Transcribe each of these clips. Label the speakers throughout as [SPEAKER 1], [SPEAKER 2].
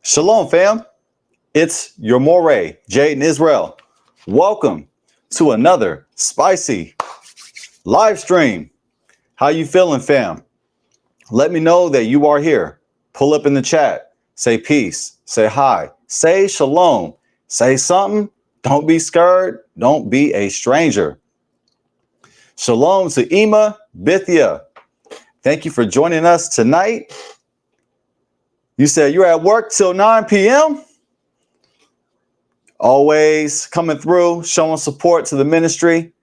[SPEAKER 1] Shalom, fam. It's your Moray, Jade Israel. Welcome to another spicy live stream. How you feeling, fam? Let me know that you are here. Pull up in the chat. Say peace. Say hi. Say shalom. Say something. Don't be scared. Don't be a stranger. Shalom to Ima Bithia. Thank you for joining us tonight. You said you're at work till 9 p.m. Always coming through, showing support to the ministry.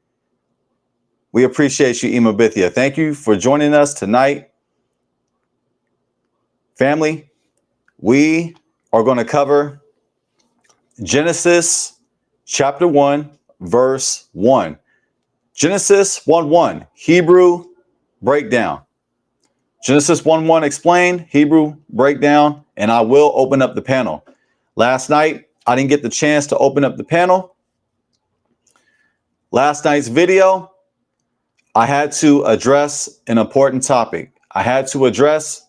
[SPEAKER 1] We appreciate you, Ima Bithia. Thank you for joining us tonight. Family, we are going to cover Genesis chapter 1, verse 1. Genesis 1:1, Hebrew breakdown. Genesis 1:1 explained, Hebrew breakdown, and I will open up the panel. Last night, I didn't get the chance to open up the panel. Last night's video, I had to address an important topic. I had to address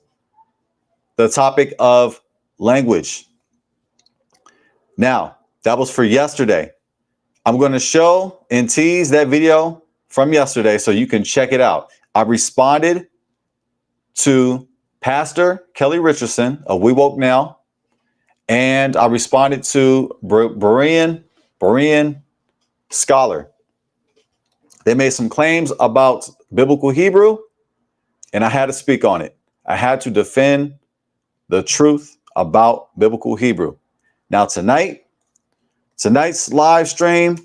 [SPEAKER 1] the topic of language. Now, that was for yesterday. I'm going to show and tease that video from yesterday so you can check it out. I responded to Pastor Kelly Richardson of We Woke Now, and I responded to Berean Scholar. They made some claims about biblical Hebrew, and I had to speak on it. I had to defend the truth about biblical Hebrew. Now tonight's live stream,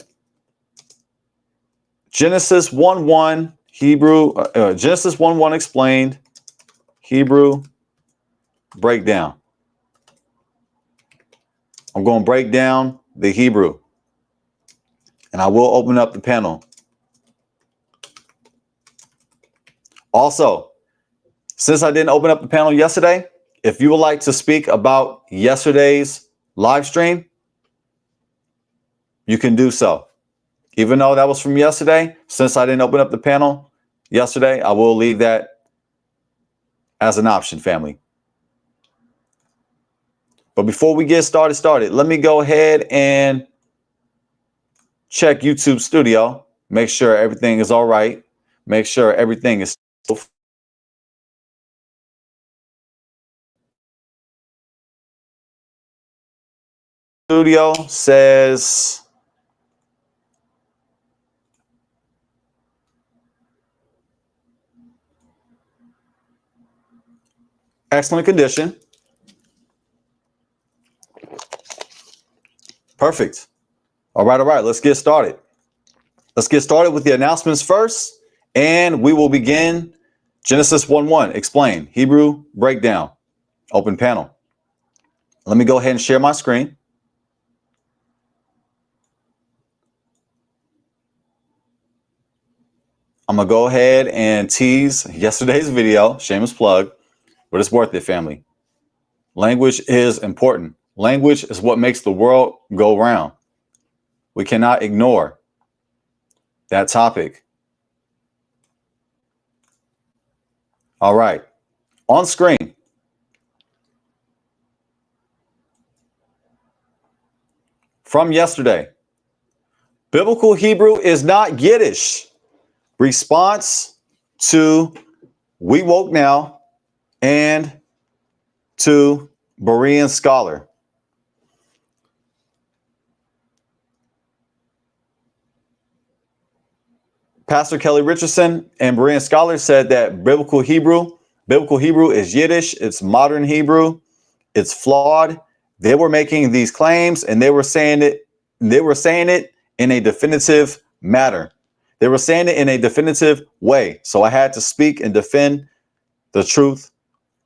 [SPEAKER 1] Genesis 1:1 Hebrew, Genesis 1:1 explained, Hebrew breakdown. I'm going to break down the Hebrew, and I will open up the panel. Also, since I didn't open up the panel yesterday, if you would like to speak about yesterday's live stream, you can do so. Even though that was from yesterday, since I didn't open up the panel yesterday, I will leave that as an option, family. But before we get started, let me go ahead and check YouTube Studio. Make sure everything is all right. Make sure everything is Studio says excellent condition. Perfect. All right. Let's get started. Let's get started with the announcements first, and we will begin Genesis 1:1. Explain. Hebrew breakdown. Open panel. Let me go ahead and share my screen. I'm going to go ahead and tease yesterday's video, shameless plug, but it's worth it, family. Language is important. Language is what makes the world go round. We cannot ignore that topic. All right. On screen. From yesterday. Biblical Hebrew is not Yiddish. Response to We Woke Now and to Berean Scholar. Pastor Kelly Richardson and Berean Scholar said that biblical Hebrew is Yiddish. It's modern Hebrew. It's flawed. They were making these claims and they were saying it in a definitive manner. They were saying it in a definitive way. So I had to speak and defend the truth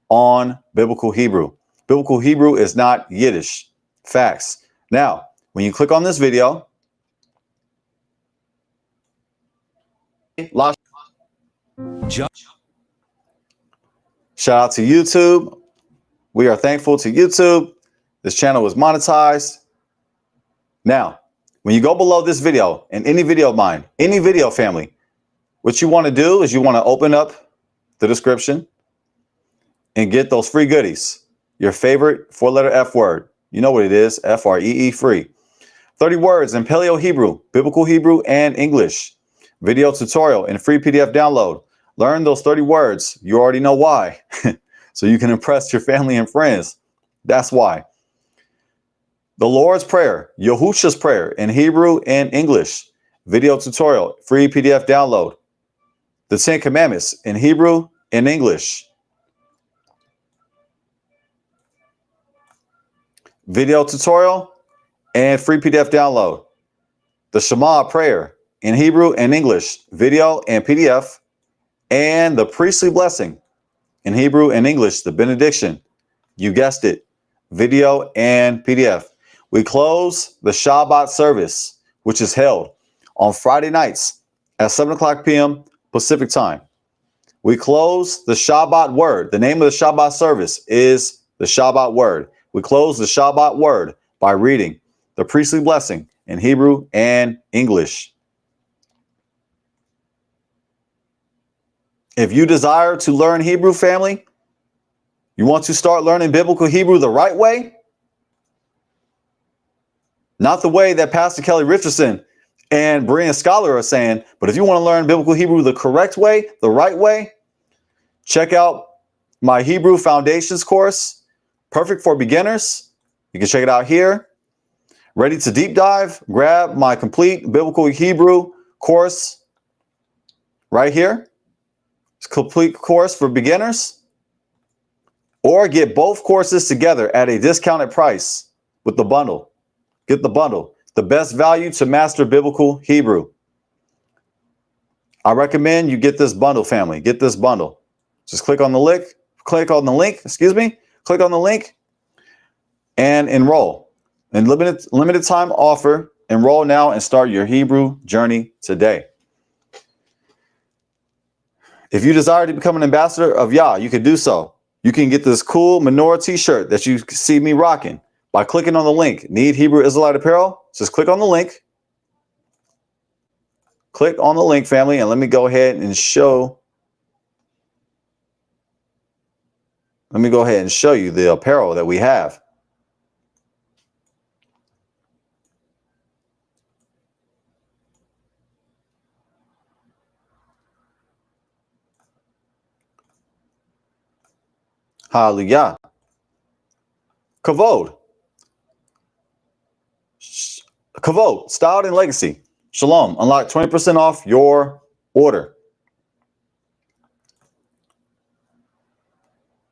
[SPEAKER 1] on biblical Hebrew. Biblical Hebrew is not Yiddish. Facts. Now, when you click on this video, Shout out to YouTube. We are thankful to YouTube. This channel was monetized. Now, when you go below this video and any video of mine, any video family, what you want to do is you want to open up the description and get those free goodies. Your favorite four-letter F word. You know what it is, F-R-E-E, free. 30 words in Paleo Hebrew, Biblical Hebrew, and English. Video tutorial and free PDF download. Learn those 30 words. You already know why. So you can impress your family and friends. That's why. The Lord's Prayer, Yahusha's Prayer in Hebrew and English. Video tutorial, free PDF download. The 10 Commandments in Hebrew and English. Video tutorial and free PDF download. The Shema prayer in Hebrew and English, video and PDF. And the priestly blessing in Hebrew and English, the Benediction. You guessed it, video and PDF. We close the Shabbat service, which is held on Friday nights at 7 o'clock p.m. Pacific time. We close the Shabbat word. The name of the Shabbat service is the Shabbat word. We close the Shabbat word by reading the priestly blessing in Hebrew and English. If you desire to learn Hebrew, family, you want to start learning biblical Hebrew the right way, not the way that Pastor Kelly Richardson and Berean Scholar are saying, but if you want to learn biblical Hebrew the correct way, the right way, check out my Hebrew Foundations course, perfect for beginners. You can check it out here. Ready to deep dive? Grab my complete biblical Hebrew course right here. It's a complete course for beginners. Or get both courses together at a discounted price with the bundle. Get the bundle. The best value to master biblical Hebrew. I recommend you get this bundle, family. Get this bundle. Just click on the link. Click on the link. Click on the link and enroll. And limited time offer. Enroll now and start your Hebrew journey today. If you desire to become an ambassador of Yah, you can do so. You can get this cool menorah t-shirt that you see me rocking by clicking on the link. Need Hebrew Israelite apparel? Just click on the link. Click on the link, family, and let me go ahead and show. Let me go ahead and show you the apparel that we have. Hallelujah. Cavode. Cavode, styled in legacy. Shalom. Unlock 20% off your order.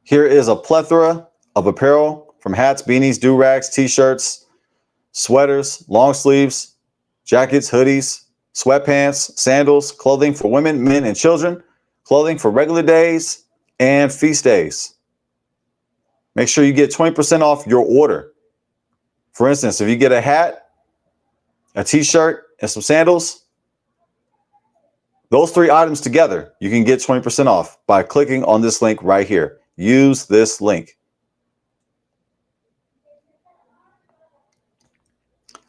[SPEAKER 1] Here is a plethora of apparel from hats, beanies, do-rags, t-shirts, sweaters, long sleeves, jackets, hoodies, sweatpants, sandals, clothing for women, men, and children, clothing for regular days and feast days. Make sure you get 20% off your order. For instance, if you get a hat, a t-shirt, and some sandals, those 3 items together, you can get 20% off by clicking on this link right here. Use this link.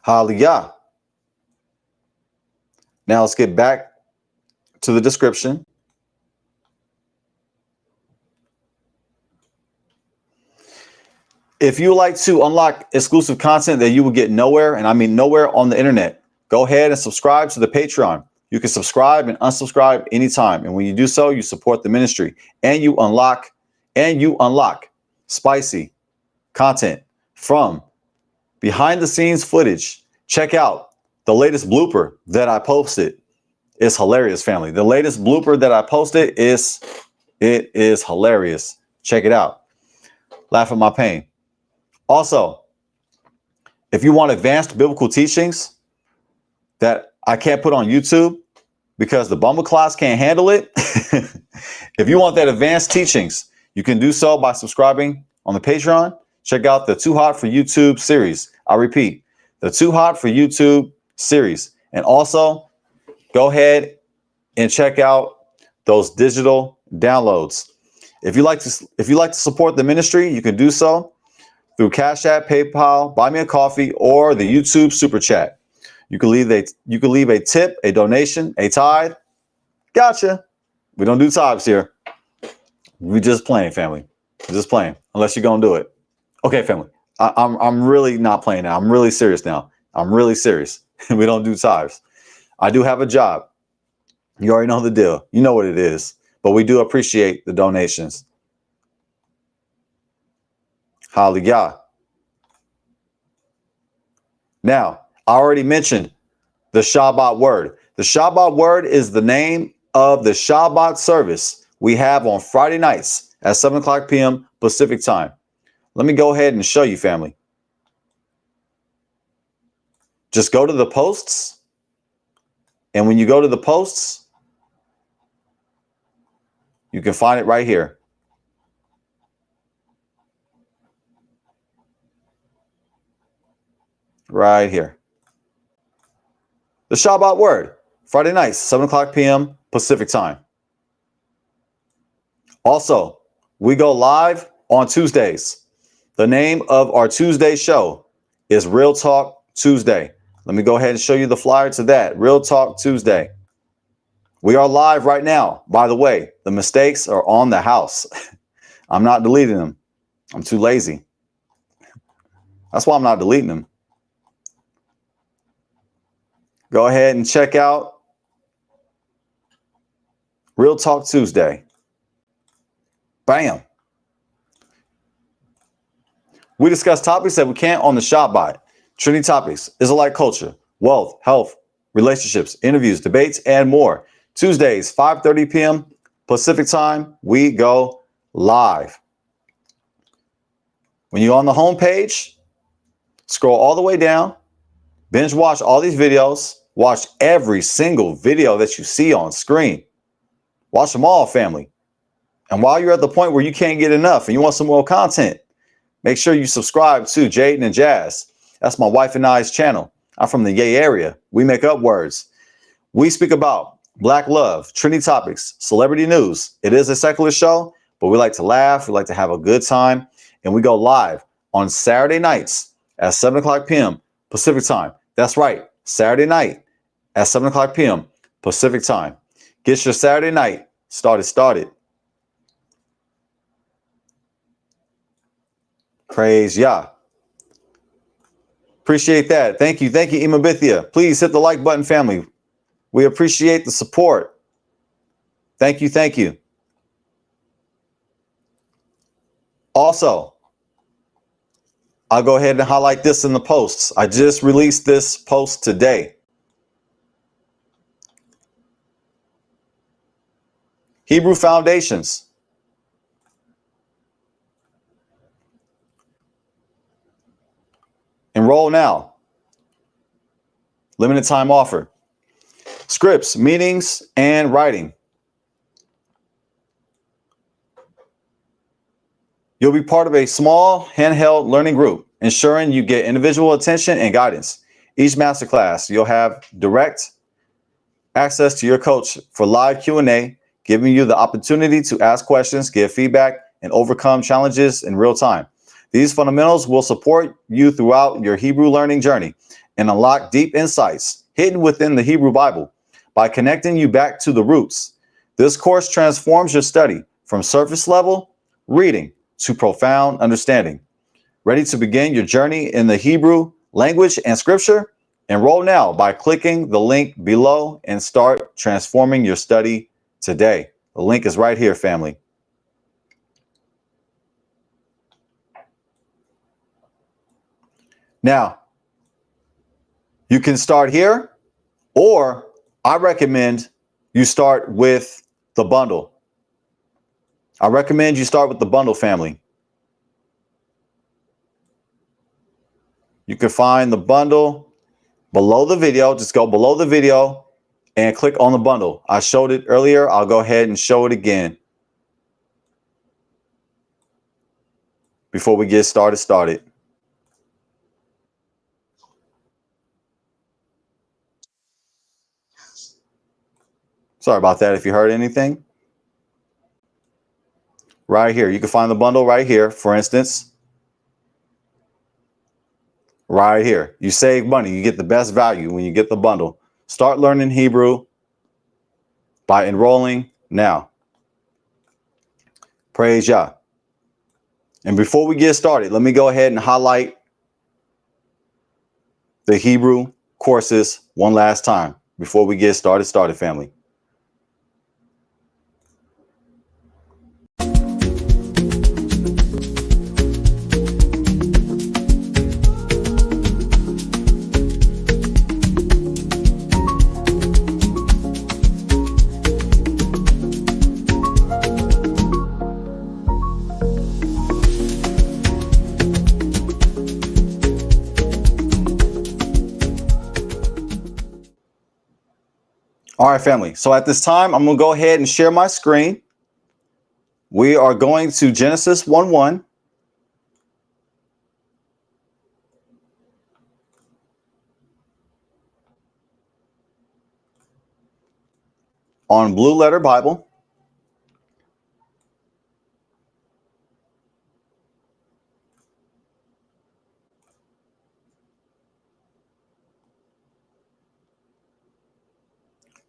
[SPEAKER 1] Hallelujah. Now let's get back to the description. If you like to unlock exclusive content that you will get nowhere, and I mean nowhere on the internet, go ahead and subscribe to the Patreon. You can subscribe and unsubscribe anytime. And when you do so, you support the ministry and you unlock spicy content from behind the scenes footage. Check out the latest blooper that I posted. It's hilarious, family. The latest blooper that I posted is hilarious. Check it out. Laugh at my pain. Also, if you want advanced biblical teachings that I can't put on YouTube because the bumble class can't handle it, if you want that advanced teachings, you can do so by subscribing on the Patreon. Check out the Too Hot for YouTube series. I repeat, the Too Hot for YouTube series. And also, go ahead and check out those digital downloads. If you like to support the ministry, you can do so through Cash App, PayPal, Buy Me a Coffee, or the YouTube Super Chat. You can leave a tip, a donation, a tithe. Gotcha. We don't do tithes here. We just playing, family. We're just playing, unless you're gonna do it. Okay, family. I'm really not playing now. I'm really serious now. I'm really serious. We don't do tithes. I do have a job. You already know the deal. You know what it is. But we do appreciate the donations. Hallelujah. Now, I already mentioned the Shabbat word. The Shabbat word is the name of the Shabbat service we have on Friday nights at 7 o'clock p.m. Pacific time. Let me go ahead and show you, family. Just go to the posts. And when you go to the posts, you can find it right here. Right here. The Shabbat word, Friday nights, 7 o'clock p.m. Pacific time. Also, we go live on Tuesdays. The name of our Tuesday show is Real Talk Tuesday. Let me go ahead and show you the flyer to that. Real Talk Tuesday. We are live right now. By the way, the mistakes are on the house. I'm not deleting them. I'm too lazy. That's why I'm not deleting them. Go ahead and check out Real Talk Tuesday. Bam. We discuss topics that we can't on the Shabbat. Trinity topics, Israelite culture, wealth, health, relationships, interviews, debates, and more. Tuesdays, 5:30 p.m. Pacific time, we go live. When you're on the homepage, scroll all the way down, binge watch all these videos, watch every single video that you see on screen. Watch them all, family. And while you're at the point where you can't get enough and you want some more content, make sure you subscribe to Jaden and Jazz. That's my wife and I's channel. I'm from the Yay area. We make up words. We speak about Black love, Trinity topics, celebrity news. It is a secular show, but we like to laugh. We like to have a good time. And we go live on Saturday nights at 7 o'clock p.m. Pacific time. That's right. Saturday night at 7 o'clock p.m. Pacific time. Get your Saturday night started. Praise Yah. Appreciate that. Thank you. Thank you, Imabithia. Please hit the like button, family. We appreciate the support. Thank you. Thank you. Also, I'll go ahead and highlight this in the posts. I just released this post today. Hebrew Foundations. Enroll now. Limited time offer. Scripts, meetings, and writing. You'll be part of a small handheld learning group, ensuring you get individual attention and guidance. Each masterclass, you'll have direct access to your coach for live Q&A, giving you the opportunity to ask questions, give feedback, and overcome challenges in real time. These fundamentals will support you throughout your Hebrew learning journey and unlock deep insights hidden within the Hebrew Bible by connecting you back to the roots. This course transforms your study from surface level reading to profound understanding. Ready to begin your journey in the Hebrew language and scripture? Enroll now by clicking the link below and start transforming your study today. The link is right here, family. Now, you can start here, or I recommend you start with the bundle. I recommend you start with the bundle, family. You can find the bundle below the video. Just go below the video and click on the bundle. I showed it earlier. I'll go ahead and show it again before we get started. Sorry about that if you heard anything. Right here. You can find the bundle right here, for instance. Right here. You save money. You get the best value when you get the bundle. Start learning Hebrew by enrolling now. Praise Yah. And before we get started, let me go ahead and highlight the Hebrew courses one last time before we get started, family. All right, family. So at this time, I'm going to go ahead and share my screen. We are going to Genesis 1:1. On Blue Letter Bible.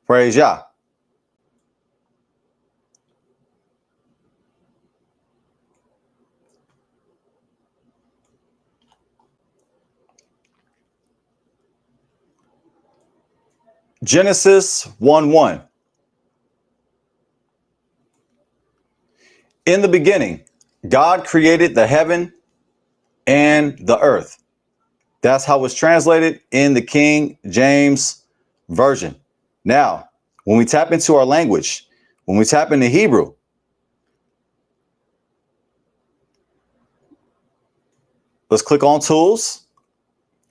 [SPEAKER 1] Praise Yah. Genesis 1:1. In the beginning, God created the heaven and the earth. That's how it's translated in the King James Version. Now, when we tap into our language, when we tap into Hebrew, let's click on Tools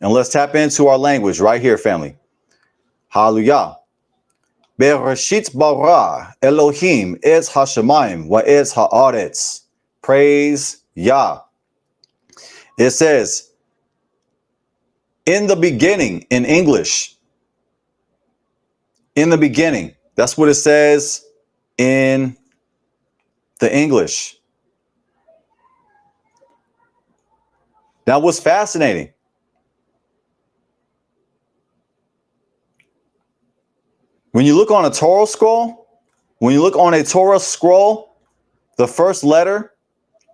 [SPEAKER 1] and let's tap into our language right here, family. Hallelujah. Bereshit bara Elohim es hashemayim wa es haaretz. Praise Yah. It says, in the beginning, in English. In the beginning. That's what it says in the English. Now, what's fascinating? When you look on a Torah scroll, the first letter,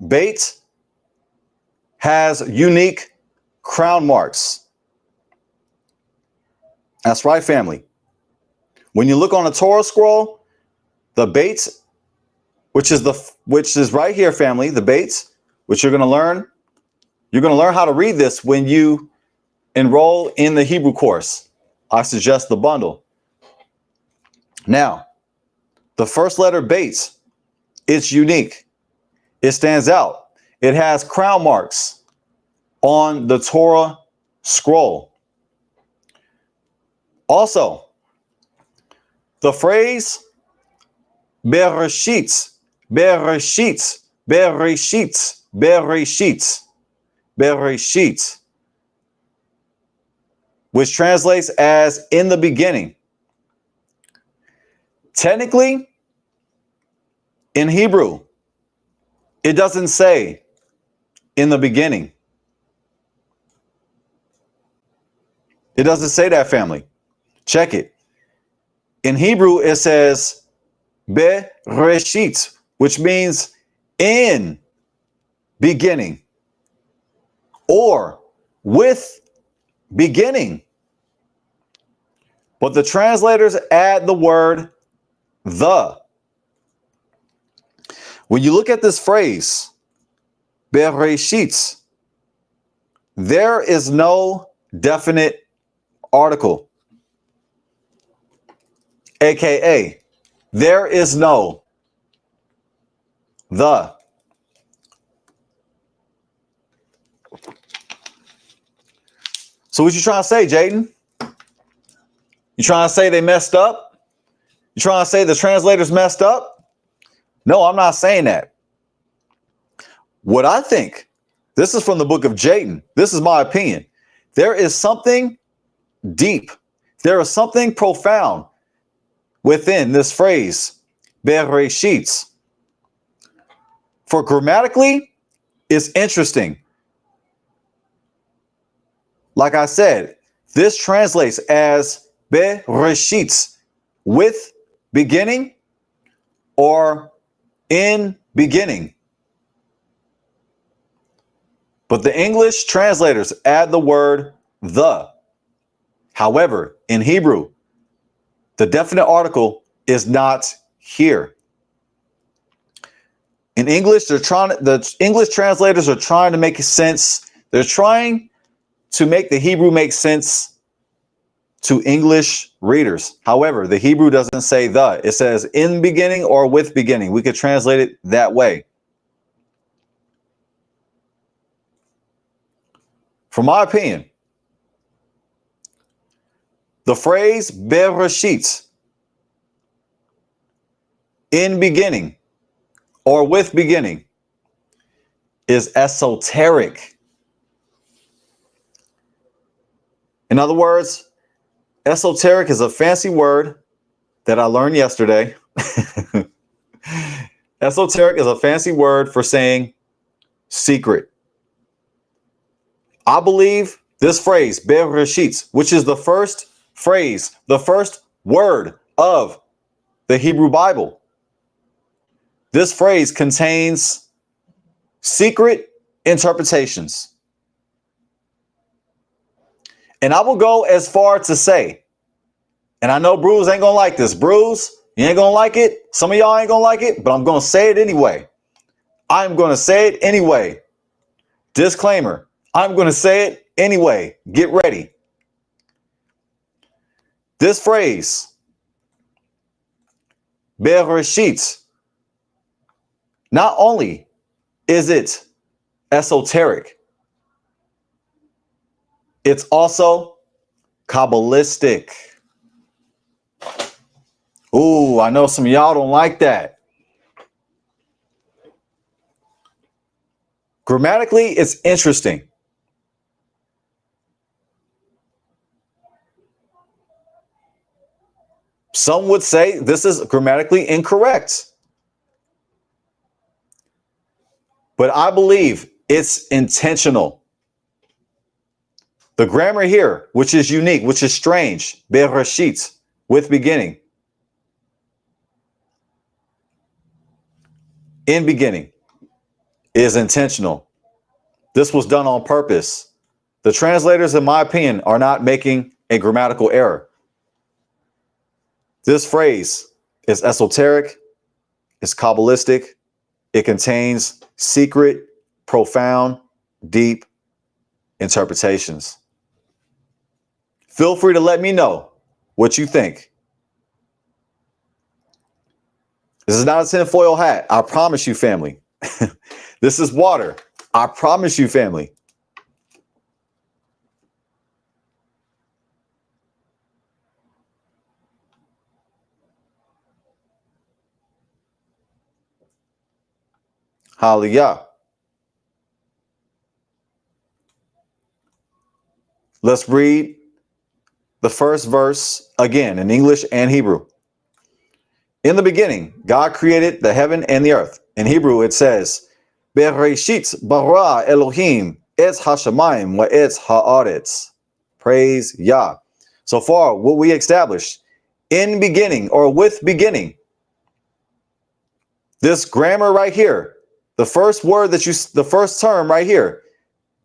[SPEAKER 1] Beit, has unique crown marks. That's right, family. When you look on a Torah scroll, the Beit, which is right here, family, the Beit, which you're going to learn how to read this when you enroll in the Hebrew course. I suggest the bundle. Now, the first letter Beit, it's unique. It stands out. It has crown marks on the Torah scroll. Also, the phrase Bereshit, Bereshit, Bereshit, Bereshit, Bereshit, which translates as in the beginning. Technically, in Hebrew, it doesn't say in the beginning. It doesn't say that, family. Check it. In Hebrew, it says Bereshit, which means in beginning or with beginning. But the translators add the word the. When you look at this phrase, Bereshit, there is no definite article, aka there is no the. So what you trying to say, Jaden? You trying to say they messed up? You trying to say the translators messed up? No, I'm not saying that. What I think, this is from the book of Jaden. This is my opinion. There is something deep. There is something profound within this phrase, Bereshit. For grammatically, it's interesting. Like I said, this translates as Bereshit, with beginning or in beginning. But the English translators add the word the. However, in Hebrew, the definite article is not here. In English, the English translators are trying to make sense. They're trying to make the Hebrew make sense to English readers. However, the Hebrew doesn't say the. It says in beginning or with beginning. We could translate it that way. For my opinion, the phrase Bereshit, in beginning or with beginning, is esoteric. In other words, esoteric is a fancy word that I learned yesterday. Esoteric is a fancy word for saying secret. I believe this phrase, Bereshit, which is the first phrase, the first word of the Hebrew Bible. This phrase contains secret interpretations. And I will go as far to say, and I know Bruce ain't gonna like this. Bruce, you ain't gonna like it. Some of y'all ain't gonna like it, but I'm gonna say it anyway. I'm gonna say it anyway. Disclaimer, I'm gonna say it anyway. Get ready. This phrase, Bereshit, not only is it esoteric, it's also Kabbalistic. Ooh, I know some of y'all don't like that. Grammatically, it's interesting. Some would say this is grammatically incorrect. But I believe it's intentional. The grammar here, which is unique, which is strange, Bereshit, with beginning, in beginning, is intentional. This was done on purpose. The translators, in my opinion, are not making a grammatical error. This phrase is esoteric, it's Kabbalistic, it contains secret, profound, deep interpretations. Feel free to let me know what you think. This is not a tinfoil hat. I promise you, family. This is water. I promise you, family. Hallelujah. Let's read the first verse again in English and Hebrew. In the beginning, God created the heaven and the earth. In Hebrew, it says, Bereshit bara Elohim et hashamayim wa et haaretz. Praise Yah. So far, what we established, in beginning or with beginning. This grammar right here, the first word the first term right here,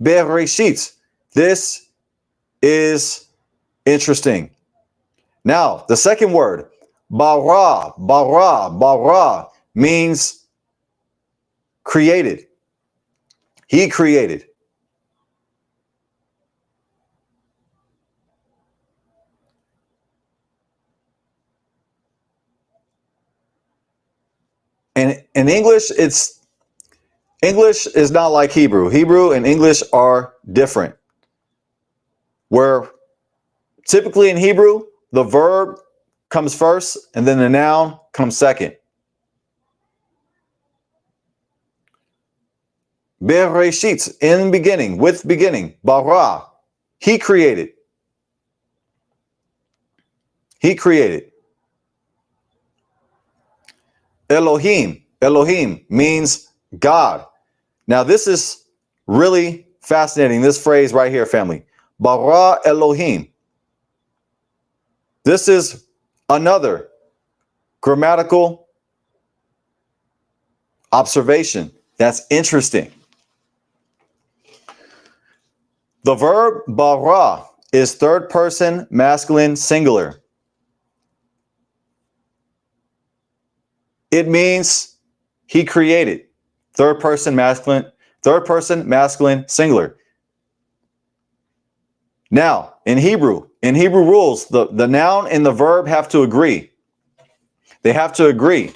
[SPEAKER 1] Bereshit. This is interesting. Now, the second word, bara means created. He created. And in English, English is not like Hebrew. Hebrew and English are different. Where typically in Hebrew, the verb comes first and then the noun comes second. Bereshit, in beginning, with beginning. Bara, he created. He created. Elohim. Elohim means God. Now, this is really fascinating, this phrase right here, family. Bara Elohim. This is another grammatical observation that's interesting. The verb bara is third person masculine singular. It means he created. Third person masculine singular. Now, in Hebrew rules, the noun and the verb have to agree. They have to agree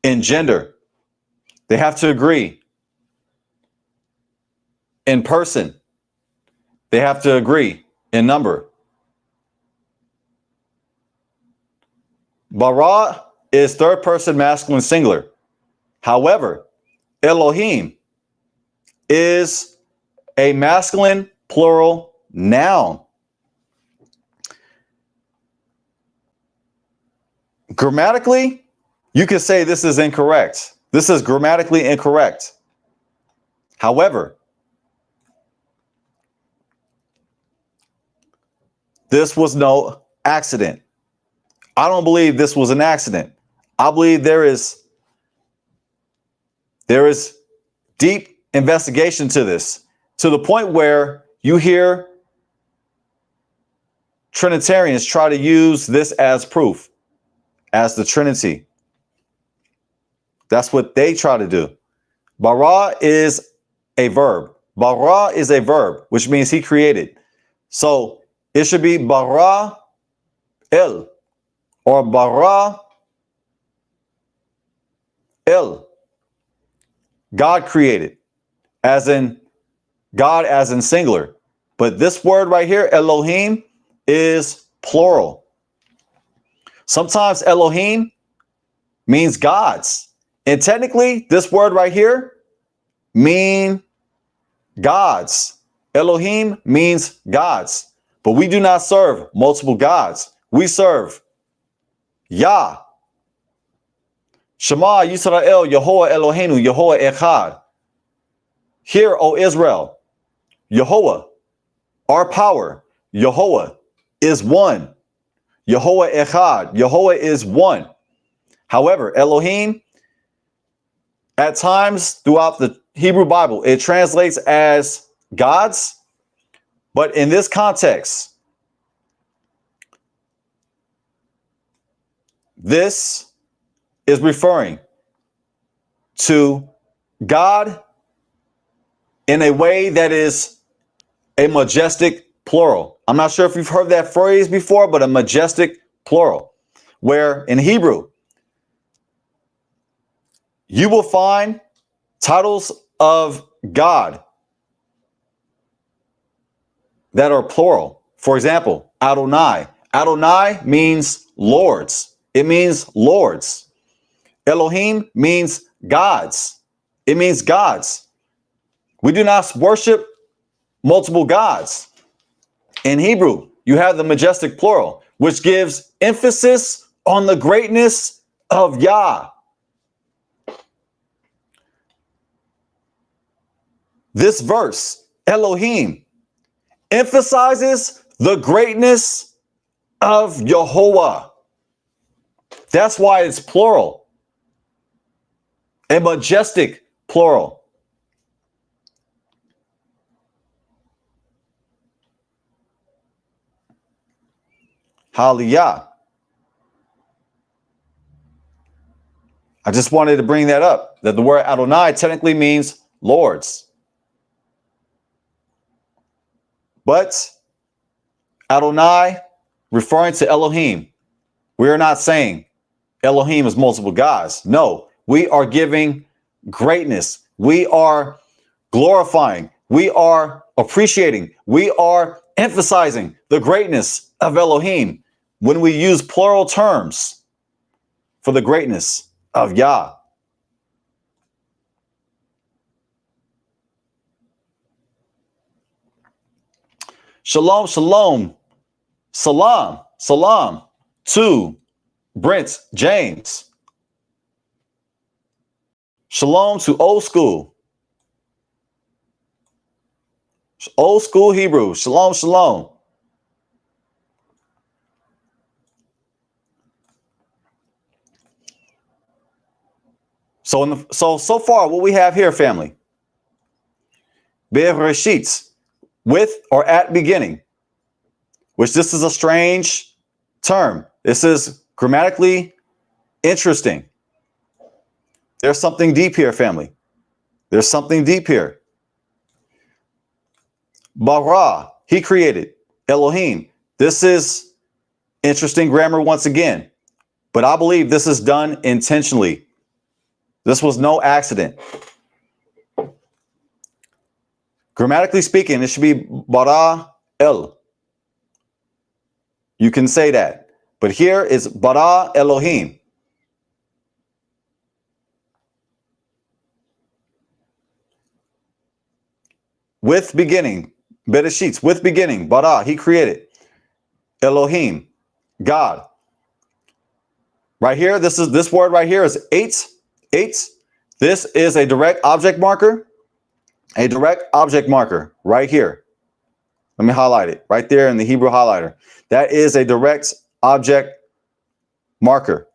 [SPEAKER 1] in gender. They have to agree in person. They have to agree in number. Bara is third person masculine singular. However, Elohim is a masculine plural noun. Grammatically, you could say this is incorrect. This is grammatically incorrect. However, this was no accident. I don't believe this was an accident. I believe there is deep investigation to this, to the point where you hear Trinitarians try to use this as proof, as the Trinity. That's what they try to do. Bara is a verb. Bara is a verb, which means he created. So it should be bara el or bara el. God created, as in God as in singular. But this word right here, Elohim, is plural. Sometimes Elohim means gods. And technically, this word right here means gods. Elohim means gods. But we do not serve multiple gods. We serve Yah. Shema Yisrael, Yehovah Eloheinu, Yehovah Echad. Hear, O Israel, Yehovah, our power, Yehovah is one. Yehovah Echad, Yehovah is one. However, Elohim, at times throughout the Hebrew Bible, it translates as gods. But in this context, this is referring to God in a way that is a majestic plural. I'm not sure if you've heard that phrase before, but a majestic plural, where in Hebrew, you will find titles of God that are plural. For example, Adonai. Adonai means lords. It means lords. Elohim means gods. It means gods. We do not worship multiple gods. In Hebrew, you have the majestic plural, which gives emphasis on the greatness of Yah. This verse, Elohim, emphasizes the greatness of Yehovah. That's why it's plural. A majestic plural. Hallelujah. I just wanted to bring that up, that the word Adonai technically means lords. But Adonai, referring to Elohim, we are not saying Elohim is multiple gods. No, we are giving greatness. We are glorifying. We are appreciating. We are emphasizing the greatness of Elohim when we use plural terms for the greatness of Yah. Shalom, shalom, salam, salam to Brent, James. Shalom to old school. Old school Hebrew. Shalom, shalom. So far, what we have here, family. Bereshit, with or at beginning, which this is a strange term. This is grammatically interesting. There's something deep here, family. There's something deep here. Bara, he created. Elohim. This is interesting grammar once again. But I believe this is done intentionally. This was no accident. Grammatically speaking, it should be bara el. You can say that. But here is bara Elohim. With beginning. Bereshit, with beginning. Bara, he created. Elohim, God. Right here, this word right here is eight. Eight. This is a direct object marker. A direct object marker right here. Let me highlight it right there in the Hebrew highlighter. That is a direct object marker.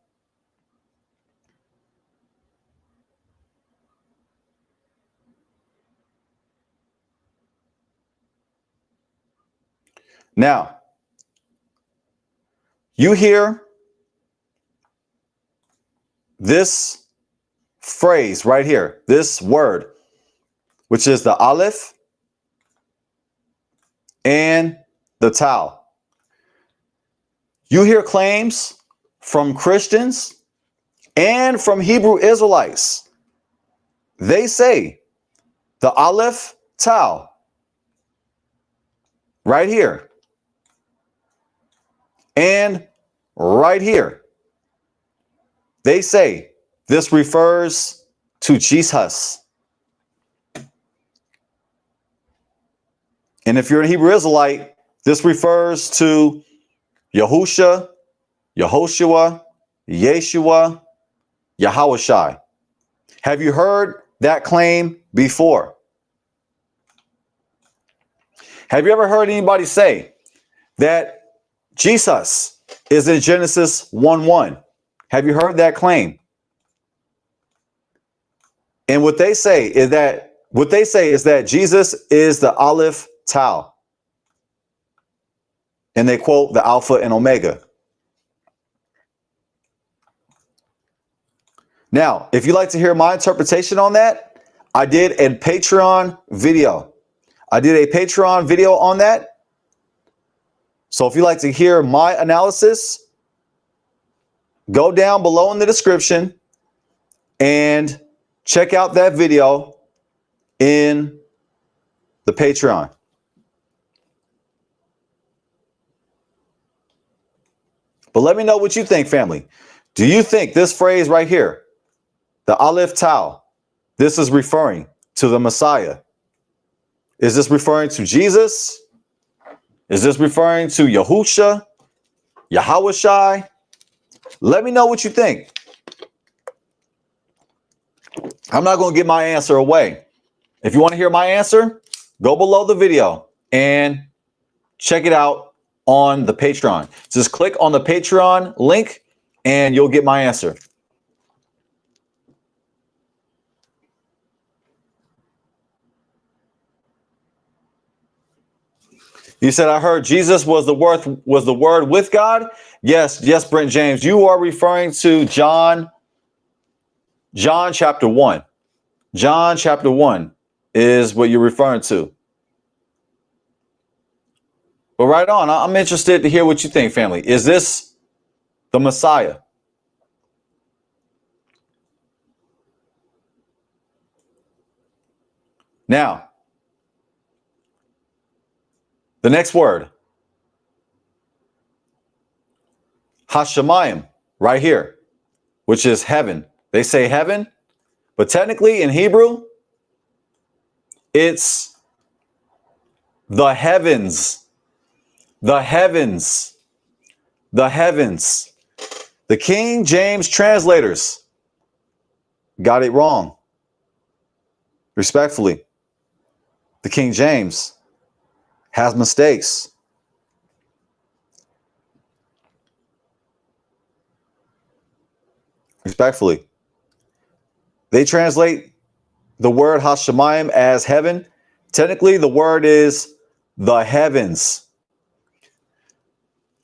[SPEAKER 1] Now, you hear this phrase right here, this word, which is the aleph and the tau. You hear claims from Christians and from Hebrew Israelites. They say the aleph, tau, right here and right here. They say this refers to Jesus. And if you're a Hebrew Israelite, this refers to Yahusha, Yehoshua, Yeshua, Yahawashai. Have you heard that claim before? Have you ever heard anybody say that Jesus is in Genesis 1:1? Have you heard that claim? And what they say is that Jesus is the Aleph Tau. And they quote the Alpha and Omega. Now, if you'd like to hear my interpretation on that, I did a Patreon video. on that. So if you'd like to hear my analysis, go down below in the description and check out that video in the Patreon. But let me know what you think, family. Do you think this phrase right here, the Aleph Tau, this is referring to the Messiah? Is this referring to Jesus? Is this referring to Yahusha, Yahawashai? Let me know what you think. I'm not going to give my answer away. If you want to hear my answer, go below the video and check it out on the Patreon. Just click on the Patreon link and you'll get my answer. You said, I heard Jesus was the word with God. Yes, Brent James. You are referring to John chapter 1. John chapter 1 is what you're referring to. But right on, I'm interested to hear what you think, family. Is this the Messiah? Now, the next word, Hashemayim, right here, which is heaven. They say heaven, but technically in Hebrew, it's the heavens. The heavens. The heavens. The King James translators got it wrong. Respectfully, the King James has mistakes. Respectfully, they translate the word Hashemayim as heaven. Technically, the word is the heavens.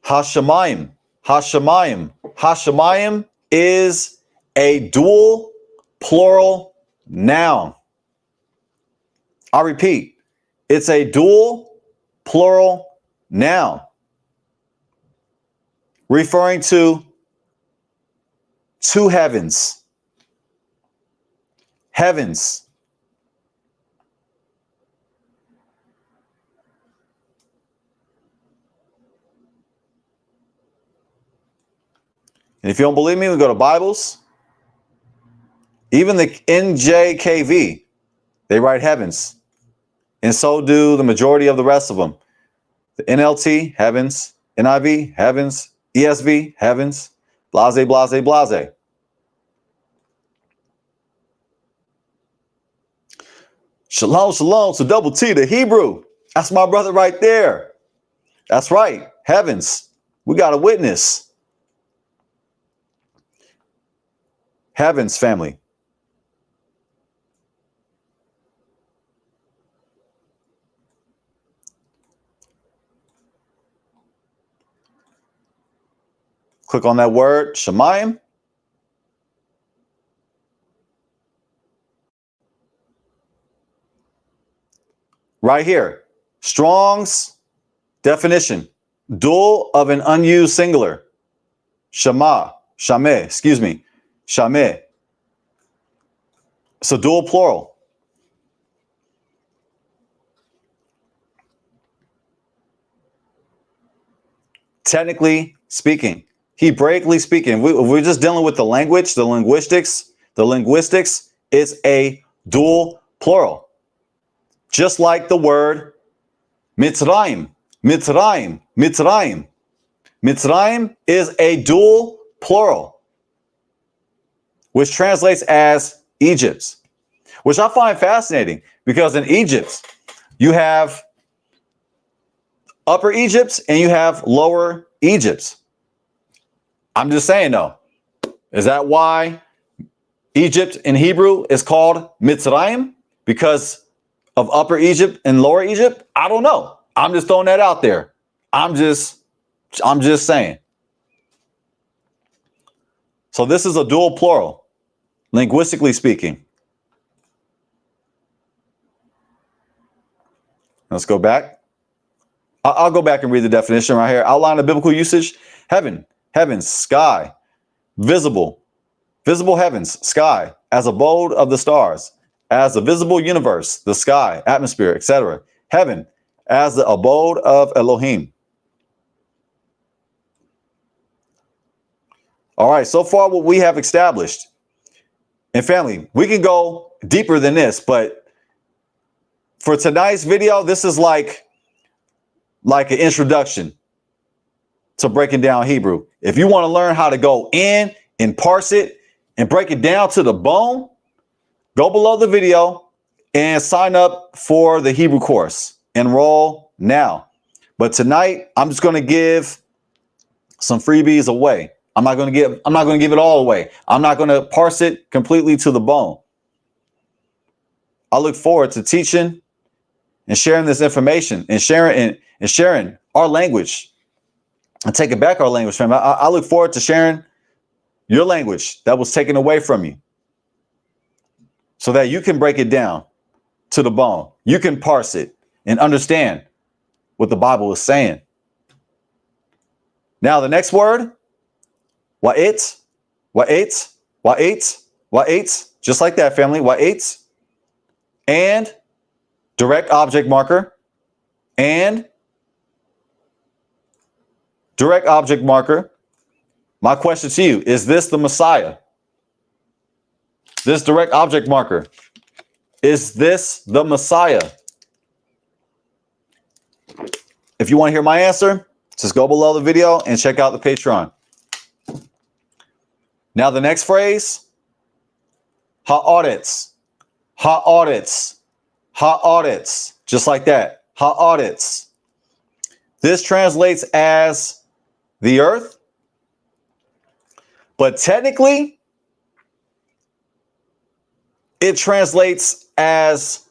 [SPEAKER 1] Hashemayim, Hashemayim, Hashemayim is a dual plural noun. I repeat, it's a dual plural noun referring to two heavens. Heavens. And if you don't believe me, we go to Bibles. Even the NJKV, they write heavens. And so do the majority of the rest of them. The NLT, heavens. NIV, heavens. ESV, heavens. Blase, blase, blase. Shalom, shalom to double T, the Hebrew. That's my brother right there. That's right. Heavens. We got a witness. Heavens, family. Click on that word, Shemayim. Right here, Strong's definition, dual of an unused singular. Shema, Shameh, excuse me, Shameh. It's a dual plural. Technically speaking, Hebraically speaking, we're just dealing with the language, the linguistics. The linguistics is a dual plural. Just like the word Mitzrayim, Mitzrayim, Mitzrayim. Mitzrayim is a dual plural, which translates as Egypt, which I find fascinating because in Egypt, you have Upper Egypt and you have Lower Egypt. I'm just saying though, is that why Egypt in Hebrew is called Mitzrayim? Because of Upper Egypt and Lower Egypt? I don't know. I'm just throwing that out there. I'm just saying. So this is a dual plural, linguistically speaking. Let's go back. I'll go back and read the definition right here. Outline of biblical usage. Heaven, heavens, sky, visible heavens, sky, as abode of the stars, as the visible universe, the sky, atmosphere, etc. Heaven, as the abode of Elohim. All right, so far what we have established. And family, we can go deeper than this, but for tonight's video, this is like an introduction to breaking down Hebrew. If you want to learn how to go in and parse it and break it down to the bone, go below the video and sign up for the Hebrew course. Enroll now. But tonight, I'm just going to give some freebies away. I'm not going to give it all away. I'm not going to parse it completely to the bone. I look forward to teaching and sharing this information and sharing our language and taking back our language from. I look forward to sharing your language that was taken away from you so that you can break it down to the bone. You can parse it and understand what the Bible is saying. Now, the next word, wa'et, wa'et, wa'et, wa'et, just like that, family, wa'et, and direct object marker, and direct object marker. My question to you, is this the Messiah? This direct object marker, is this the Messiah? If you want to hear my answer, just go below the video and check out the Patreon. Now the next phrase, ha'aretz, ha'aretz, ha'aretz, just like that, ha'aretz. This translates as the earth, but technically it translates as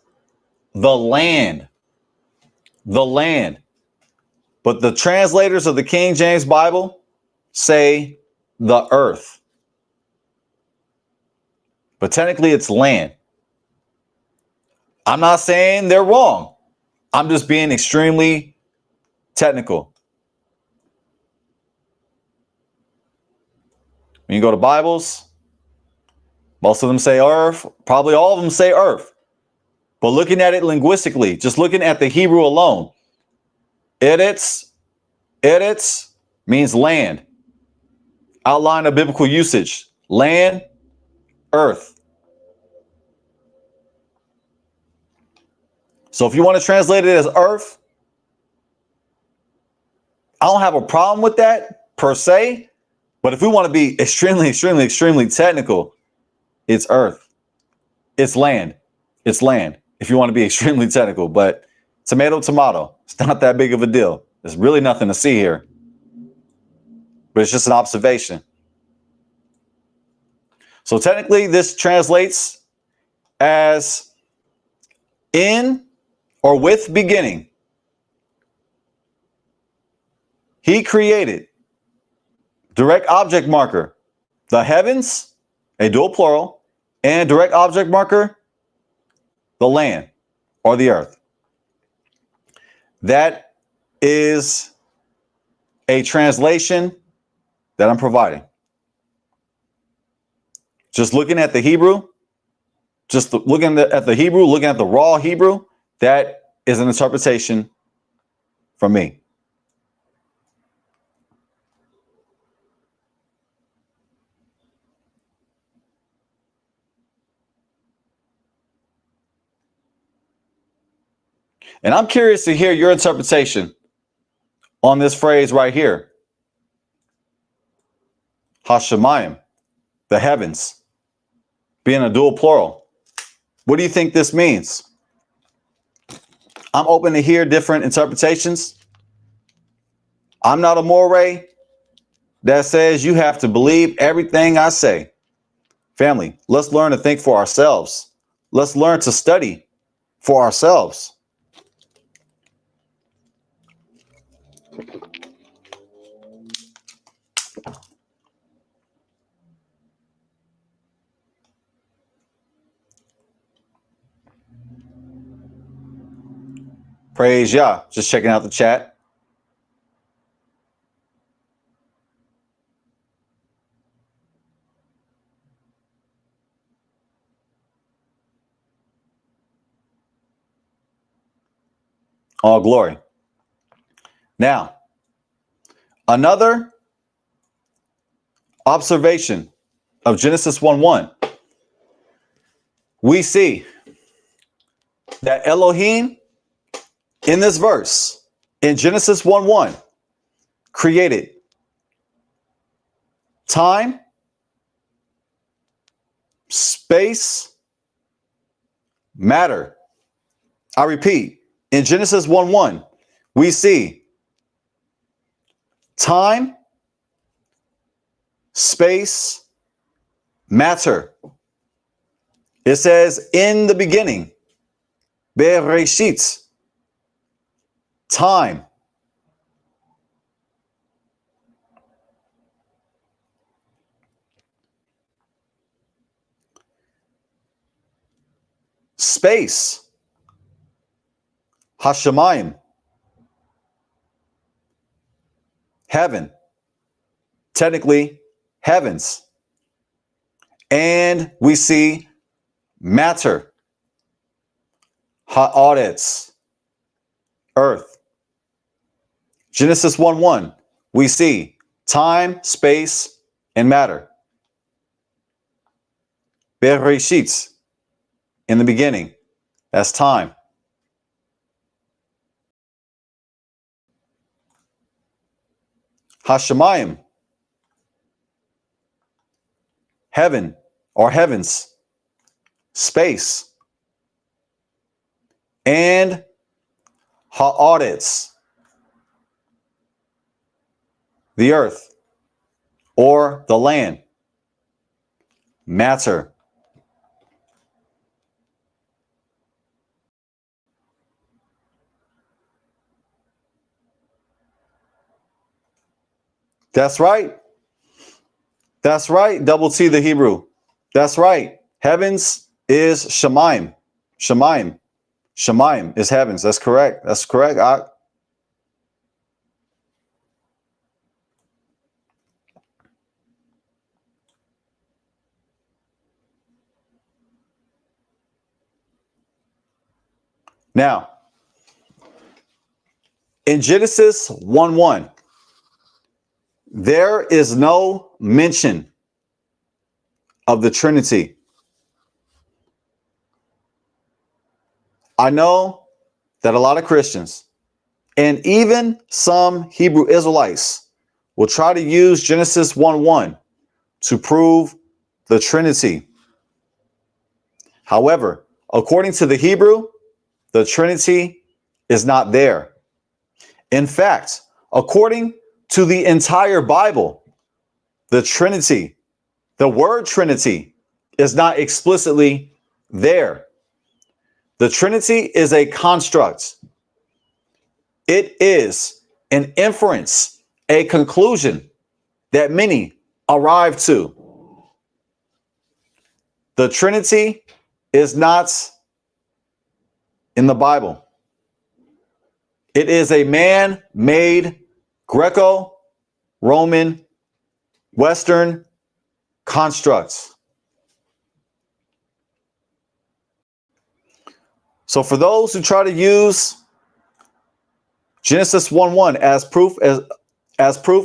[SPEAKER 1] the land, the land. But the translators of the King James Bible say the earth. But technically it's land. I'm not saying they're wrong. I'm just being extremely technical. When you go to Bibles, most of them say earth. Probably all of them say earth. But looking at it linguistically, just looking at the Hebrew alone, eretz means land. Outline of biblical usage, land, earth. So if you want to translate it as earth, I don't have a problem with that per se. But if we want to be extremely technical, it's earth. It's land. It's land. If you want to be extremely technical, but tomato, it's not that big of a deal. There's really nothing to see here. But it's just an observation. So technically, this translates as in or with beginning. He created, direct object marker, the heavens, a dual plural, and direct object marker, the land or the earth. That is a translation that I'm providing. Just looking at the Hebrew, looking at the raw Hebrew, that is an interpretation from me. And I'm curious to hear your interpretation on this phrase right here. Hashemayim, the heavens, being a dual plural. What do you think this means? I'm open to hear different interpretations. I'm not a moray that says you have to believe everything I say. Family, let's learn to think for ourselves. Let's learn to study for ourselves. Praise Yah. Just checking out the chat. All glory. Now, another observation of Genesis 1:1. We see that Elohim in this verse, in Genesis 1:1, created time, space, matter. I repeat, in Genesis 1:1, we see time, space, matter. It says in the beginning, Bereshit, time. Space, Hashemayim, heaven, technically heavens. And we see matter, ha'aretz, earth. Genesis 1:1, we see time, space, and matter. Bereshit, in the beginning, that's time. Hashemayim, heaven or heavens, space, and ha'aretz, the earth or the land, matter. That's right. That's right. Double T the Hebrew. That's right. Heavens is Shemaim. Shemaim. Shemaim is heavens. That's correct. That's correct. Now, in Genesis 1:1, there is no mention of the Trinity. I know that a lot of Christians and even some Hebrew Israelites will try to use Genesis 1:1 to prove the Trinity. However, according to the Hebrew, the Trinity is not there. In fact, according to the entire Bible, the Trinity, the word Trinity, is not explicitly there. The Trinity is a construct. It is an inference, a conclusion that many arrive to. The Trinity is not in the Bible. It is a man-made Greco-Roman Western construct. So for those who try to use Genesis 1:1 as proof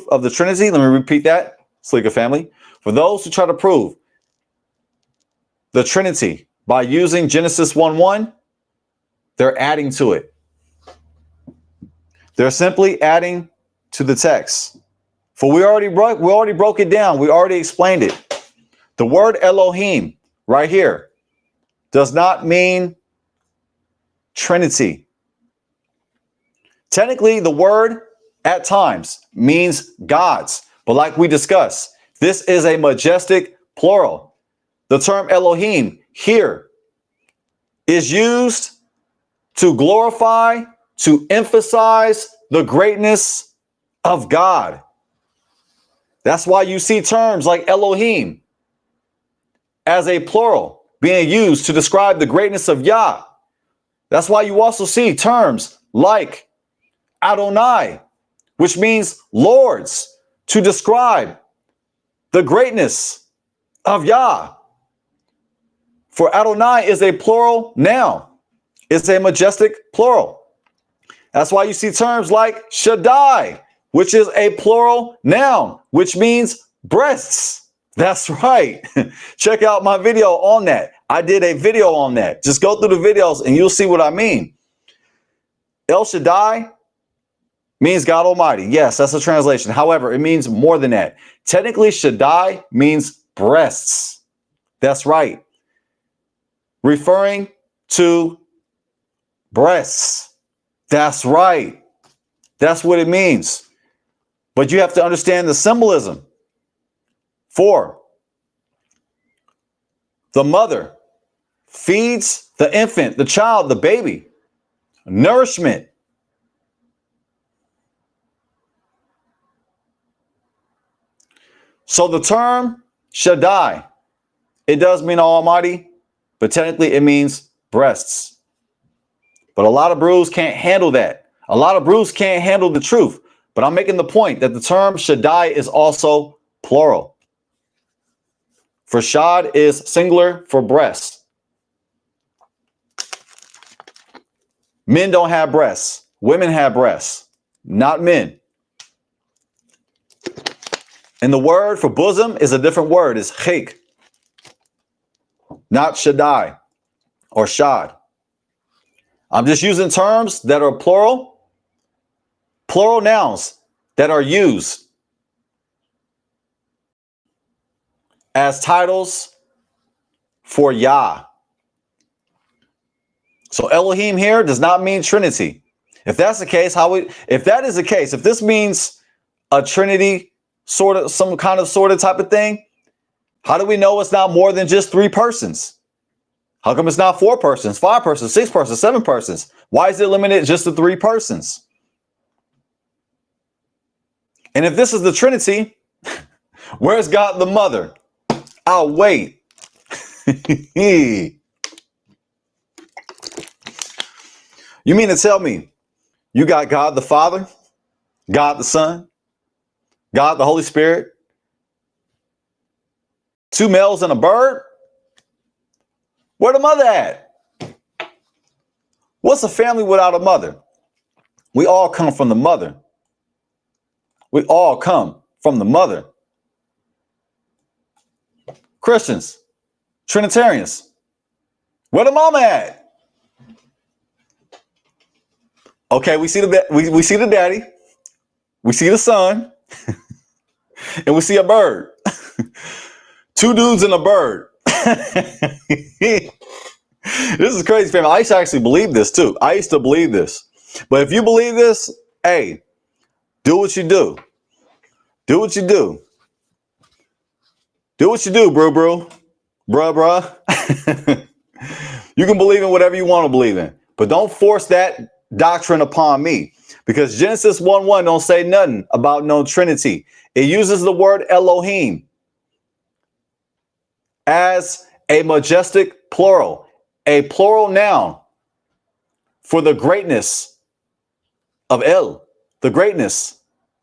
[SPEAKER 1] of the Trinity, let me repeat that, Sleeker family. For those who try to prove the Trinity by using Genesis 1:1, they're adding to it. They're simply adding to the text. For we already broke it down. We already explained it. The word Elohim right here does not mean Trinity. Technically, the word at times means gods, but like we discussed, this is a majestic plural. The term Elohim here is used to glorify, to emphasize the greatness of God. That's why you see terms like Elohim as a plural being used to describe the greatness of Yah. That's why you also see terms like Adonai, which means lords, to describe the greatness of Yah. For Adonai is a plural noun. It's a majestic plural. That's why you see terms like Shaddai, which is a plural noun, which means breasts. That's right. Check out my video on that. I did a video on that. Just go through the videos and you'll see what I mean. El Shaddai means God Almighty. Yes, that's a translation. However, it means more than that. Technically, Shaddai means breasts. That's right. Referring to breasts. That's right. That's what it means. But you have to understand the symbolism. For the mother feeds the infant, the child, the baby, nourishment. So the term Shaddai, it does mean Almighty, but technically it means breasts. But a lot of brews can't handle that. A lot of brews can't handle the truth. But I'm making the point that the term Shaddai is also plural. For Shad is singular for breast. Men don't have breasts. Women have breasts, not men. And the word for bosom is a different word. It's chik, not Shaddai or Shad. I'm just using terms that are plural nouns that are used as titles for Yah. So Elohim here does not mean Trinity. If that's the case, if this means a Trinity, sort of, some kind of sort of type of thing, how do we know it's not more than just 3 persons? How come it's not 4 persons, 5 persons, 6 persons, 7 persons? Why is it limited just to 3 persons? And if this is the Trinity, where's God the Mother? I'll wait. You mean to tell me you got God the Father, God the Son, God the Holy Spirit, 2 males and a bird? Where the mother at? What's a family without a mother? We all come from the mother. We all come from the mother. Christians, Trinitarians, where the mama at? Okay, we see we see the daddy, we see the son, and we see a bird. 2 dudes and a bird. This is crazy, family. I used to actually believe this too. I used to believe this. But if you believe this, hey, do what you do. Do what you do. Do what you do, bruh. You can believe in whatever you want to believe in, but don't force that doctrine upon me, because Genesis 1:1 don't say nothing about no Trinity. It uses the word Elohim as a majestic plural, a plural noun for the greatness of El, the greatness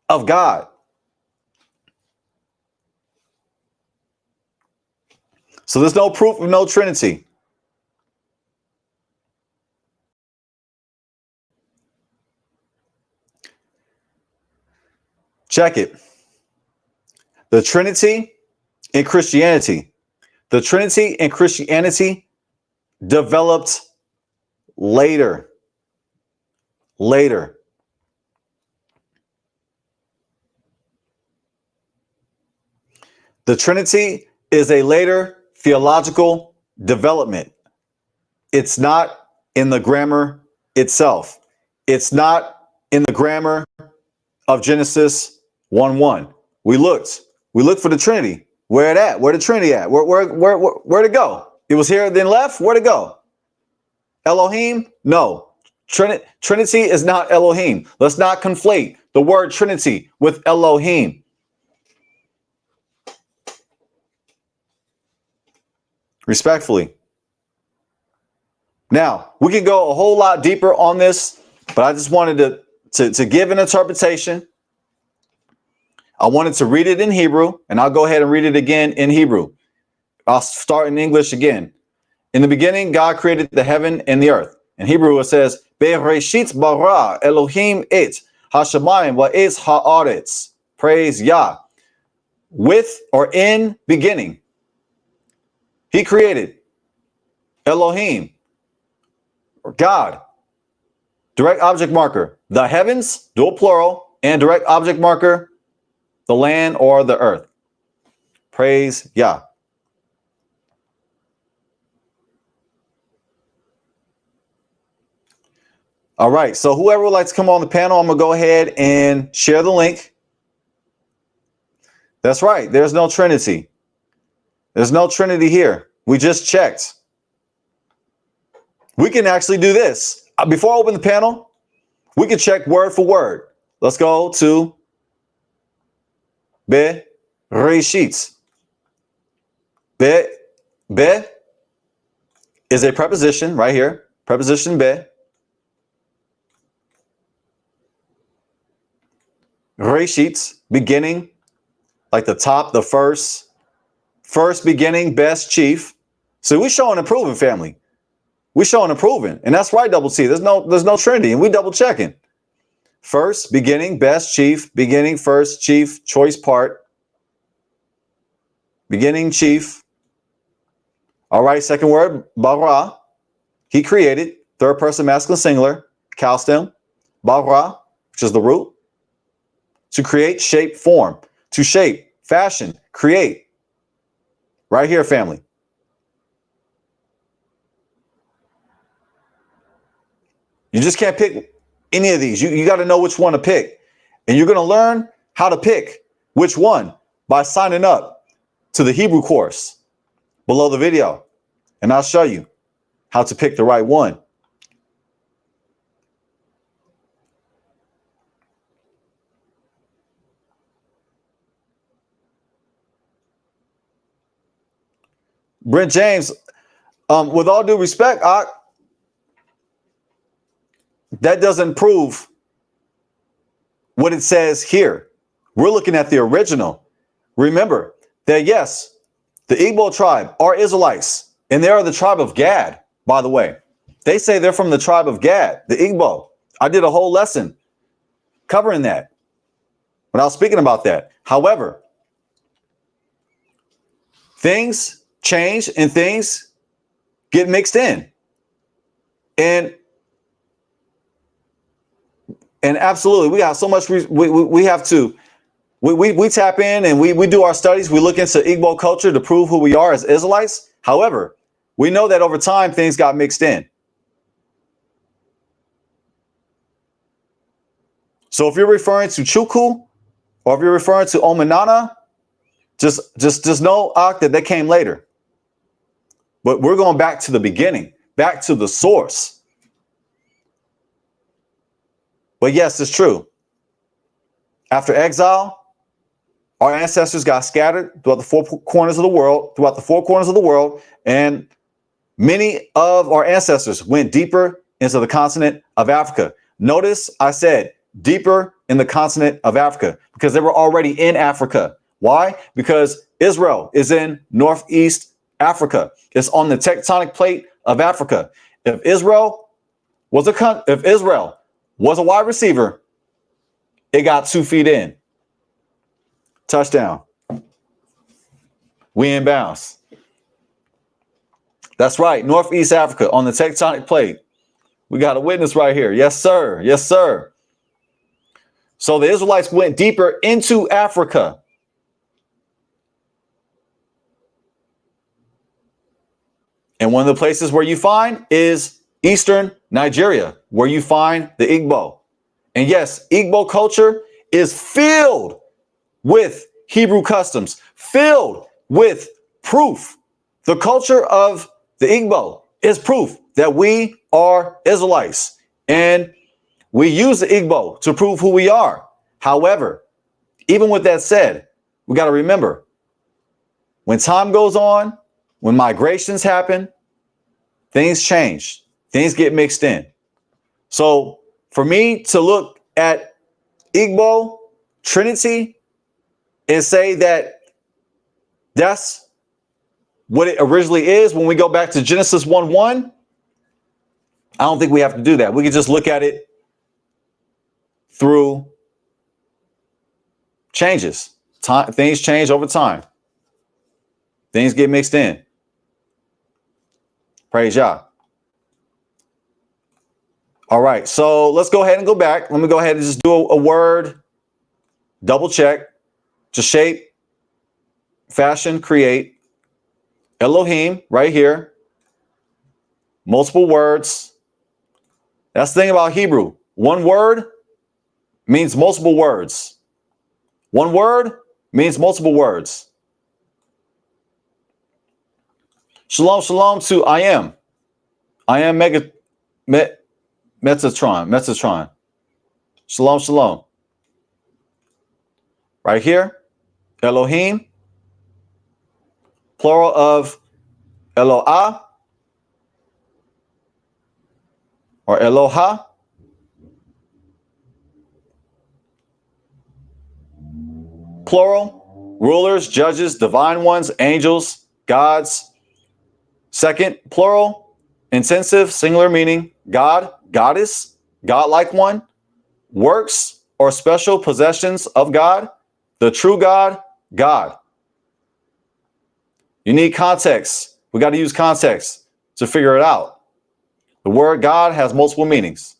[SPEAKER 1] of God. So there's no proof of no Trinity. Check it. The Trinity in Christianity. The Trinity in Christianity developed later. Later. The Trinity is a later theological development. It's not in the grammar itself. It's not in the grammar of Genesis 1:1. We looked for the Trinity. Where it at? Where the Trinity at? Where'd it go? It was here, then left. Where'd it go? Elohim? No. Trinity is not Elohim. Let's not conflate the word Trinity with Elohim. Respectfully. Now, we can go a whole lot deeper on this, but I just wanted to give an interpretation. I wanted to read it in Hebrew, and I'll go ahead and read it again in Hebrew. I'll start in English again. In the beginning, God created the heaven and the earth. In Hebrew, it says, Bereshit bara Elohim et hashamayim wa et haaretz. Praise Yah. With or in beginning, He created Elohim, or God. Direct object marker, the heavens, dual plural, and direct object marker, the land or the earth. Praise Yah. All right, so whoever would like to come on the panel, I'm going to go ahead and share the link. That's right, there's no Trinity. There's no Trinity here. We just checked. We can actually do this. Before I open the panel, we can check word for word. Let's go to Bereshit. Be is a preposition right here. Preposition be. Reshit, beginning, like the top, the first beginning, best, chief. So we showing and proving, family. We showing and proving, and that's right. Double T. There's no Trinity, and we double checking. First, beginning, best, chief, beginning, first, chief, choice part, beginning, chief. All right. Second word, bara. He created. Third person masculine singular. Calstem. Bara, which is the root. To create, shape, form. To shape, fashion, create. Right here, family. You just can't pick any of these. You got to know which one to pick. And you're going to learn how to pick which one by signing up to the Hebrew course below the video. And I'll show you how to pick the right one. Brent James, with all due respect, that doesn't prove what it says here. We're looking at the original. Remember that, yes, the Igbo tribe are Israelites, and they are the tribe of Gad, by the way. They say they're from the tribe of Gad, the Igbo. I did a whole lesson covering that when I was speaking about that. However, things change and things get mixed in. And absolutely, we got so much, we have to, we tap in and we do our studies. We look into Igbo culture to prove who we are as Israelites. However, we know that over time, things got mixed in. So if you're referring to Chukwu, or if you're referring to Omanana, just know, that they came later. But we're going back to the beginning, back to the source. But yes, it's true. After exile, our ancestors got scattered throughout the four corners of the world, and many of our ancestors went deeper into the continent of Africa. Notice I said deeper in the continent of Africa because they were already in Africa. Why? Because Israel is in Northeast Africa. It's on the tectonic plate of Africa. If Israel was a wide receiver, it got 2 feet in. Touchdown. We in bounds. That's right. Northeast Africa on the tectonic plate. We got a witness right here. Yes, sir. Yes, sir. So the Israelites went deeper into Africa. And one of the places where you find is Eastern Nigeria, where you find the Igbo. And yes, Igbo culture is filled with Hebrew customs, filled with proof. The culture of the Igbo is proof that we are Israelites. And we use the Igbo to prove who we are. However, even with that said, we got to remember, when time goes on, when migrations happen, things change. Things get mixed in. So for me to look at Igbo Trinity and say that that's what it originally is when we go back to Genesis 1:1, I don't think we have to do that. We can just look at it through changes. Things change over time. Things get mixed in. Praise Yah. All right, so let's go ahead and go back. Let me go ahead and just do a word double check to shape, fashion, create. Elohim right here. Multiple words. That's the thing about Hebrew. One word means multiple words. One word means multiple words. Shalom, shalom to I am. I am Metatron. Shalom, shalom. Right here, Elohim, plural of Eloah or Eloha. Plural, rulers, judges, divine ones, angels, gods. Second, plural, intensive, singular meaning, God, goddess, godlike one, works or special possessions of God, the true God, God. You need context. We got to use context to figure it out. The word God has multiple meanings.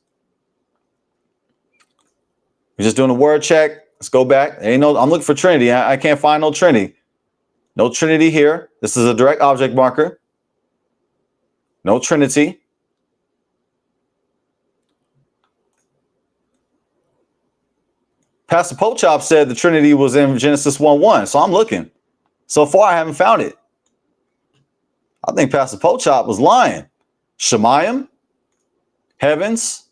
[SPEAKER 1] We're just doing a word check. Let's go back. I'm looking for Trinity. I can't find no Trinity. No Trinity here. This is a direct object marker. No Trinity. Pastor Pochop said the Trinity was in Genesis 1:1, so I'm looking. So far, I haven't found it. I think Pastor Pochop was lying. Shemayim, heavens.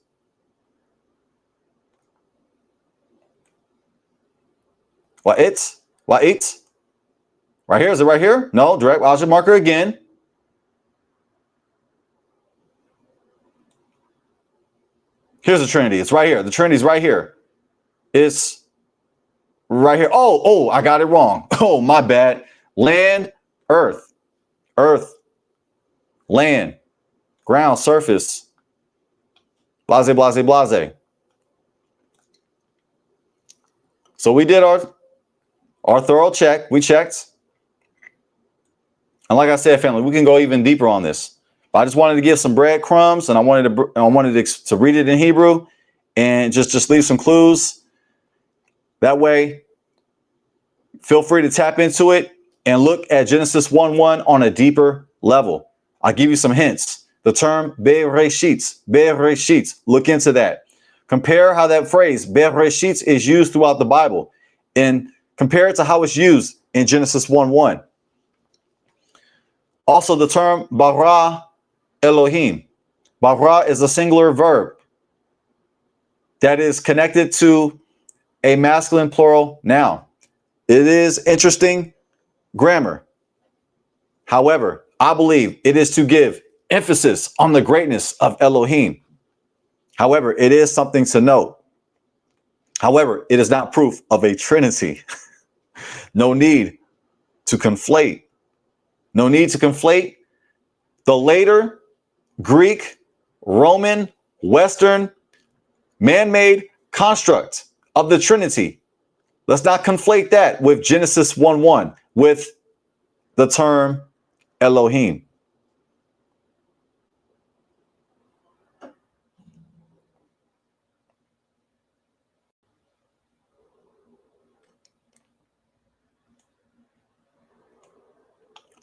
[SPEAKER 1] Wa'it. Right here, is it right here? No, direct object marker again. Here's the Trinity. It's right here. The Trinity's right here. It's right here. Oh, I got it wrong. Oh, my bad. Land, earth, land, ground, surface, blase, blase, blase. So we did our thorough check. We checked. And like I said, family, we can go even deeper on this. But I just wanted to give some breadcrumbs, and I wanted to read it in Hebrew and just leave some clues. That way, feel free to tap into it and look at Genesis 1:1 on a deeper level. I'll give you some hints. The term Bereshit, look into that. Compare how that phrase Bereshit is used throughout the Bible and compare it to how it's used in Genesis 1:1. Also, the term bara Elohim. Bara is a singular verb that is connected to a masculine plural noun. It is interesting grammar. However, I believe it is to give emphasis on the greatness of Elohim. However, it is something to note. However, it is not proof of a Trinity. No need to conflate. No need to conflate the later Greek, Roman, Western, man-made construct of the Trinity. Let's not conflate that with Genesis 1:1 with the term Elohim.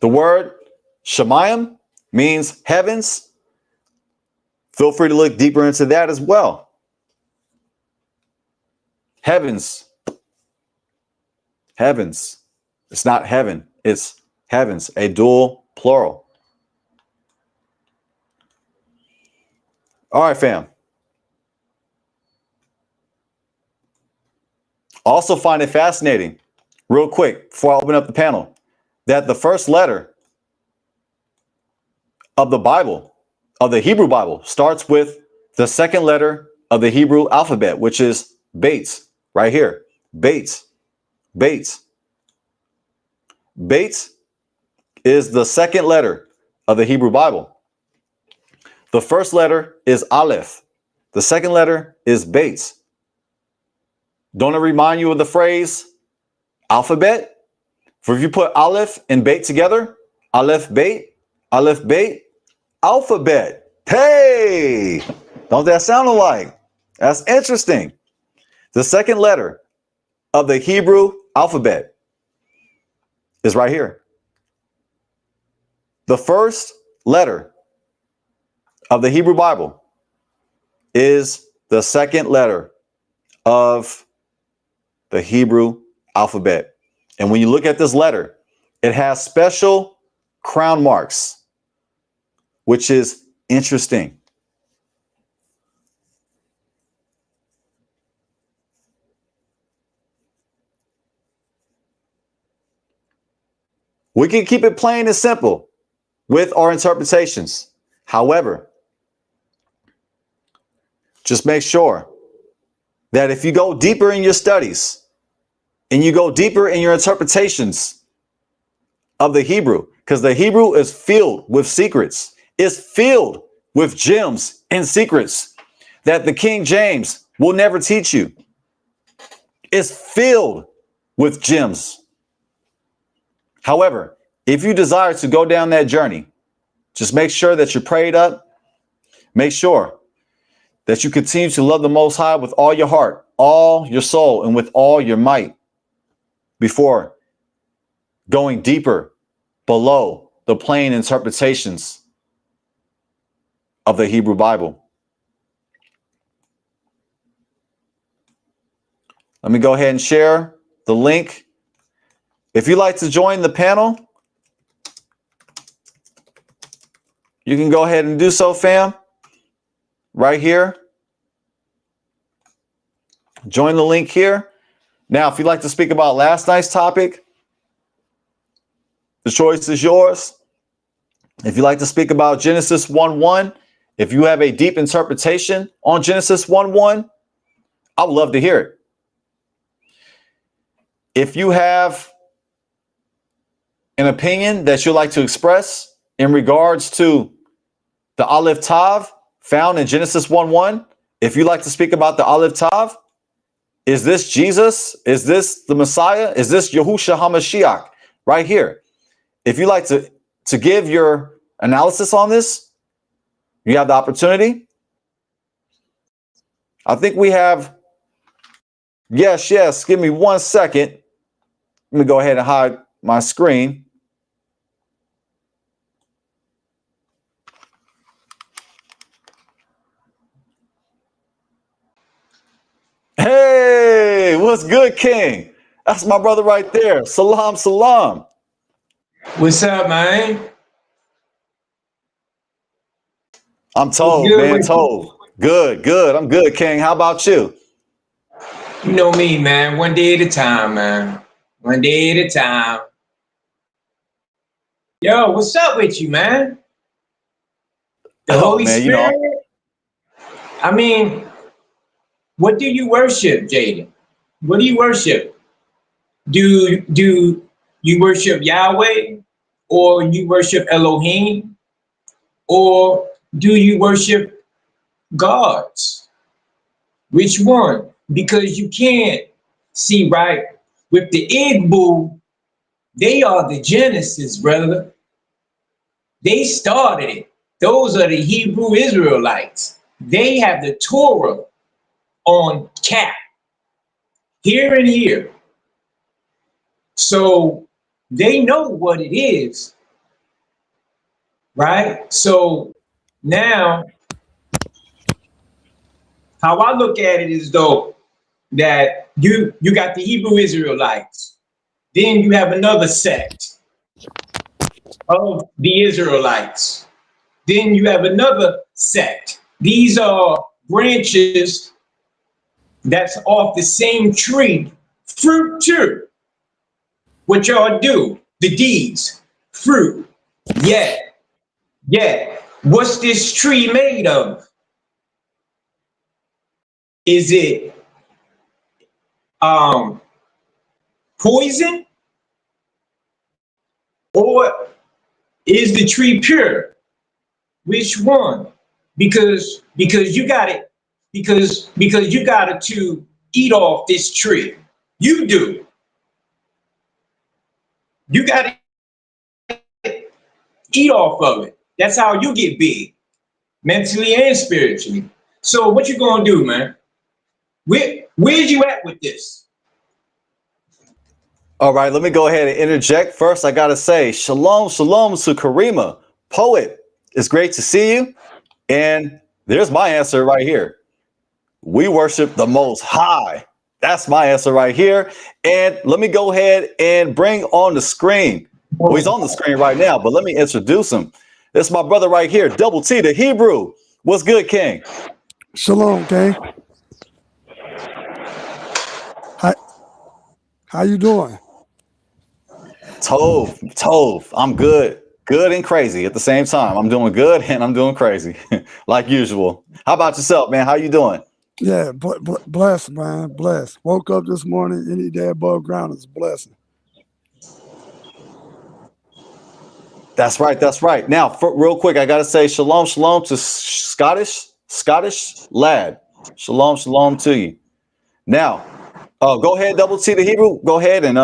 [SPEAKER 1] The word Shemayim means heavens. Feel free to look deeper into that as well. Heavens. Heavens. It's not heaven. It's heavens, a dual plural. All right, fam. Also find it fascinating, real quick, before I open up the panel, that the first letter of the Bible, of the Hebrew Bible, starts with the second letter of the Hebrew alphabet, which is Bates, right here. Bates. Bates. Bates is the second letter of the Hebrew Bible. The first letter is Aleph. The second letter is Bates. Don't it remind you of the phrase alphabet? For if you put Aleph and Bait together, Aleph, Bait, alphabet. Hey, don't that sound alike? That's interesting. The second letter of the Hebrew alphabet is right here. The first letter of the Hebrew Bible is the second letter of the Hebrew alphabet. And when you look at this letter, it has special crown marks, which is interesting. We can keep it plain and simple with our interpretations. However, just make sure that if you go deeper in your studies and you go deeper in your interpretations of the Hebrew, because the Hebrew is filled with secrets, it's filled with gems and secrets that the King James will never teach you. It's filled with gems. However, if you desire to go down that journey, just make sure that you're prayed up. Make sure that you continue to love the Most High with all your heart, all your soul, and with all your might before going deeper below the plain interpretations of the Hebrew Bible. Let me go ahead and share the link. If you'd like to join the panel, you can go ahead and do so, fam. Right here. Join the link here. Now, if you'd like to speak about last night's topic, the choice is yours. If you'd like to speak about Genesis 1:1, if you have a deep interpretation on Genesis 1:1, I would love to hear it. If you have an opinion that you'd like to express in regards to the Aleph Tav found in Genesis 1:1, if you'd like to speak about the Aleph Tav, is this Jesus? Is this the Messiah? Is this Yahushua HaMashiach right here? If you'd like to give your analysis on this, you have the opportunity. I think we have, yes, give me 1 second. Let me go ahead and hide my screen. Hey, what's good, King? That's my brother right there. Salam, salam.
[SPEAKER 2] What's up, man?
[SPEAKER 1] I'm told, man, told. Good. I'm good, King. How about you?
[SPEAKER 2] You know me, man. One day at a time, man. One day at a time. Yo, what's up with you, man? The Holy
[SPEAKER 1] man,
[SPEAKER 2] Spirit? I mean, what do you worship, Jaden? What do you worship? Do you worship Yahweh, or you worship Elohim, or do you worship gods? Which one? Because you can't see, right? With the Igbo, they are the Genesis, brother. They started it. Those are the Hebrew Israelites. They have the Torah on cap, here and here. So they know what it is, right? So now, how I look at it is though, that you got the Hebrew Israelites, then you have another sect of the Israelites, then you have another sect. These are branches that's off the same tree, fruit too. What y'all do, the deeds, fruit, yeah. What's this tree made of? Is it poison, or is the tree pure? Which one? Because you got it, because you got it to eat off this tree. You do. You got to eat off of it. That's how you get big, mentally and spiritually. So what you gonna do, man? Where's you at with this?
[SPEAKER 1] All right, let me go ahead and interject. First, I got to say, shalom to Karima. Poet, it's great to see you. And there's my answer right here. We worship the Most High. That's my answer right here. And let me go ahead and bring on the screen. Well, he's on the screen right now, but let me introduce him. This is my brother right here, Double T, the Hebrew. What's good, King?
[SPEAKER 3] Shalom, King. How you doing?
[SPEAKER 1] Tove. I'm good. Good and crazy at the same time. I'm doing good and I'm doing crazy, like usual. How about yourself, man? How you doing?
[SPEAKER 3] Yeah, blessed, man. Blessed. Woke up this morning. Any day above ground is a blessing.
[SPEAKER 1] That's right. Now, real quick, I got to say shalom to Scottish lad. Shalom to you. Now, go ahead, Double T, the Hebrew. Go ahead and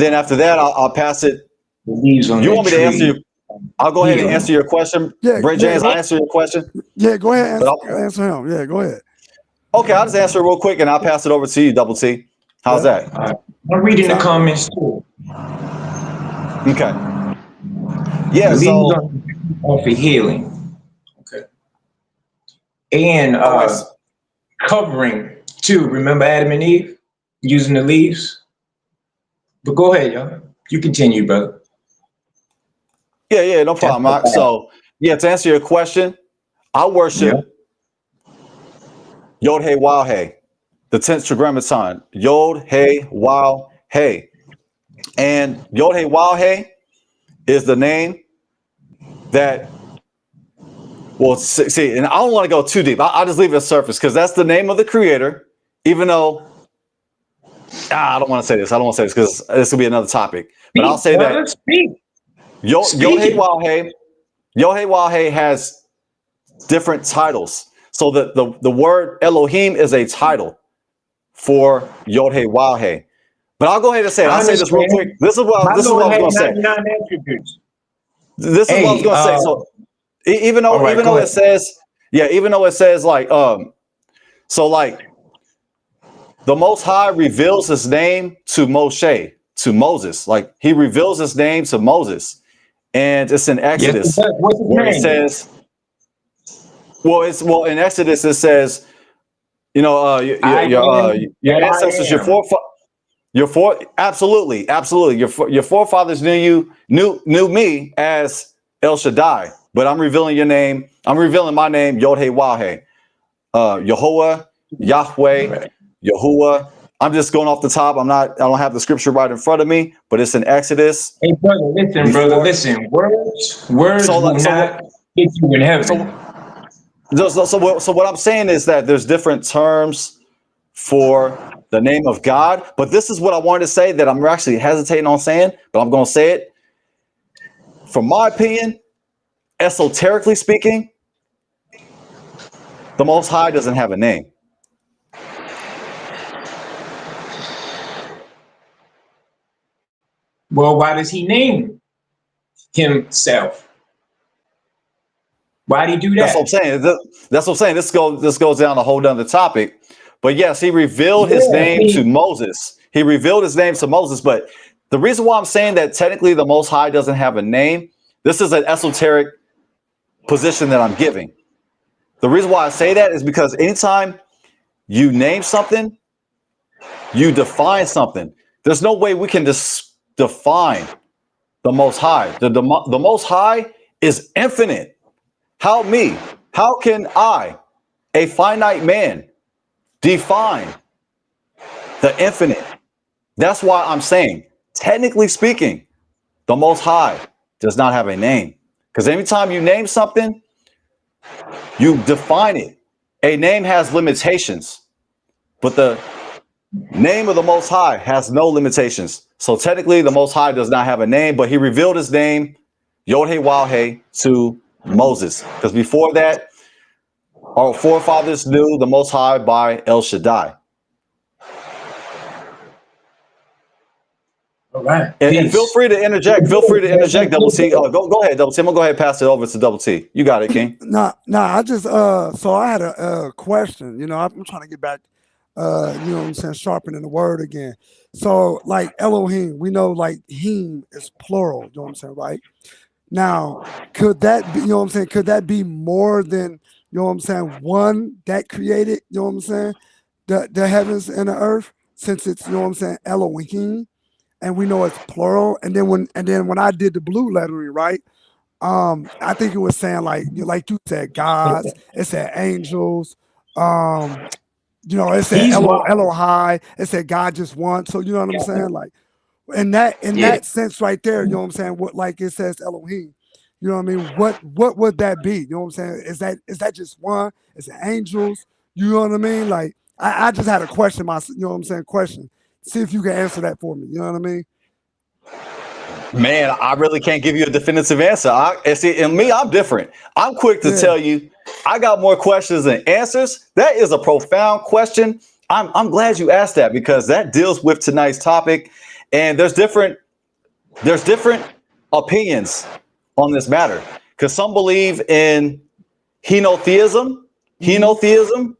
[SPEAKER 1] then after that, I'll pass it. You want me to answer your? I'll go ahead and answer your question.
[SPEAKER 3] Yeah,
[SPEAKER 1] Brent James, I'll answer your question.
[SPEAKER 3] Yeah, go ahead and answer him. Yeah, go ahead.
[SPEAKER 1] Okay, I'll just answer it real quick and I'll pass it over to you, Double T. How's that?
[SPEAKER 2] I'm reading the comments too.
[SPEAKER 1] Okay. Yeah,
[SPEAKER 2] Believe
[SPEAKER 1] so
[SPEAKER 2] on for healing. Okay. And
[SPEAKER 1] all right.
[SPEAKER 2] covering too. Remember Adam and Eve using the leaves? But go ahead, y'all. You continue, brother.
[SPEAKER 1] Yeah, no problem, Mark. So yeah, to answer your question, I worship Yod Hey Wow Hey, the 10th tetragrammaton. Yod Hey Wow Hey. And Yod Hey Wow Hey is the name that, well, see, and I don't want to go too deep. I'll just leave it at surface because that's the name of the creator, even though I don't want to say this. I don't want to say this because this will be another topic. But I'll say that Yod Hey Wow Hey, Yod Hey Wow Hey has different titles. So the word Elohim is a title for Yod Hey Wow Hey. But I'll go ahead and say it. I'll say this real quick. This is what I was going to say. This is what I was going to say. So even though it says, even though it says like, so like the Most High reveals his name to Moshe, to Moses. Like he reveals his name to Moses. And it's in Exodus where it says, well, in Exodus it says, you know, your ancestors, absolutely. Your forefathers knew me as El Shaddai, but I'm revealing your name. I'm revealing my name, Yod Hey Wah Hey, Yehovah, Yahweh, Yahuwah. I'm just going off the top. I don't have the scripture right in front of me, but it's in Exodus.
[SPEAKER 2] Hey, brother, listen. Words will not get you in heaven.
[SPEAKER 1] So what I'm saying is that there's different terms for the name of God, but this is what I wanted to say that I'm actually hesitating on saying, but I'm going to say it. From my opinion, esoterically speaking, the Most High doesn't have a name.
[SPEAKER 2] Well, why does he name himself? Why did he do that?
[SPEAKER 1] That's what I'm saying. That's what I'm saying. This goes down a whole nother topic. But yes, he revealed his name to Moses. He revealed his name to Moses. But the reason why I'm saying that technically the Most High doesn't have a name, this is an esoteric position that I'm giving. The reason why I say that is because anytime you name something, you define something. There's no way we can define the Most High. The Most High is infinite. How can I, a finite man, define the infinite? That's why I'm saying, technically speaking, the Most High does not have a name. Because anytime you name something, you define it. A name has limitations, but the name of the Most High has no limitations. So technically, the Most High does not have a name, but he revealed his name, Yod Hey Wah Hey, to Moses. Because before that, our forefathers knew the Most High by El Shaddai.
[SPEAKER 2] All right.
[SPEAKER 1] And feel free to interject. Feel free to interject, Double T. Go ahead, Double T. I'm gonna go ahead and pass it over to Double T. You got it, King.
[SPEAKER 3] I just so I had a question. You know, I'm trying to get back. You know what I'm saying, sharpening the word again. So like Elohim, we know like him is plural. You know what I'm saying, right? Now, could that be? You know what I'm saying? Could that be more than, you know what I'm saying, one that created? You know what I'm saying? The heavens and the earth, since it's, you know what I'm saying, Elohim. And we know it's plural. And then when I did the blue lettering, right? I think it was saying like you said, gods. It said angels. You know, it said Elohai. It said God just one. So you know what I'm saying? Like, in that sense, right there, you know what I'm saying? What, like it says Elohim. You know what I mean? What would that be? You know what I'm saying? Is that just one? Is it angels? You know what I mean? Like, I just had a question. You know what I'm saying? Question. See if you can answer that for me. You know what I mean?
[SPEAKER 1] Man, I really can't give you a definitive answer. I'm different. I'm quick to tell you, I got more questions than answers. That is a profound question. I'm glad you asked that because that deals with tonight's topic. And there's different opinions on this matter. Because some believe in henotheism,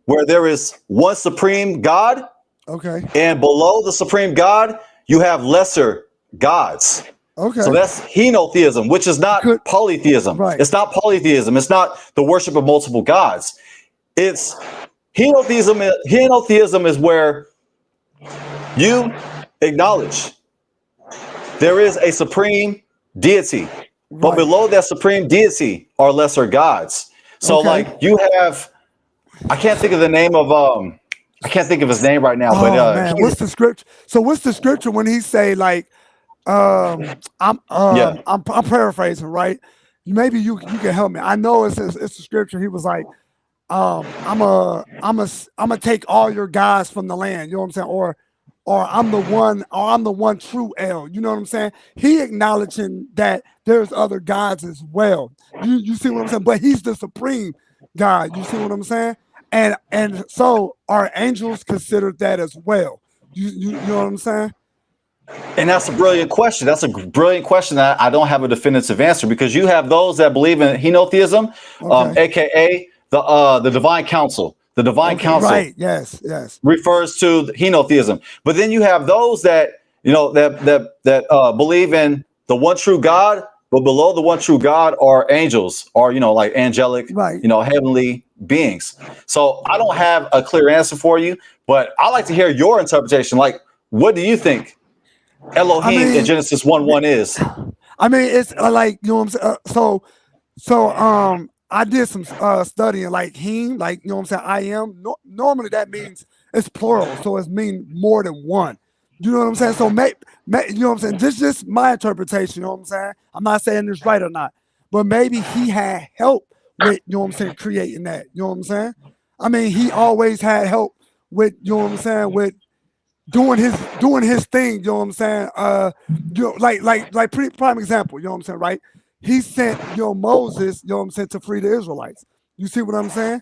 [SPEAKER 1] where there is one supreme God.
[SPEAKER 3] Okay.
[SPEAKER 1] And below the supreme God, you have lesser gods.
[SPEAKER 3] Okay.
[SPEAKER 1] So that's henotheism, which is not polytheism.
[SPEAKER 3] Right.
[SPEAKER 1] It's not polytheism. It's not the worship of multiple gods. It's henotheism. Henotheism is where you acknowledge there is a supreme deity, but
[SPEAKER 3] Right.
[SPEAKER 1] below that supreme deity are lesser gods. So
[SPEAKER 3] Okay.
[SPEAKER 1] like you have, I can't think of the name of I can't think of his name right now,
[SPEAKER 3] Oh
[SPEAKER 1] but
[SPEAKER 3] man, what's the scripture? So what's the scripture when he say like, I'm paraphrasing, right? Maybe you can help me. I know it's the scripture. He was like, I'm a take all your guys from the land. You know what I'm saying? Or I'm the one true El. You know what I'm saying? He acknowledging that there's other gods as well. You see what I'm saying? But he's the supreme God. You see what I'm saying? And so are angels considered that as well? You know what I'm saying?
[SPEAKER 1] And that's a brilliant question. That's a brilliant question that I don't have a definitive answer, because you have those that believe in henotheism, aka the divine council. The divine council,
[SPEAKER 3] right? Yes,
[SPEAKER 1] refers to henotheism. But then you have those that believe in the one true God, but below the one true God are angels, or like angelic,
[SPEAKER 3] right?
[SPEAKER 1] Heavenly beings. So I don't have a clear answer for you, but I like to hear your interpretation. Like, what do you think Elohim in Genesis 1:1 is?
[SPEAKER 3] I mean, it's like, you know what I'm saying. So I did some studying, like him, like, you know what I'm saying. I am normally that means it's plural, so it means more than one. You know what I'm saying? So you know what I'm saying. This is just my interpretation. You know what I'm saying. I'm not saying it's right or not, but maybe he had help with, you know what I'm saying, creating that. You know what I'm saying. I mean, he always had help with, you know what I'm saying, with doing his thing, you know what I'm saying? Like prime example, you know what I'm saying, right? He sent, Moses, you know what I'm saying, to free the Israelites. You see what I'm saying?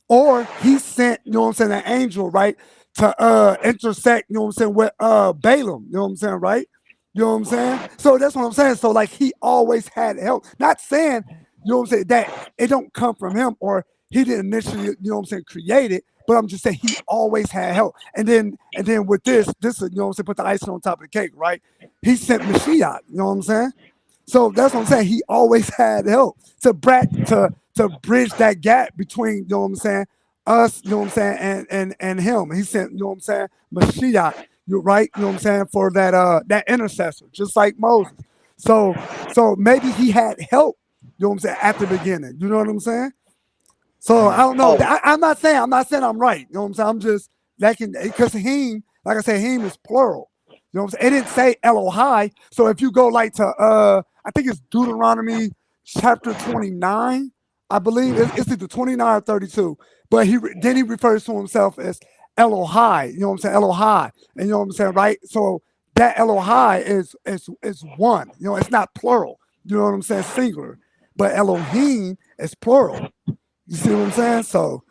[SPEAKER 3] Or he sent, you know what I'm saying, an angel, right, to intersect, you know what I'm saying, with Balaam, you know what I'm saying, right? You know what I'm saying? So that's what I'm saying. So like he always had help. Not saying, you know what I'm saying, that it don't come from him, or he didn't initially, you know what I'm saying, create it. But I'm just saying he always had help. And then with this, you know what I'm saying, put the icing on top of the cake, right? He sent Mashiach, you know what I'm saying? So that's what I'm saying. He always had help to bridge that gap between, you know what I'm saying, us, you know what I'm saying, and him. He sent, you know what I'm saying, Mashiach, you're right, you know what I'm saying, for that intercessor, just like Moses. So maybe he had help, you know what I'm saying, at the beginning. You know what I'm saying? So I don't know. I'm not saying I'm right. You know what I'm saying? I'm just because him, like I said, him is plural. You know what I'm saying? It didn't say Elohai. So if you go like to I think it's Deuteronomy chapter 29, I believe it's either 29 or 32. But then he refers to himself as Elohai. You know what I'm saying? Elohai. And you know what I'm saying, right? So that Elohai is one. You know, it's not plural. You know what I'm saying? Singular. But Elohim is plural. You see what I'm saying? So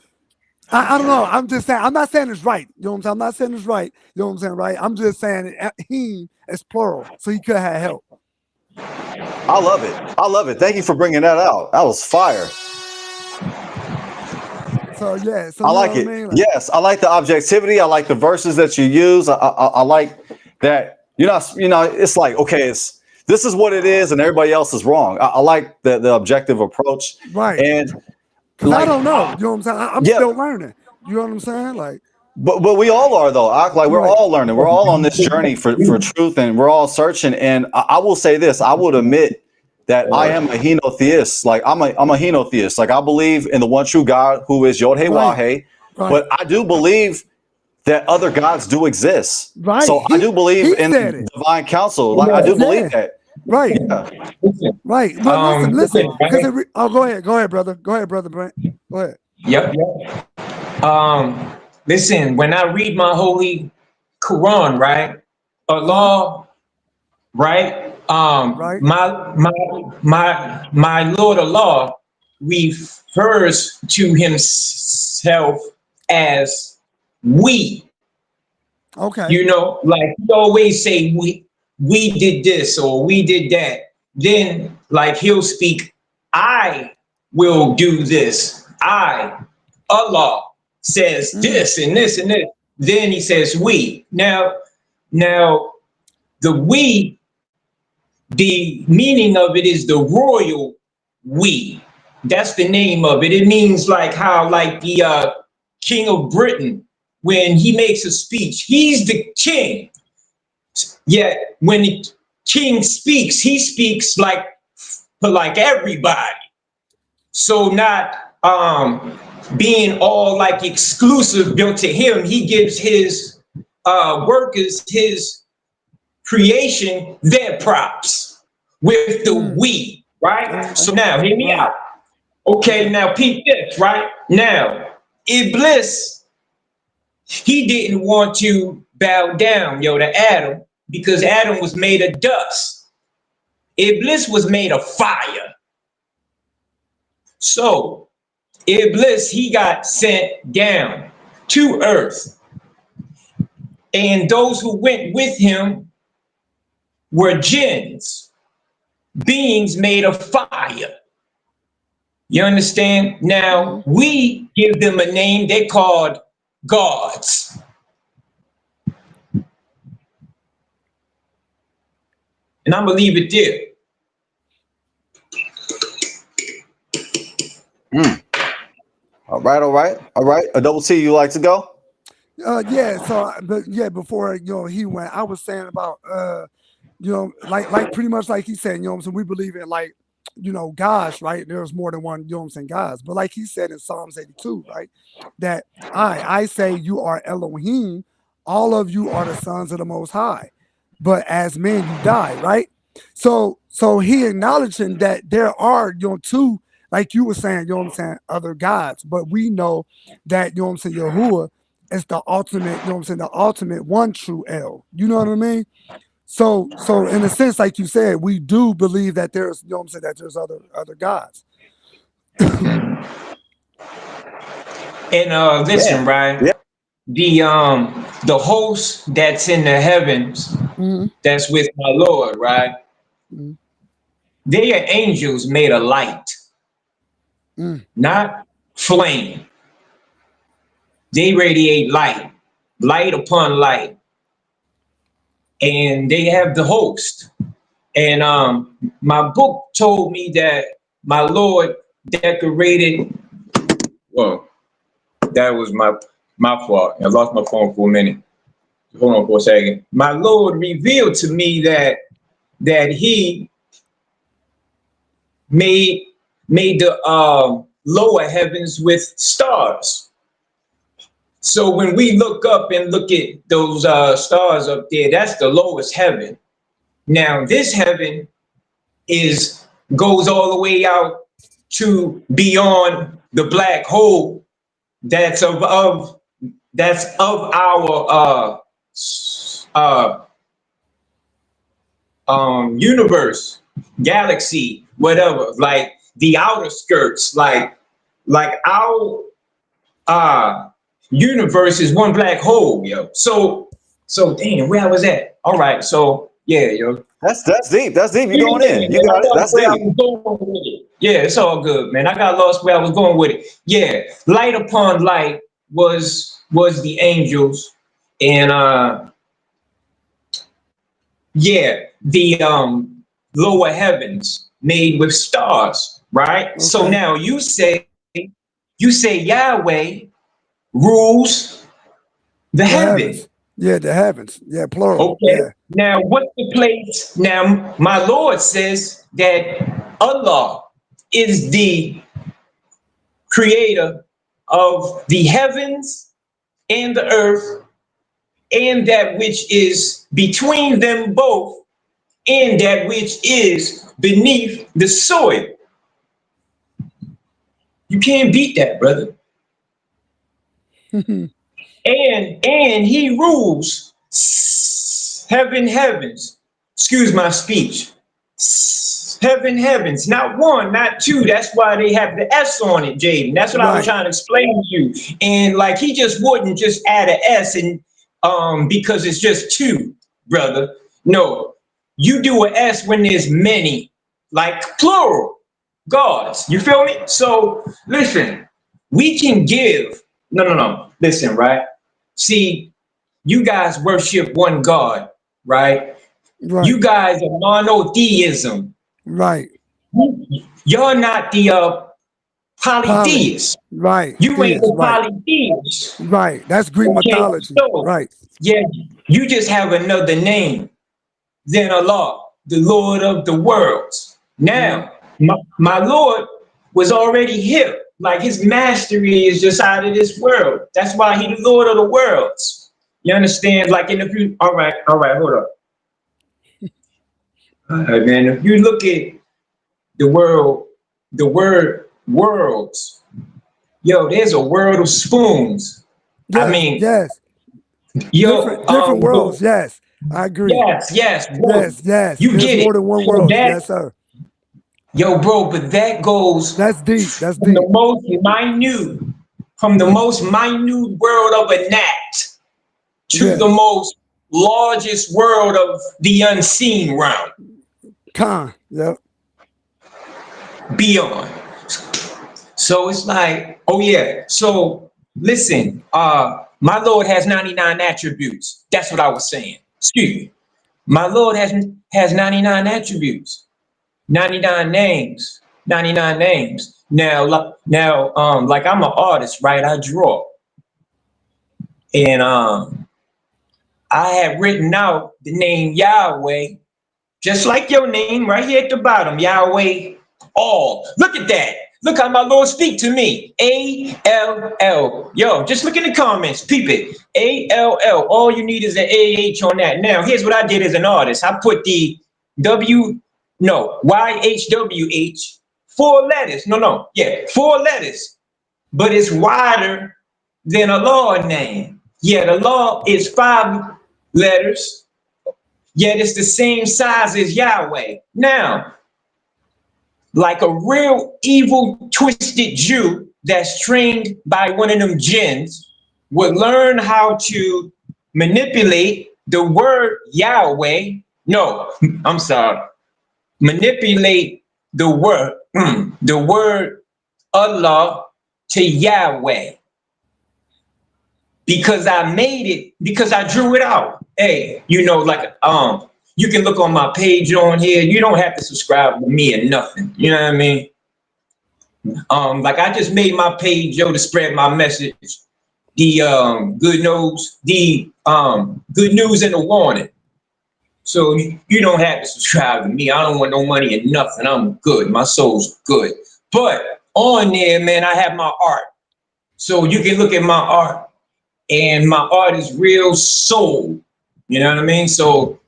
[SPEAKER 3] I don't know. I'm just saying, I'm not saying it's right. You know what I'm saying? I'm not saying it's right. You know what I'm saying, right? I'm just saying he is plural. So he could have help.
[SPEAKER 1] I love it. I love it. Thank you for bringing that out. That was fire.
[SPEAKER 3] So yeah. So
[SPEAKER 1] I like it. I mean? Yes, I like the objectivity. I like the verses that you use. I like that. It's like, okay, this is what it is, and everybody else is wrong. I like the objective approach.
[SPEAKER 3] Right.
[SPEAKER 1] And
[SPEAKER 3] because I don't know. You know what I'm saying? I'm still learning. You know what I'm saying? Like,
[SPEAKER 1] but we all are though. Like we're all learning. We're all on this journey for truth, and we're all searching. And I will say this: I would admit that I am a henotheist. Like I'm a henotheist. Like I believe in the one true God who is Yod He Wahe. But I do believe that other gods do exist.
[SPEAKER 3] Right.
[SPEAKER 1] So I do believe in divine counsel. Like I do believe that.
[SPEAKER 3] Right.
[SPEAKER 1] Yeah.
[SPEAKER 3] Right. But listen. Because go ahead, brother. Go ahead, brother Brent. Go ahead.
[SPEAKER 2] Yep. Listen. When I read my holy Quran, right, Allah, right, my Lord Allah refers to himself as we.
[SPEAKER 3] Okay.
[SPEAKER 2] You know, like he always say we did this or we did that. Then like he'll speak, I will do this. Allah says this and this and this. then he says we. Now the we, the meaning of it is the royal we. That's the name of it. It means like how like the King of Britain, when he makes a speech, he's the king. Yet when the king speaks, he speaks like for like everybody. So not being all like exclusive built to him, he gives his workers, his creation, their props with the we, right? So now hear me out. Okay, now peep this, right? Now, Iblis, he didn't want to bow down, to Adam, because Adam was made of dust. Iblis was made of fire. So Iblis, he got sent down to earth. And those who went with him were jinns, beings made of fire. You understand? Now, we give them a name, they're called gods. And I'm going to leave it there.
[SPEAKER 1] All right. A double T, you like to go?
[SPEAKER 3] Yeah. So, before he went, I was saying about like pretty much like he said, so we believe in like gods, right? There's more than one, gods. But like he said in Psalms 82, right, that I say you are Elohim, all of you are the sons of the Most High, but as men you die, right? So he acknowledging that there are two, like you were saying, other gods, but we know that Yahuwah is the ultimate, the ultimate one true El. You know what I mean? So in a sense, like you said, we do believe that there's, that there's other gods.
[SPEAKER 2] And listen, Ryan, the host that's in the heavens, that's with my Lord, right? They are angels made of light, not flame. They radiate light, light upon light. And they have the host. And my book told me that my Lord decorated. Well, that was my fault. I lost my phone for a minute. Hold on for a second. My Lord revealed to me that he made the lower heavens with stars. So when we look up and look at those stars up there, that's the lowest heaven. Now this heaven goes all the way out to beyond the black hole. That's of our universe, galaxy, whatever. Like the outer skirts, like our universe is one black hole, yo. So damn, where I was at? All right, so yeah, yo.
[SPEAKER 1] That's deep. That's deep. You're going in. You got it. That's deep.
[SPEAKER 2] Yeah, it's all good, man. I got lost where I was going with it. Yeah, light upon light was the angels, and the lower heavens made with stars, right? Okay. So now you say Yahweh rules the heavens.
[SPEAKER 3] Yeah, the heavens. Yeah, plural.
[SPEAKER 2] Okay.
[SPEAKER 3] Yeah.
[SPEAKER 2] Now, what's the place? Now, my Lord says that Allah is the creator of the heavens and the earth and that which is between them both and that which is beneath the soil. You can't beat that, brother. And he rules heavens. Excuse my speech. Heavens, not one, not two. That's why they have the S on it, Jaden. That's what I was trying to explain to you. And like he just wouldn't just add an S and because it's just two, brother. No, you do an S when there's many, like plural gods. You feel me? So listen, we can give. No. Listen, right? See, you guys worship one God, right?
[SPEAKER 3] Right.
[SPEAKER 2] You guys are monotheism.
[SPEAKER 3] Right.
[SPEAKER 2] You're not the
[SPEAKER 3] Poly.
[SPEAKER 2] polytheists.
[SPEAKER 3] Right.
[SPEAKER 2] You ain't
[SPEAKER 3] Theist.
[SPEAKER 2] the
[SPEAKER 3] Right.
[SPEAKER 2] polytheists.
[SPEAKER 3] Right. That's Greek
[SPEAKER 2] Okay,
[SPEAKER 3] mythology.
[SPEAKER 2] so
[SPEAKER 3] Right.
[SPEAKER 2] yeah, you just have another name than Allah, the Lord of the worlds. Now, my Lord was already here. Like his mastery is just out of this world. That's why he the Lord of the worlds. You understand? Like in the future. All right, hold up. All right, man. If you look at the word worlds, yo, there's a world of spoons. I
[SPEAKER 3] Yes.
[SPEAKER 2] mean,
[SPEAKER 3] Yes.
[SPEAKER 2] yo,
[SPEAKER 3] Different worlds. Yes. I agree.
[SPEAKER 2] yes, bro.
[SPEAKER 3] Yes. Yes.
[SPEAKER 2] You
[SPEAKER 3] There's
[SPEAKER 2] get
[SPEAKER 3] more
[SPEAKER 2] it.
[SPEAKER 3] than one
[SPEAKER 2] So
[SPEAKER 3] world.
[SPEAKER 2] that,
[SPEAKER 3] Yes, sir.
[SPEAKER 2] yo, bro, but that goes
[SPEAKER 3] That's deep. That's
[SPEAKER 2] from the
[SPEAKER 3] deep.
[SPEAKER 2] most minute world of a gnat to
[SPEAKER 3] Yes.
[SPEAKER 2] the most largest world of the unseen realm
[SPEAKER 3] Khan. Yep.
[SPEAKER 2] beyond. So it's like, oh yeah. So listen, my Lord has 99 attributes. That's what I was saying. Excuse me. My Lord has 99 attributes, 99 names, 99 names. Now, like I'm an artist, right? I draw. And I had written out the name Yahweh, just like your name right here at the bottom, Yahweh all. Look at that. Look how my Lord speak to me. A-L-L. Yo, just look in the comments. Peep it. A-L-L. All you need is an A-H on that. Now, here's what I did as an artist. I put the Y-H-W-H, 4 letters. Four letters. But it's wider than a law name. Yeah, the law is 5 letters, yet it's the same size as Yahweh. Now, like a real evil, twisted Jew that's trained by one of them jinns would learn how to manipulate the word Yahweh. No, I'm sorry. Manipulate the word Allah to Yahweh. Because I made it, because I drew it out. Hey, like you can look on my page on here. You don't have to subscribe to me or nothing. You know what I mean? Like I just made my page, to spread my message. The good news and the warning. So you don't have to subscribe to me. I don't want no money and nothing. I'm good. My soul's good. But on there, man, I have my art. So you can look at my art. And my art is real soul. You know what I mean? So,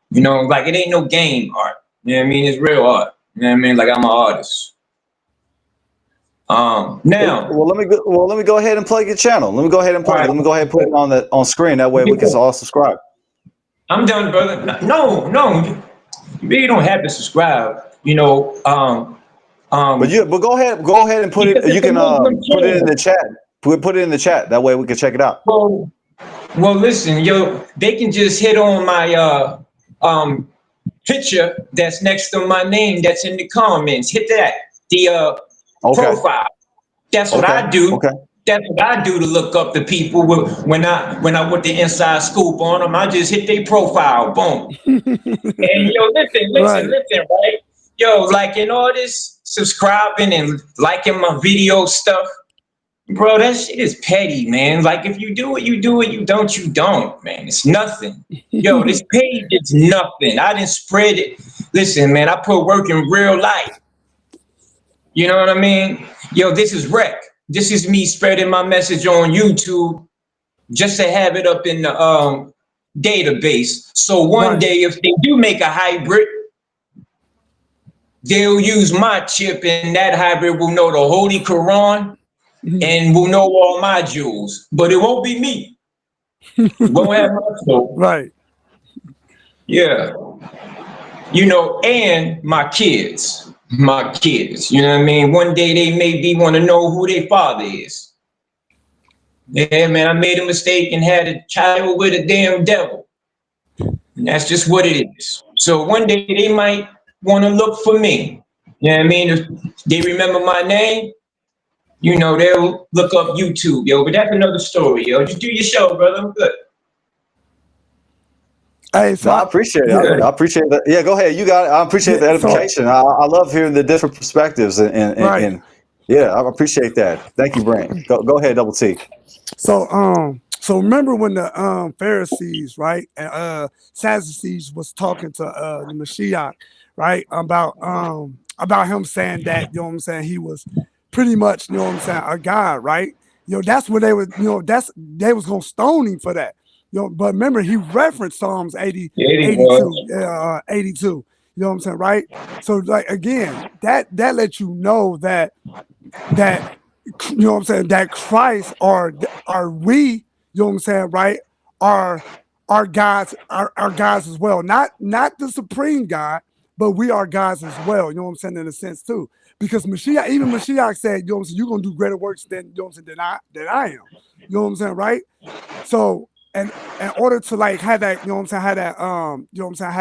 [SPEAKER 2] like it ain't no game art. You know what I mean? It's real art. You know what I mean? Like I'm an artist. Now.
[SPEAKER 1] Well, let me go ahead and plug your channel. Let me go ahead and plug it. Let me go ahead and put it on screen. That way we can all subscribe.
[SPEAKER 2] I'm done, brother. No. You don't have to subscribe.
[SPEAKER 1] But go ahead and put it. You can put it in the chat. Put it in the chat. That way we can check it out.
[SPEAKER 2] Well, listen, they can just hit on my picture that's next to my name that's in the comments. Hit that. The profile. That's what I do.
[SPEAKER 1] Okay.
[SPEAKER 2] That's what I do to look up the people. When I want the inside scoop on them, I just hit their profile. Boom. And listen, right? Yo, like in all this subscribing and liking my video stuff, bro, that shit is petty, man. Like if you do it, you do it. You don't, man. It's nothing. Yo, this page is nothing. I didn't spread it. Listen, man, I put work in real life. You know what I mean? Yo, this is rec. This is me spreading my message on YouTube just to have it up in the database. So one day, if they do make a hybrid, they'll use my chip, and that hybrid will know the Holy Quran and will know all my jewels. But it won't be me. It won't have my soul.
[SPEAKER 3] Right.
[SPEAKER 2] Yeah. And my kids. You know what I mean? One day they maybe want to know who their father is. Yeah, man, I made a mistake and had a child with a damn devil. And that's just what it is. So one day they might want to look for me. You know what I mean? If they remember my name, You know, they'll look up YouTube, yo. But that's another story, yo. Just do your show, brother. I'm good.
[SPEAKER 3] Hey, so
[SPEAKER 1] No, I appreciate it.
[SPEAKER 2] Good.
[SPEAKER 1] I appreciate that. Yeah, go ahead. You got it. I appreciate the
[SPEAKER 3] yeah, so
[SPEAKER 1] edification. I love hearing the different perspectives
[SPEAKER 3] right.
[SPEAKER 1] and yeah, I appreciate that. Thank you, Brent. Go ahead, Double T.
[SPEAKER 3] So remember when the Pharisees, right, and Sadducees was talking to the Mashiach, right, about him saying that, you know what I'm saying, he was pretty much, you know what I'm saying, a god, right? You know, that's what they was, you know, they was gonna stone him for that. You know, but remember he referenced Psalms 80,
[SPEAKER 2] Yeah, he
[SPEAKER 3] 82,
[SPEAKER 2] was.
[SPEAKER 3] 82. You know what I'm saying, right? So like again, that lets you know that you know what I'm saying, that Christ are we, you know what I'm saying, right? Are gods, are gods as well. Not the supreme God, but we are gods as well, you know what I'm saying, in a sense too. Because Mashiach, even Mashiach said, you know what I'm saying, you're gonna do greater works than, you know what I'm saying, than I am. You know what I'm saying, right? So and in order to like have that, you know what I'm saying, have that you know what I'm saying,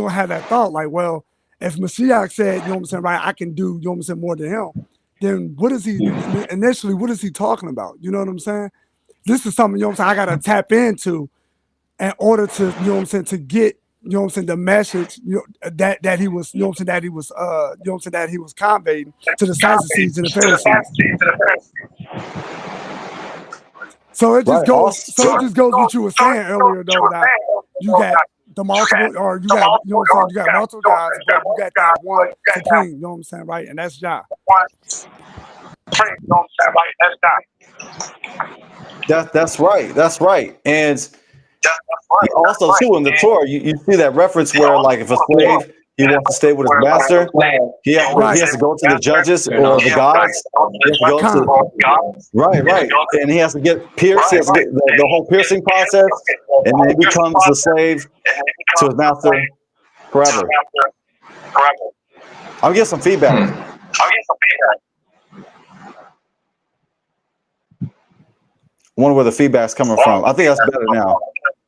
[SPEAKER 3] have that thought, like, well, if Mashiach said, you know what I'm saying, right, I can do, you know what I'm saying, more than him, then what is he initially, what is he talking about? You know what I'm saying? This is something, you know what I'm saying, I gotta tap into in order to, you know what I'm saying, to get, you know what I'm saying, the message, you know, that he was, you know what I'm saying, that he was you know what I'm saying, that he was conveying to the Sadducees and the Pharisees. So it just
[SPEAKER 1] Right.
[SPEAKER 3] goes,
[SPEAKER 1] Awesome.
[SPEAKER 3] what you were saying earlier though, that you got the multiple, or you got, you know what I'm saying, you got multiple gods, but you got that one supreme, you know what I'm saying, right? And that's Yah.
[SPEAKER 1] That's right. That's right. And also too in the Torah, you see that reference where like if a slave he wants to stay with his master, he has to go to the judges or the gods. He has to go to right, and he has to get pierced. He has to get the whole piercing process, and then he becomes a slave to his master forever. I'll get some feedback. I wonder where the feedback's coming from. I think that's better now.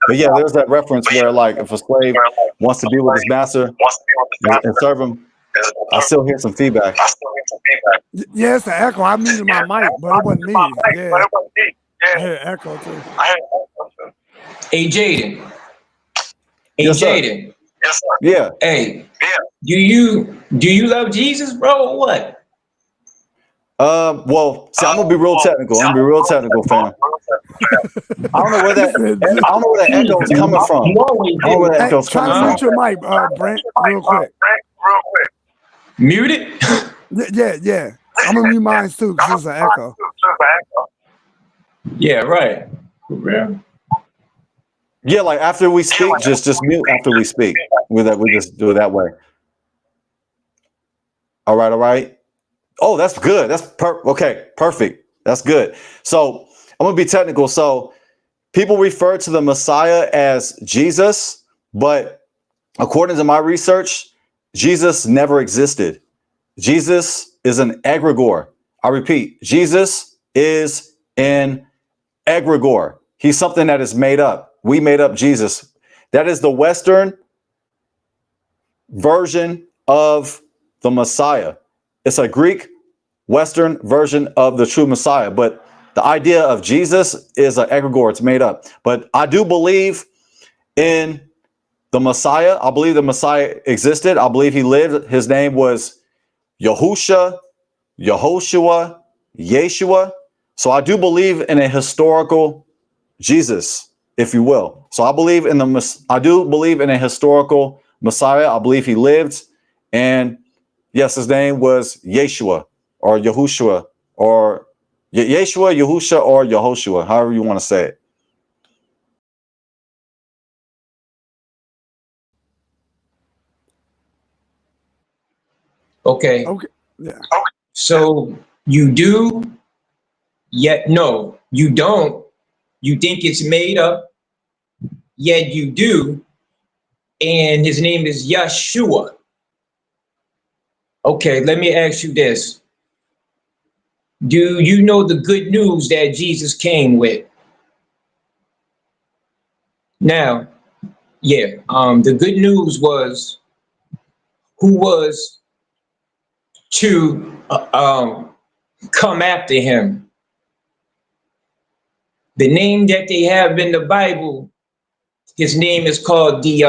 [SPEAKER 1] But yeah, there's that reference where like if a slave wants to be with his master and serve him, I still hear some feedback.
[SPEAKER 3] Yeah, it's an echo. I muted my mic, but it wasn't me. Yeah, I hear echo too.
[SPEAKER 2] Hey, Jaden. Hey,
[SPEAKER 1] Yes, sir.
[SPEAKER 2] Jaden.
[SPEAKER 1] Yeah.
[SPEAKER 2] Hey, do you love Jesus, bro, or what?
[SPEAKER 1] Well, see, I'm gonna be real technical. Fam. I don't know where that echo is coming from.
[SPEAKER 2] You always
[SPEAKER 1] I don't know where that
[SPEAKER 3] Hey,
[SPEAKER 1] echo's
[SPEAKER 3] try
[SPEAKER 1] coming
[SPEAKER 3] to
[SPEAKER 1] from.
[SPEAKER 3] mute your mic, Brent, real quick.
[SPEAKER 2] mute it.
[SPEAKER 3] Yeah. I'm gonna mute mine too, because it's an echo.
[SPEAKER 2] Yeah, right. For real.
[SPEAKER 1] Yeah, like after we speak, just mute after we speak. We just do it that way. All right. Oh, that's good. That's okay. Perfect. That's good. So I'm gonna be technical. So people refer to the Messiah as Jesus, but according to my research, Jesus never existed. Jesus is an egregore. I repeat, Jesus is an egregore. He's something that is made up. We made up Jesus. That is the Western version of the Messiah. It's a Greek Western version of the true Messiah. But the idea of Jesus is an egregore. It's made up. But I do believe in the Messiah. I believe the Messiah existed. I believe he lived. His name was Yahusha, Yehoshua, Yeshua. So I do believe in a historical Jesus, if you will. So I do believe in a historical Messiah. I believe he lived, and yes, his name was Yeshua or Yahushua or Yeshua, Yahusha, or Yehoshua, however you want to say it.
[SPEAKER 2] Okay.
[SPEAKER 3] Okay. Yeah.
[SPEAKER 2] So you do, yet no, you don't. You think it's made up, yet you do. And his name is Yeshua. Okay, let me ask you this. Do you know the good news that Jesus came with? Now, yeah, the good news was who was to come after him. The name that they have in the Bible, his name is called the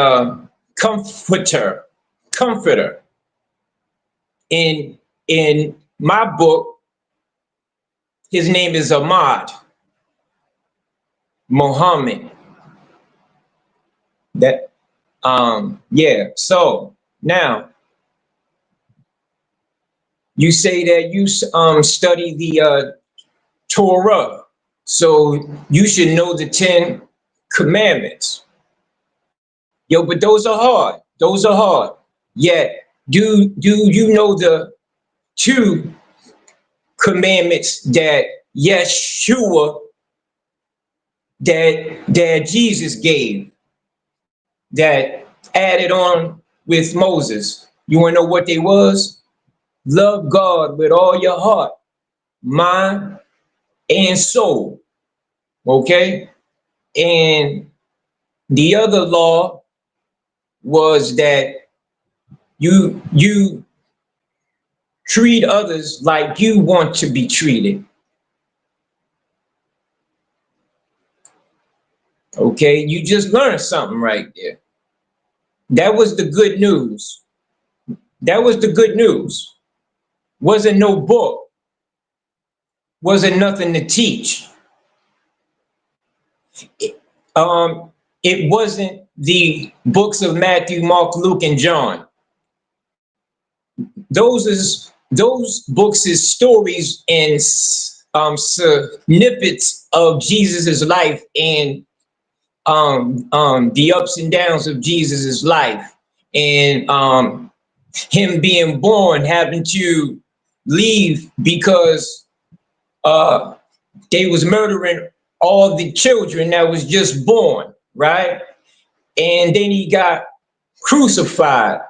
[SPEAKER 2] Comforter. In my book, his name is Ahmad Muhammad. That yeah. So now you say that you study the Torah, so you should know the 10 commandments. Yo, but those are hard. Those are hard. Yet, do you know the 2 commandments that Yeshua, that Jesus gave, that added on with Moses? You want to know what they was? Love God with all your heart, mind, and soul. Okay? And the other law was that you treat others like you want to be treated. Okay? You just learned something right there. That was the good news. That was the good news. Wasn't no book. Wasn't nothing to teach. It wasn't the books of Matthew, Mark, Luke, and John. Those books is stories and snippets of Jesus's life and the ups and downs of Jesus's life, and him being born, having to leave because they was murdering all the children that was just born, right? And then he got crucified.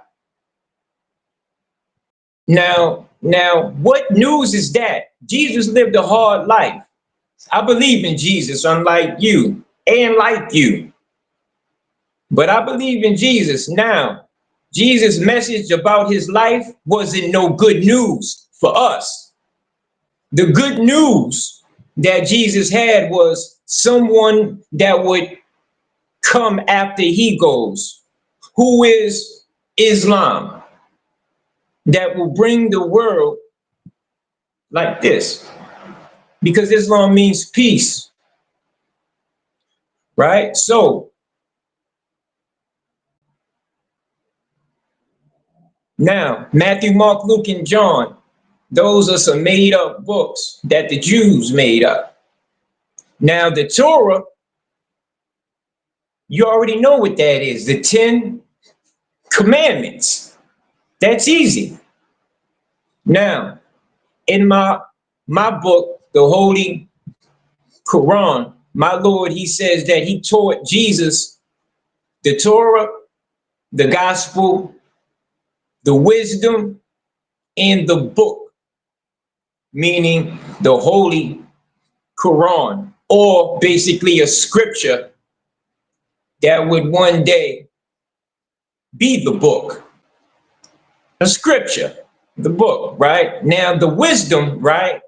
[SPEAKER 2] Now, what news is that? Jesus lived a hard life. I believe in Jesus, unlike you and like you. But I believe in Jesus. Now, Jesus' message about his life wasn't no good news for us. The good news that Jesus had was someone that would come after he goes, who is Islam, that will bring the world like this, because Islam means peace, right? So now, Matthew, Mark, Luke, and John, those are some made up books that the Jews made up. Now, the Torah, you already know what that is, the 10 commandments. That's easy. Now, in my book, the Holy Quran, my Lord, he says that he taught Jesus the Torah, the gospel, the wisdom, and the book, meaning the Holy Quran, or basically a scripture that would one day be the book. A scripture, the book, right? Now the wisdom, right?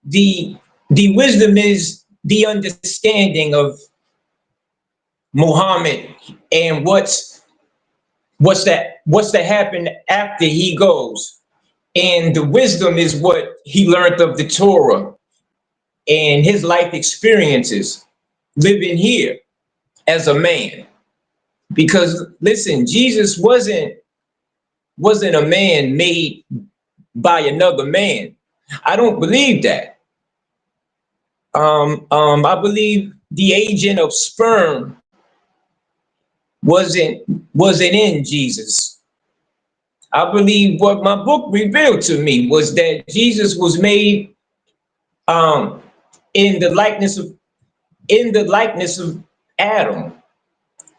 [SPEAKER 2] The wisdom is the understanding of Muhammad and what's to happen after he goes. And the wisdom is what he learned of the Torah and his life experiences living here as a man. Because listen, Jesus wasn't a man made by another man. I don't believe that. I believe the agent of sperm wasn't in Jesus. I believe what my book revealed to me was that Jesus was made in the likeness of Adam,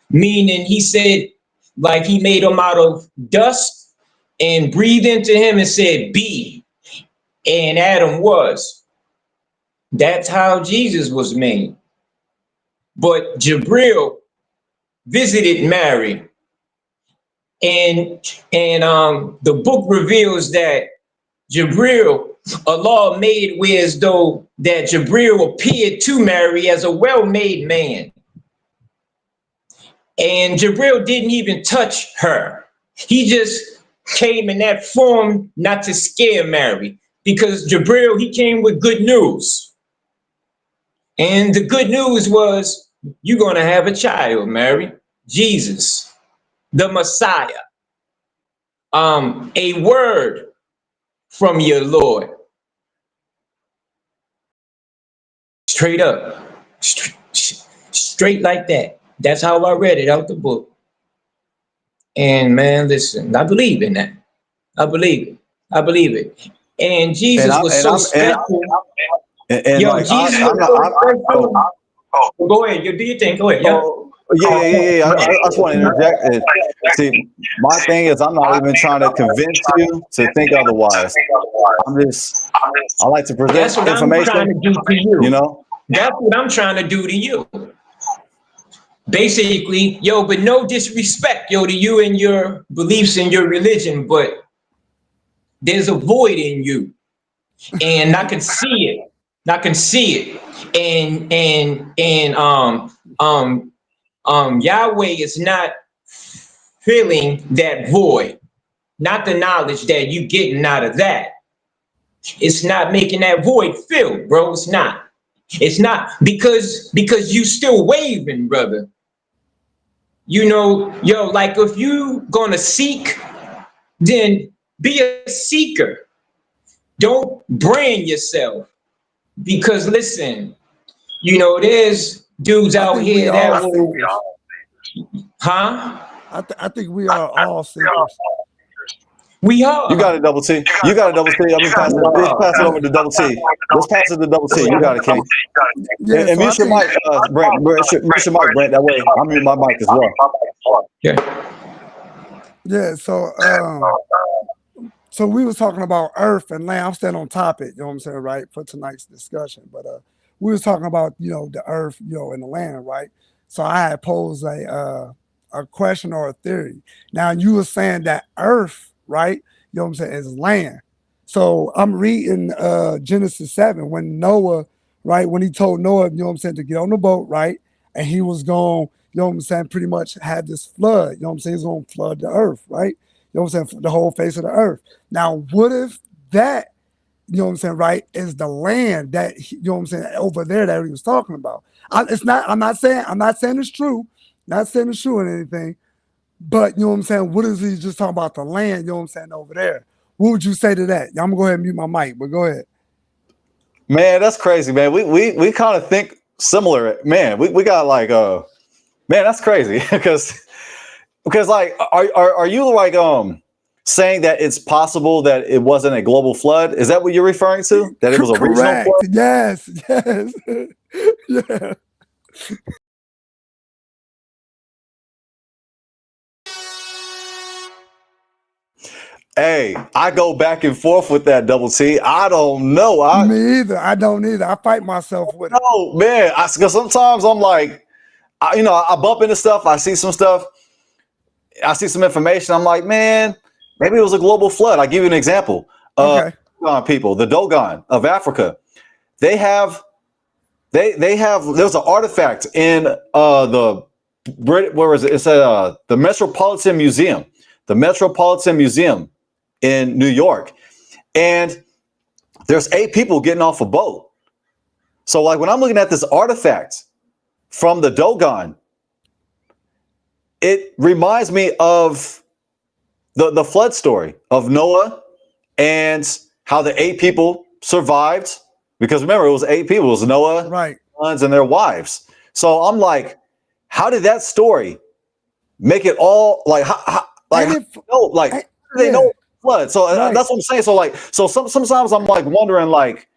[SPEAKER 2] meaning he said, like, he made him out of dust and breathed into him and said, be, and Adam was. That's how Jesus was made. But Jabril visited Mary, and the book reveals that Jabril Allah made where as though that Jibril appeared to Mary as a well-made man. And Jibril didn't even touch her. He just came in that form not to scare Mary, because Jibril, he came with good news. And the good news was, you're going to have a child, Mary, Jesus, the Messiah, a word from your Lord. Straight up, straight like that. That's how I read it out the book. And man, listen, I believe in that. I believe it. I believe it. And Jesus was so special. Yo, Jesus was so special. Go ahead, you do your thing. Go ahead.
[SPEAKER 1] Yeah. I just want to interject. See, my thing is, I'm not even trying to convince you to think otherwise. I like to present
[SPEAKER 2] That's what
[SPEAKER 1] information.
[SPEAKER 2] I'm trying to do to you.
[SPEAKER 1] You know,
[SPEAKER 2] that's what I'm trying to do to you. Basically, yo, but no disrespect, yo, to you and your beliefs and your religion, but there's a void in you, and I can see it. I can see it, and Yahweh is not filling that void. Not the knowledge that you getting out of that. It's not making that void filled, bro. It's not. It's not because you still waving, brother. You know, yo, like if you gonna seek, then be a seeker. Don't brand yourself. Because listen, you know, there's dudes out here that will,
[SPEAKER 3] I think we are all seekers.
[SPEAKER 2] We are.
[SPEAKER 1] You got it, Double T. You got it, Double T. I'm gonna pass it over to Double T. Let's pass it to Double T. You got it, King.
[SPEAKER 3] Yeah,
[SPEAKER 1] and mute your mic, Brent. Mute your mic, Brent. That way, I'm mute my mic as well.
[SPEAKER 3] Yeah. So we was talking about earth and land. I'm staying on topic, you know what I'm saying, right, for tonight's discussion. But we was talking about, you know, the earth, you know, and the land, right? So I had posed a question or a theory. Now you were saying that earth, right, you know what I'm saying, is land. So I'm reading Genesis 7 when Noah, right, when he told Noah, you know what I'm saying, to get on the boat, right, and he was going, you know what I'm saying, pretty much had this flood, you know what I'm saying, he's going to flood the earth, right? You know what I'm saying? The whole face of the earth. Now, what if that, you know what I'm saying, right, is the land that, you know what I'm saying, over there that he was talking about? I'm not saying it's true. Not saying it's true or anything. But, you know what I'm saying, what is he just talking about the land, you know what I'm saying, over there? What would you say to that? I'm going to go ahead and mute my mic, but go ahead.
[SPEAKER 1] Man, that's crazy, man. We kind of think similar. Man, we got like, man, that's crazy. Because like, are you like saying that it's possible that it wasn't a global flood? Is that what you're referring to? That it was a regional flood?
[SPEAKER 3] Yes. Yeah.
[SPEAKER 1] Hey, I go back and forth with that, Double T. I don't know.
[SPEAKER 3] Me either. I don't either. I fight myself with it.
[SPEAKER 1] No, man. Because sometimes I'm like, I bump into stuff. I see some stuff. I see some information. I'm like, man, maybe it was a global flood. I'll give you an example.
[SPEAKER 3] Okay.
[SPEAKER 1] Dogon people, the Dogon of Africa, they have there's an artifact in where is it? It's the Metropolitan Museum. The Metropolitan Museum in New York. And there's 8 people getting off a boat. So like when I'm looking at this artifact from the Dogon, it reminds me of the flood story of Noah and how the 8 people survived. Because remember, it was 8 people. It was Noah,
[SPEAKER 3] right,
[SPEAKER 1] sons, and their wives. So I'm like, how did that story make it all like? They know flood. So that's what I'm saying. So sometimes I'm like wondering, like,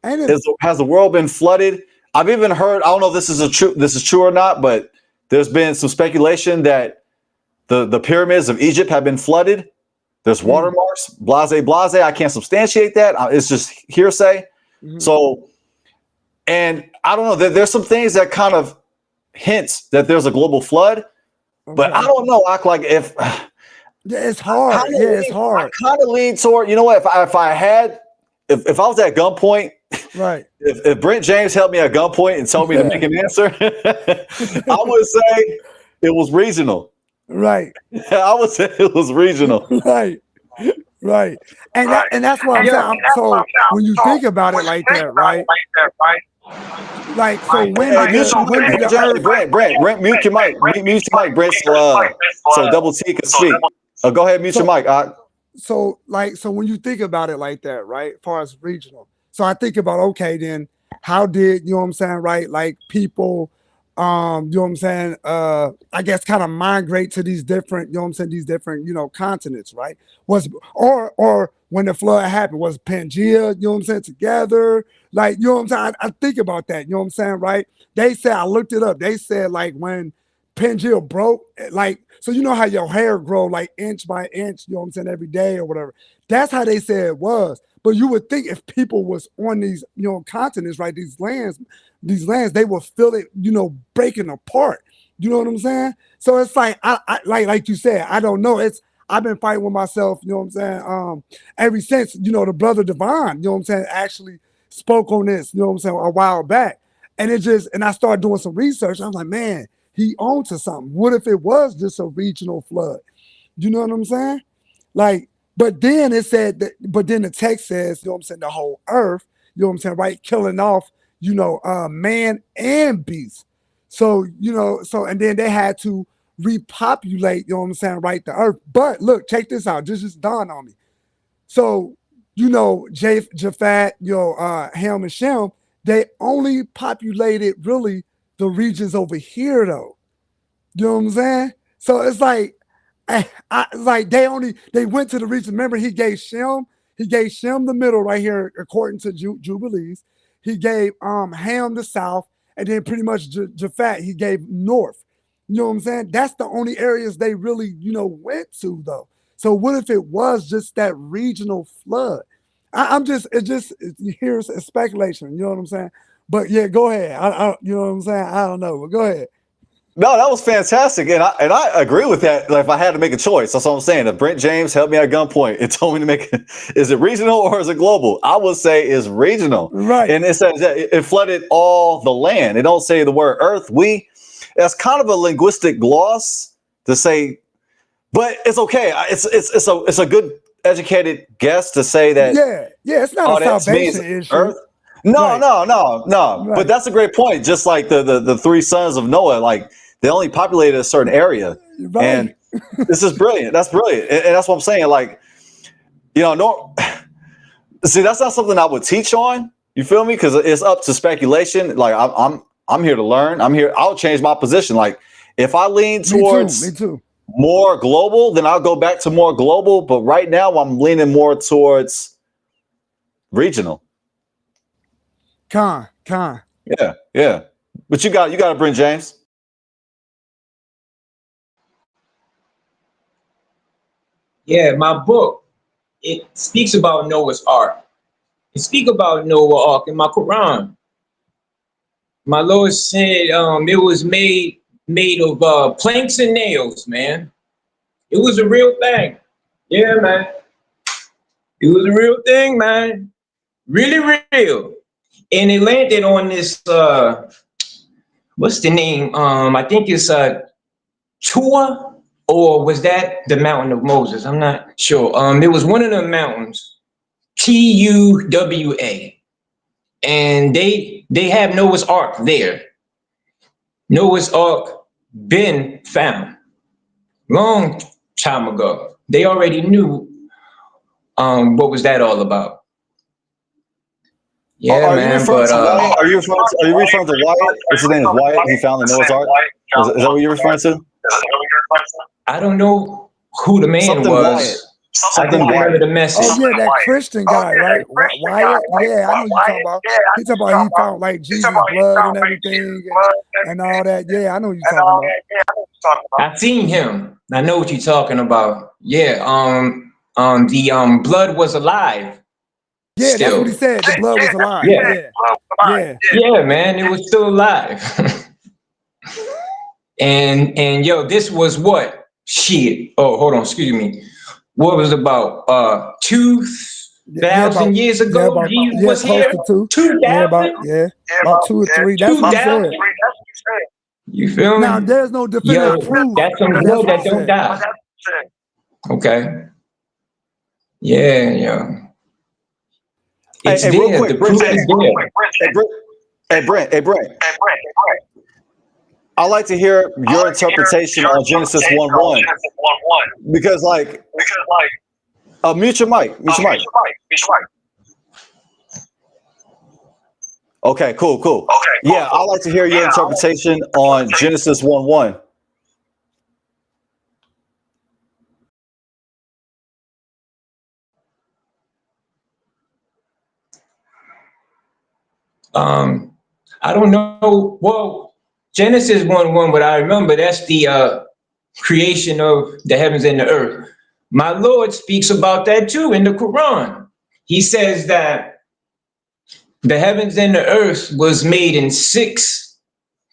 [SPEAKER 1] has the world been flooded? I've even heard. I don't know if this is true or not, but there's been some speculation that the pyramids of Egypt have been flooded. There's watermarks, blase. I can't substantiate that. It's just hearsay. Mm-hmm. So, and I don't know. There's some things that kind of hints that there's a global flood, but I don't know. Act like if
[SPEAKER 3] it's hard. It's hard.
[SPEAKER 1] I kind of lean toward. You know what? If I had if I was at gunpoint,
[SPEAKER 3] Right.
[SPEAKER 1] if Brent James held me at gunpoint and told me to make an answer, I would say it was regional.
[SPEAKER 3] Right.
[SPEAKER 1] I would say it was regional.
[SPEAKER 3] Right. Right. And that's what I'm saying. So when you think about it like that, right? Like, so when did the earth,
[SPEAKER 1] Brent, mute your mic, Brent, so Double T can speak. Go ahead, mute your mic.
[SPEAKER 3] So when you think about it like that, right? As far as regional. So I think about, okay, then how did, you know what I'm saying, right? Like people, you know what I'm saying, I guess kind of migrate to these different, you know what I'm saying, these different, continents, right? Or when the flood happened, was Pangea, you know what I'm saying, together? Like, you know what I'm saying? I think about that, you know what I'm saying, right? They said, I looked it up. They said, like, when Pangea broke, like, so you know how your hair grow like inch by inch, you know what I'm saying, every day or whatever. That's how they said it was. But you would think if people was on these, continents, right, these lands, they would feel it, breaking apart. You know what I'm saying? So it's like, I like you said, I don't know. I've been fighting with myself, you know what I'm saying, ever since, the brother Devon, you know what I'm saying, actually spoke on this, you know what I'm saying, a while back. And I started doing some research. I was like, man, he owned to something. What if it was just a regional flood? You know what I'm saying? Like, but then it said that, but then the text says, you know what I'm saying, the whole earth, you know what I'm saying, right? Killing off, man and beast. So, and then they had to repopulate, you know what I'm saying, right, the earth. But look, check this out. This just dawned on me. So, Japhet, Ham and Shem, they only populated really the regions over here, though. You know what I'm saying? So it's like, like they went to the region. Remember, he gave Shem the middle right here, according to Jubilees. He gave Ham the south, and then pretty much Japhet he gave north. You know what I'm saying? That's the only areas they really, went to, though. So what if it was just that regional flood? Here's a speculation. You know what I'm saying? But yeah, go ahead. You know what I'm saying? I don't know, but go ahead.
[SPEAKER 1] No, that was fantastic, and I agree with that. Like, if I had to make a choice, that's what I'm saying. If Brent James held me at gunpoint and told me to make, is it regional or is it global? I would say it's regional,
[SPEAKER 3] right?
[SPEAKER 1] And it says that it flooded all the land. It don't say the word earth. That's kind of a linguistic gloss to say, but it's okay. It's a good educated guess to say that.
[SPEAKER 3] Yeah, it's not a salvation issue.
[SPEAKER 1] Earth. No.
[SPEAKER 3] Right.
[SPEAKER 1] But that's a great point. Just like the three sons of Noah, like they only populated a certain area,
[SPEAKER 3] right.
[SPEAKER 1] And this is brilliant. That's brilliant, and that's what I'm saying. Like, see, that's not something I would teach on. You feel me? Because it's up to speculation. Like I'm here to learn. I'll change my position. Like if I lean towards
[SPEAKER 3] me too.
[SPEAKER 1] more global, then I'll go back to more global. But right now, I'm leaning more towards regional.
[SPEAKER 3] Con.
[SPEAKER 1] Yeah. But you got to bring James.
[SPEAKER 2] Yeah, my book, it speaks about Noah's Ark. It speaks about Noah's Ark in my Quran. My Lord said it was made of planks and nails, man. It was a real thing. Yeah, man. It was a real thing, man. Really real. And it landed on this, what's the name? I think it's Tua, or was that the mountain of Moses? I'm not sure. It was one of the mountains, Tuwa. And they have Noah's Ark there. Noah's Ark been found long time ago. They already knew what was that all about. Yeah,
[SPEAKER 1] are
[SPEAKER 2] man.
[SPEAKER 1] You referring to are you referring to Wyatt? His name is Wyatt. He found the Noah's Ark. Is that what you're referring to?
[SPEAKER 2] I don't know who the man
[SPEAKER 1] Something
[SPEAKER 2] was.
[SPEAKER 1] Wyatt.
[SPEAKER 2] I didn't remember the message.
[SPEAKER 3] Oh yeah, that Christian guy, right? Wyatt. Yeah, I know you talking about. He talking about he found like Jesus' blood and everything and all that. Yeah, I know you talking about.
[SPEAKER 2] I seen him. I know what you're talking about. Yeah. The blood was alive.
[SPEAKER 3] Yeah,
[SPEAKER 2] still.
[SPEAKER 3] That's what he said. The blood was alive.
[SPEAKER 2] Yeah, man, it was still alive. and yo, this was what? Shit. Oh, hold on, excuse me. What was about
[SPEAKER 3] Yeah, about
[SPEAKER 2] 1,000 years
[SPEAKER 3] yeah,
[SPEAKER 2] ago,
[SPEAKER 3] about
[SPEAKER 2] Jesus
[SPEAKER 3] yeah,
[SPEAKER 2] was
[SPEAKER 3] close
[SPEAKER 2] here.
[SPEAKER 3] to two. Yeah,
[SPEAKER 2] 2,000.
[SPEAKER 3] about 2 or 3. That's what he
[SPEAKER 2] 2,000.
[SPEAKER 3] said.
[SPEAKER 2] You feel
[SPEAKER 3] Now
[SPEAKER 2] me?
[SPEAKER 3] there's no definitive
[SPEAKER 2] Yo,
[SPEAKER 3] proof,
[SPEAKER 2] that's some
[SPEAKER 3] but that's
[SPEAKER 2] good
[SPEAKER 3] what he
[SPEAKER 2] that don't
[SPEAKER 3] said.
[SPEAKER 2] die. Okay. Yeah, yeah. It's
[SPEAKER 1] Hey, real
[SPEAKER 2] there. The
[SPEAKER 1] quick, Brent
[SPEAKER 2] proof
[SPEAKER 1] says,
[SPEAKER 2] is there.
[SPEAKER 1] hey, Brent, I'd like to hear your interpretation on Genesis 1:1. Because, like, mute your mic. Okay, cool. Yeah, I'd like to hear your interpretation on Genesis 1:1.
[SPEAKER 2] I don't know. Well, Genesis 1:1, but I remember that's the creation of the heavens and the earth. My Lord speaks about that too in the Quran. He says that the heavens and the earth was made in 6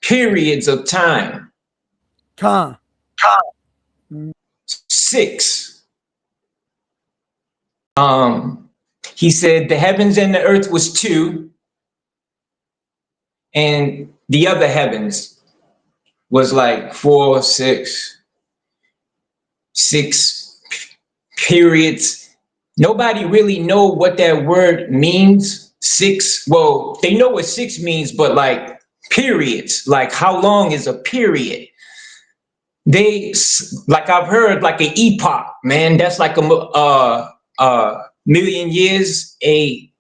[SPEAKER 2] periods of time.
[SPEAKER 3] Con.
[SPEAKER 2] 6. He said the heavens and the earth was 2, and the other heavens was like 4, 6 periods. Nobody really know what that word means. 6. Well, they know what 6 means, but like periods, like how long is a period? They, like, I've heard like an epoch, man. That's like a million years, a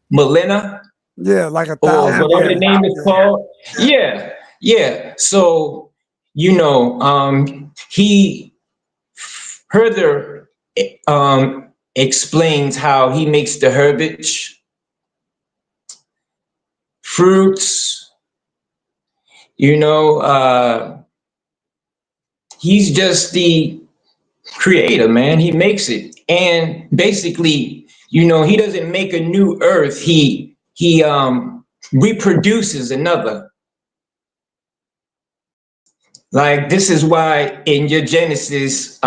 [SPEAKER 2] millennia,
[SPEAKER 3] Yeah, like
[SPEAKER 2] or
[SPEAKER 3] 1,000
[SPEAKER 2] whatever the
[SPEAKER 3] years.
[SPEAKER 2] name is called. Yeah. So, he further explains how he makes the herbage, fruits, he's just the creator, man. He makes it. And basically, he doesn't make a new earth. He reproduces another. Like, this is why in your Genesis,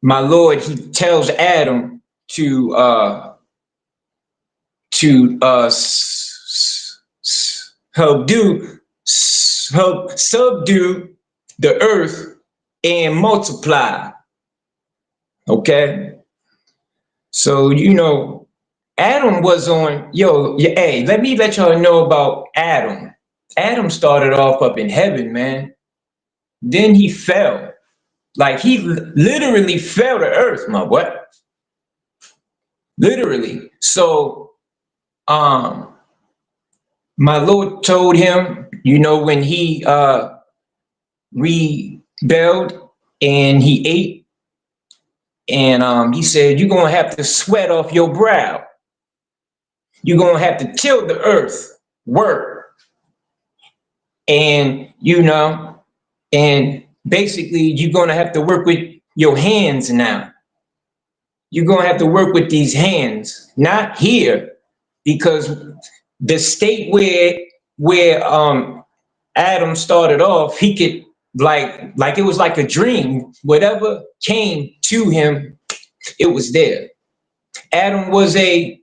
[SPEAKER 2] my Lord, he tells Adam to help subdue the earth and multiply. Okay, so Adam was on. Hey, let me let y'all know about Adam. Adam started off up in heaven, man. Then he fell. Like, he literally fell to earth, my boy. Literally. So, my Lord told him, when he rebelled and he ate, and he said, you're going to have to sweat off your brow. You're going to have to till the earth, work. And, and basically you're going to have to work with your hands now. You're going to have to work with these hands, not here, because the state where Adam started off, he could, like it was like a dream. Whatever came to him, it was there. Adam was a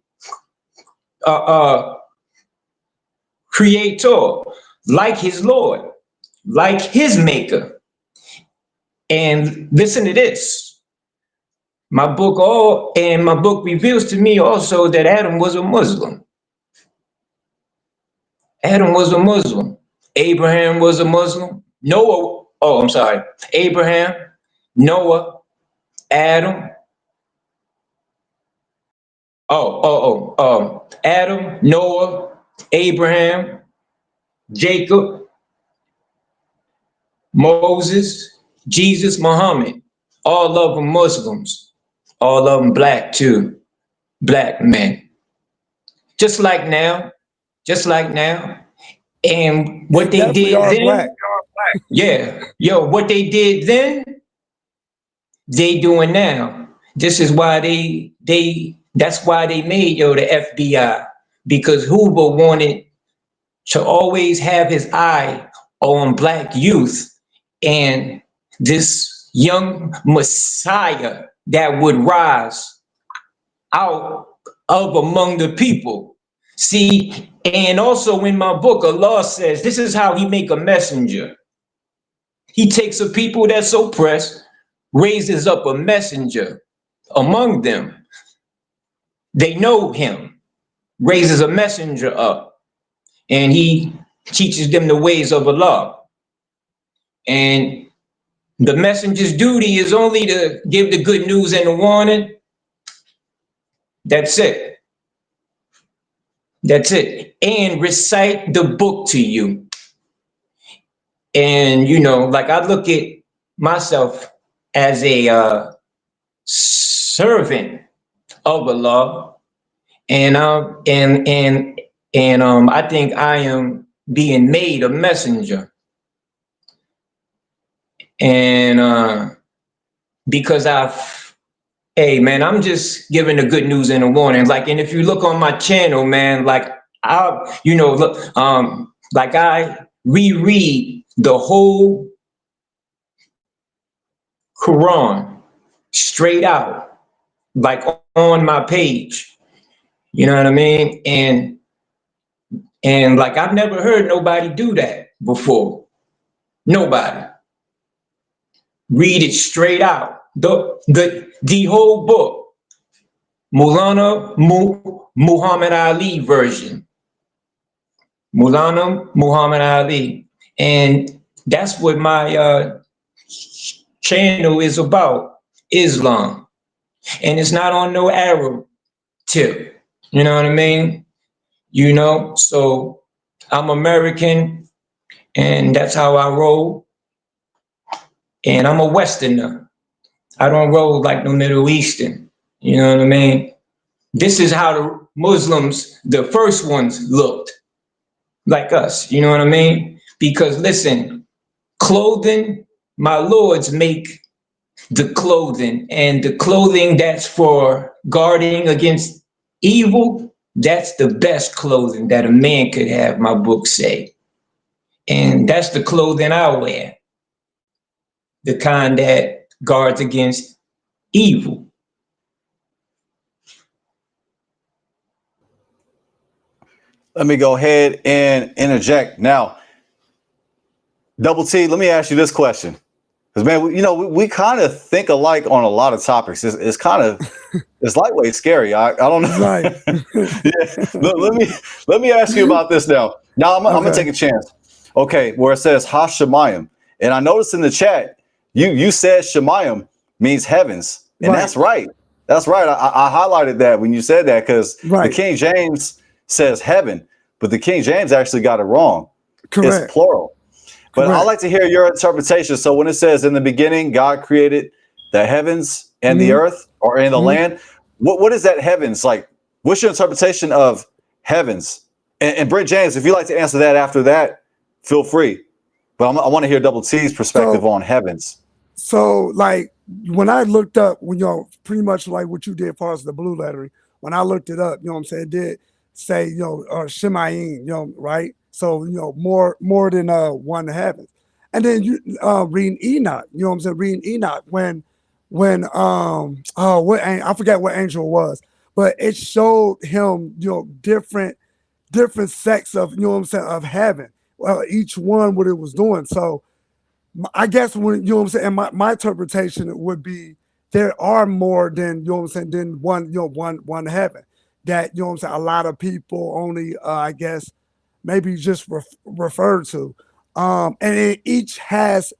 [SPEAKER 2] creator, like his Lord, like his maker. And listen to this. My book reveals to me also that Adam was a Muslim. Adam was a Muslim. Abraham was a Muslim. Abraham, Noah, Adam. Adam, Noah, Abraham, Jacob, Moses, Jesus, Muhammad. All of them Muslims. All of them black too. Black men. Just like now. And
[SPEAKER 3] They
[SPEAKER 2] what they
[SPEAKER 3] definitely
[SPEAKER 2] did
[SPEAKER 3] are
[SPEAKER 2] then,
[SPEAKER 3] black.
[SPEAKER 2] what they did then, they doing now. This is why that's why they made the FBI, because Hoover wanted to always have his eye on black youth and this young Messiah that would rise. out of among the people. See, and also in my book, Allah says this is how he make a messenger. He takes a people that's oppressed, raises up a messenger among them. They know him, raises a messenger up, and he teaches them the ways of Allah. And the messenger's duty is only to give the good news and the warning. That's it. That's it. And recite the book to you. And, you know, like I look at myself as a servant of Allah. And I think I am being made a messenger. And because hey man, I'm just giving the good news and the warning. Like, and if you look on my channel, man, like like I reread the whole Quran straight out, like on my page. You know what I mean? And like I've never heard nobody do that before. Nobody. Read it straight out. The whole book. Muhammad Ali version. Maulana Muhammad Ali. And that's what my channel is about, Islam. And it's not on no Arab tip. You know what I mean? You know, so I'm American and that's how I roll. And I'm a Westerner. I don't roll like no Middle Eastern. You know what I mean? This is how the Muslims, the first ones, looked like us. You know what I mean? Because listen, clothing, my lords make the clothing, and the clothing that's for guarding against evil, that's the best clothing that a man could have, my books say. And that's the clothing I wear. The kind that guards against evil.
[SPEAKER 1] Let me go ahead and interject. Now, Double T, let me ask you this question. Because, man, we kind of think alike on a lot of topics. It's kind of, it's lightweight scary. I don't know.
[SPEAKER 3] Right.
[SPEAKER 1] Yeah. Let me ask you about this now. Now, I'm going to take a chance. Okay, where it says Hashemayim. And I noticed in the chat, you said Shemayim means heavens. And that's right. That's right. I highlighted that when you said that because the King James says heaven, but the King James actually got it wrong.
[SPEAKER 3] Correct.
[SPEAKER 1] It's plural. But I'd like to hear your interpretation. So when it says in the beginning, God created the heavens and the earth or in the land, what is that heavens? Like, what's your interpretation of heavens? And Brent James, if you'd like to answer that after that, feel free. But I want to hear Double T's perspective on heavens.
[SPEAKER 3] So, like, when I looked up, pretty much like what you did as far as the blue lettering, when I looked it up, you know what I'm saying, it did say, Shemayim, right? So, more than one heavens. And then you reading Enoch, you know what I'm saying, reading Enoch when I forget what angel it was, but it showed him, different sects of, of heaven. Well, each one what it was doing. So I guess when my interpretation would be there are more than than one heaven. That a lot of people only I guess maybe just referred to. And each has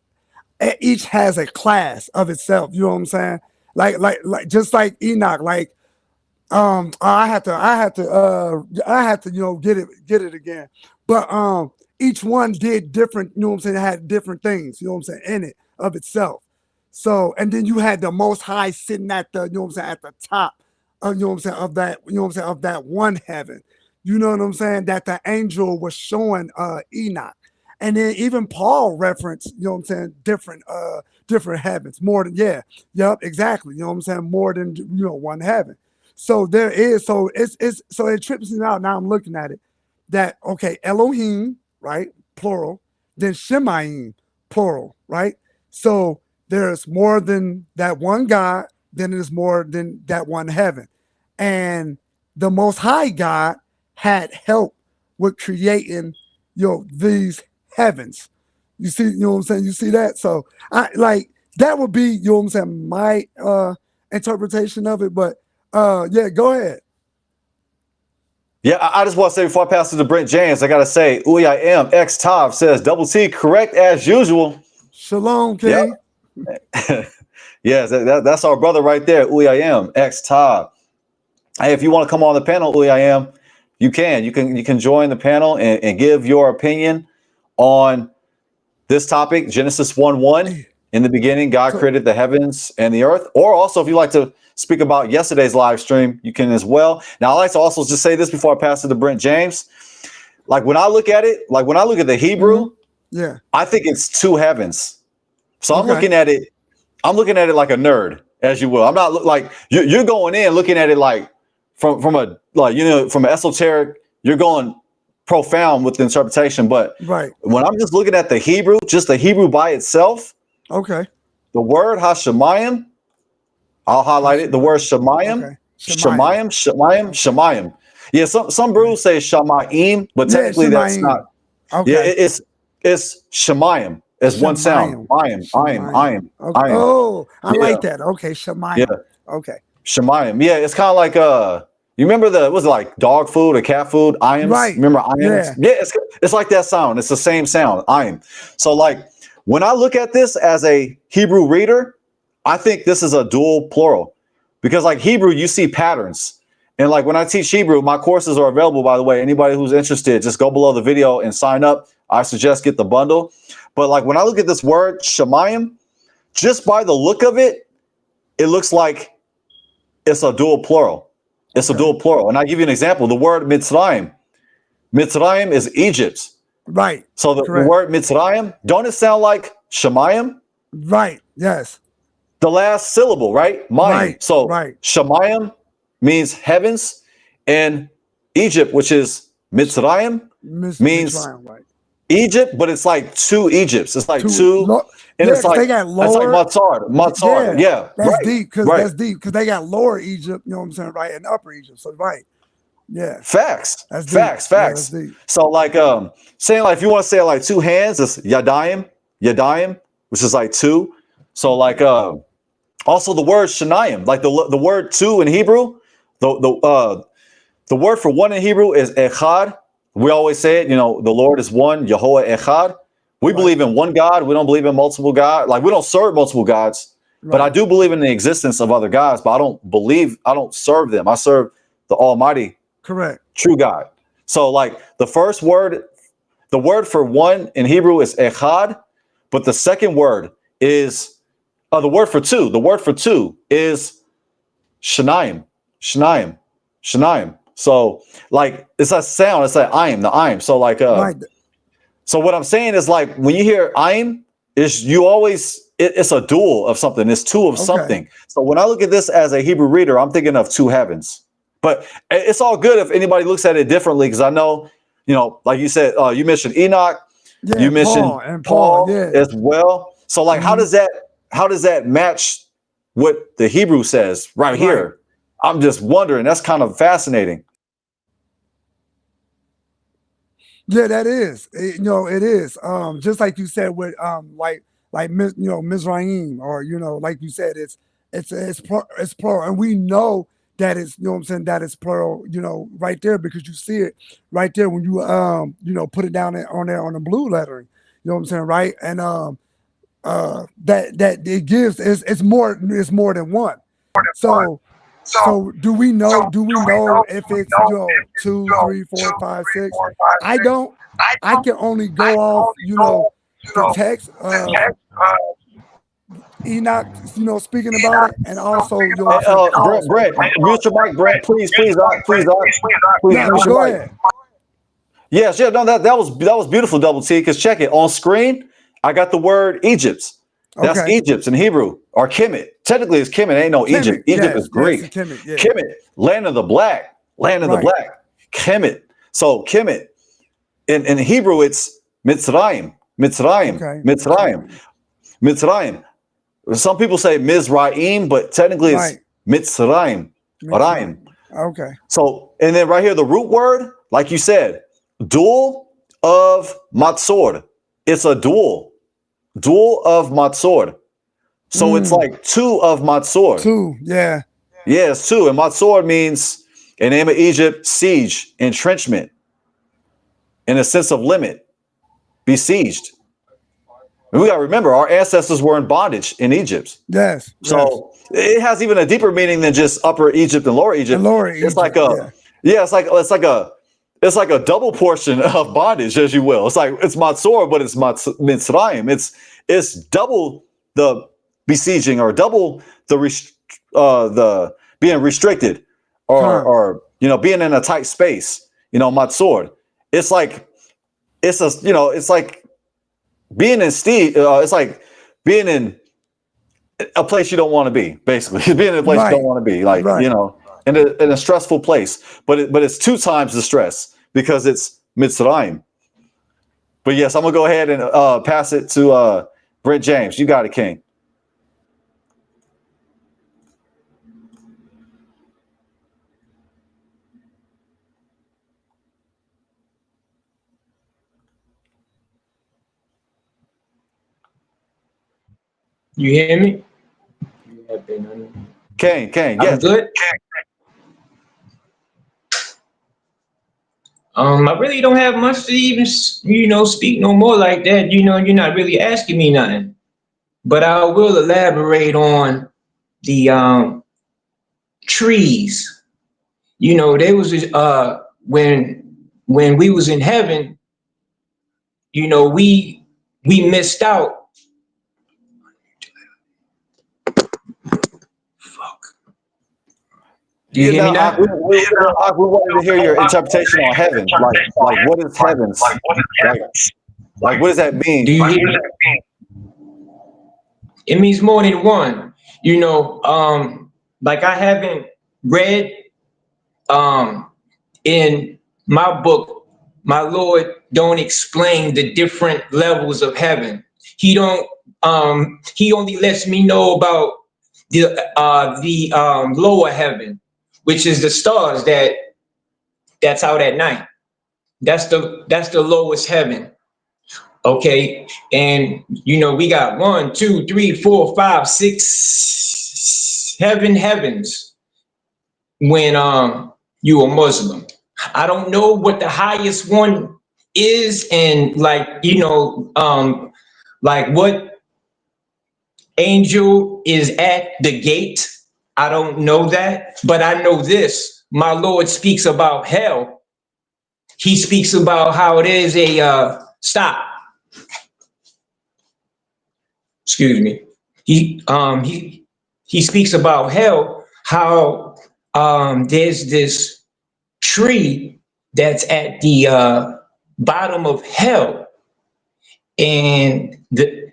[SPEAKER 3] a class of itself, you know what I'm saying? Like just like Enoch, like I had to get it again. But each one did different, had different things, in it of itself. So, and then you had the Most High sitting at the, at the top of, of that, of that one heaven. You know what I'm saying? That the angel was showing Enoch. And then even Paul referenced, different heavens, more than, exactly. More than, one heaven. So there is, so it trips me out. Now I'm looking at it that, okay, Elohim, right? Plural, then Shemayim, plural, right? So there's more than that one God, then there's more than that one heaven. and the Most High God had help with creating, these heavens. You see, you know what I'm saying? You see that? So I like that would be, you know what I'm saying, my interpretation of it. But yeah, go ahead.
[SPEAKER 1] Yeah, I just want to say before I pass it to Brent James, I gotta say, Uyam X Tav says double T correct as usual.
[SPEAKER 3] Shalom, King.
[SPEAKER 1] Yep. Yes, that's our brother right there, Uyam X Tav. Hey, if you want to come on the panel, Uyam, you can. You can join the panel and give your opinion on this topic, Genesis 1:1. In the beginning, God created the heavens and the earth. Or also, if you like to speak about yesterday's live stream, you can as well. Now, I like to also just say this before I pass it to Brent James. Like when I look at it, like when I look at the Hebrew,
[SPEAKER 3] yeah,
[SPEAKER 1] I think it's two heavens. So
[SPEAKER 3] Okay.
[SPEAKER 1] I'm looking at it like a nerd, as you will. I'm not like you're going in looking at it like from a from an esoteric. You're going profound with the interpretation, but
[SPEAKER 3] right.
[SPEAKER 1] when I'm just looking at the Hebrew, just the Hebrew by itself.
[SPEAKER 3] Okay.
[SPEAKER 1] The word Hashemayim, I'll highlight it. The word Shemayim,
[SPEAKER 3] Okay.
[SPEAKER 1] Shemayim. Yeah, some brews say Shamayim, but technically that's
[SPEAKER 3] Shemayim.
[SPEAKER 1] not.
[SPEAKER 3] Okay.
[SPEAKER 1] Yeah, it's Shemayim. It's one sound. Ayim.
[SPEAKER 3] Okay. Oh, I like that. Okay, Shemayim.
[SPEAKER 1] Yeah.
[SPEAKER 3] Okay.
[SPEAKER 1] Shemayim. Yeah, it's kind of like you remember was it like dog food or cat food? Iams.
[SPEAKER 3] Right.
[SPEAKER 1] Remember Iams? Yeah, it's like that sound. It's the same sound. Ayim. So like when I look at this as a Hebrew reader, I think this is a dual plural because like Hebrew, you see patterns. And like when I teach Hebrew, my courses are available, by the way. Anybody who's interested, just go below the video and sign up. I suggest get the bundle. But like when I look at this word Shemayim, just by the look of it, it looks like it's a dual plural. It's a dual plural. And I give you an example. The word Mitzrayim. Mitzrayim is Egypt.
[SPEAKER 3] Right.
[SPEAKER 1] So the word Mitzrayim, don't it sound like Shemayim?
[SPEAKER 3] Right. Yes.
[SPEAKER 1] The last syllable, right? Mayim.
[SPEAKER 3] Right.
[SPEAKER 1] So
[SPEAKER 3] right.
[SPEAKER 1] Shemayim means heavens, and Egypt, which is Mitzrayim, means
[SPEAKER 3] Mitzrayim, right.
[SPEAKER 1] Egypt, but it's like two Egypts. It's like two, and it's like
[SPEAKER 3] they got lower.
[SPEAKER 1] It's like Matzar. Yeah,
[SPEAKER 3] that's
[SPEAKER 1] right,
[SPEAKER 3] deep because
[SPEAKER 1] right.
[SPEAKER 3] that's deep because they got lower Egypt. You know what I'm saying, right, and upper Egypt. So right. Yeah.
[SPEAKER 1] Facts.
[SPEAKER 3] That's deep.
[SPEAKER 1] Facts.
[SPEAKER 3] Yeah, that's deep.
[SPEAKER 1] So like saying like if you want to say like two hands, it's Yadayim, which is like two. So like also the word Shanayim, like the word two in Hebrew, the word for one in Hebrew is Echad. We always say it, the Lord is one, Yehovah Echad. We believe in one God. We don't believe in multiple gods. Like we don't serve multiple gods, but I do believe in the existence of other gods, but I don't serve them. I serve the Almighty.
[SPEAKER 3] Correct.
[SPEAKER 1] True God. So like the first word, the word for one in Hebrew is echad, but the second word is the word for two. The word for two is shanayim. So like it's a sound. It's like the ayim. So like so what I'm saying is like when you hear ayim, it's a dual of something. It's two of something. So when I look at this as a Hebrew reader, I'm thinking of two heavens. But it's all good if anybody looks at it differently, because I know, like you said, you mentioned Enoch, you mentioned Paul as well. So like, how does that match what the Hebrew says right here? I'm just wondering. That's kind of fascinating.
[SPEAKER 3] Yeah, that is. It is. Just like you said with like Mizraim, or like you said, it's plural, and we know that is, that is plural, right there, because you see it right there when you put it down on there on the blue lettering, right? And that it gives it's more than one. So do we know if it's 2, 3, 4, 5, 6? I don't. I can only go off the text of Enoch, speaking about it, and also
[SPEAKER 1] Brent, mute your mic, Brent. Please,
[SPEAKER 3] go ahead.
[SPEAKER 1] Yes, no, that was beautiful, Double T. Because check it on screen. I got the word Egypt. That's Egypt in Hebrew, or Kemet. Technically, it's Kemet. Ain't no Kemet. Egypt. Egypt is Greek. Kemet, land of the black, Kemet. So Kemet in Hebrew, it's Mitzrayim. Some people say Mizraim, but technically it's Mitzrayim.
[SPEAKER 3] Okay.
[SPEAKER 1] So, and then right here, the root word, like you said, dual of matsor. It's a dual of matsor. So it's like two of matsor.
[SPEAKER 3] Two. Yeah.
[SPEAKER 1] Yeah, it's two. And matsor means, in the name of Egypt, siege, entrenchment, in a sense of limit, besieged. And we got to remember, our ancestors were in bondage in Egypt.
[SPEAKER 3] Yes.
[SPEAKER 1] So it has even a deeper meaning than just Upper Egypt and Lower Egypt.
[SPEAKER 3] And Lower
[SPEAKER 1] It's
[SPEAKER 3] Egypt,
[SPEAKER 1] like it's like a double portion of bondage, as you will. It's like it's Matsor, but it's Mitzrayim. It's double the besieging, or double the being restricted, or being in a tight space. Matsor. It's like it's like being in it's like being in a place you don't want to be, basically. Being in a place you don't want to be, like, in a stressful place. But it's two times the stress because it's Mitzrayim. But yes, I'm gonna go ahead and pass it to Brent James. You got it, King.
[SPEAKER 2] You hear me?
[SPEAKER 1] King,
[SPEAKER 2] I'm
[SPEAKER 1] yes.
[SPEAKER 2] good. I really don't have much to even, speak no more like that. You're not really asking me nothing. But I will elaborate on the trees. There was when we was in heaven, we missed out. Fuck. Do you hear me now?
[SPEAKER 1] We wanted to hear your interpretation on heaven. Like what is heavens? Like what does that mean?
[SPEAKER 2] Do you hear me? It means more than one. Like I haven't read in my book, my Lord don't explain the different levels of heaven. He only lets me know about the lower heaven, which is the stars that's out at night. That's the lowest heaven. Okay, and we got 1, 2, 3, 4, 5, 6, 7 heavens when you a Muslim. I don't know what the highest one is, and like what angel is at the gate. I don't know that, but I know this. My Lord speaks about hell. He speaks about how it is a stop. Excuse me. He speaks about hell, how there's this tree that's at the bottom of hell, and the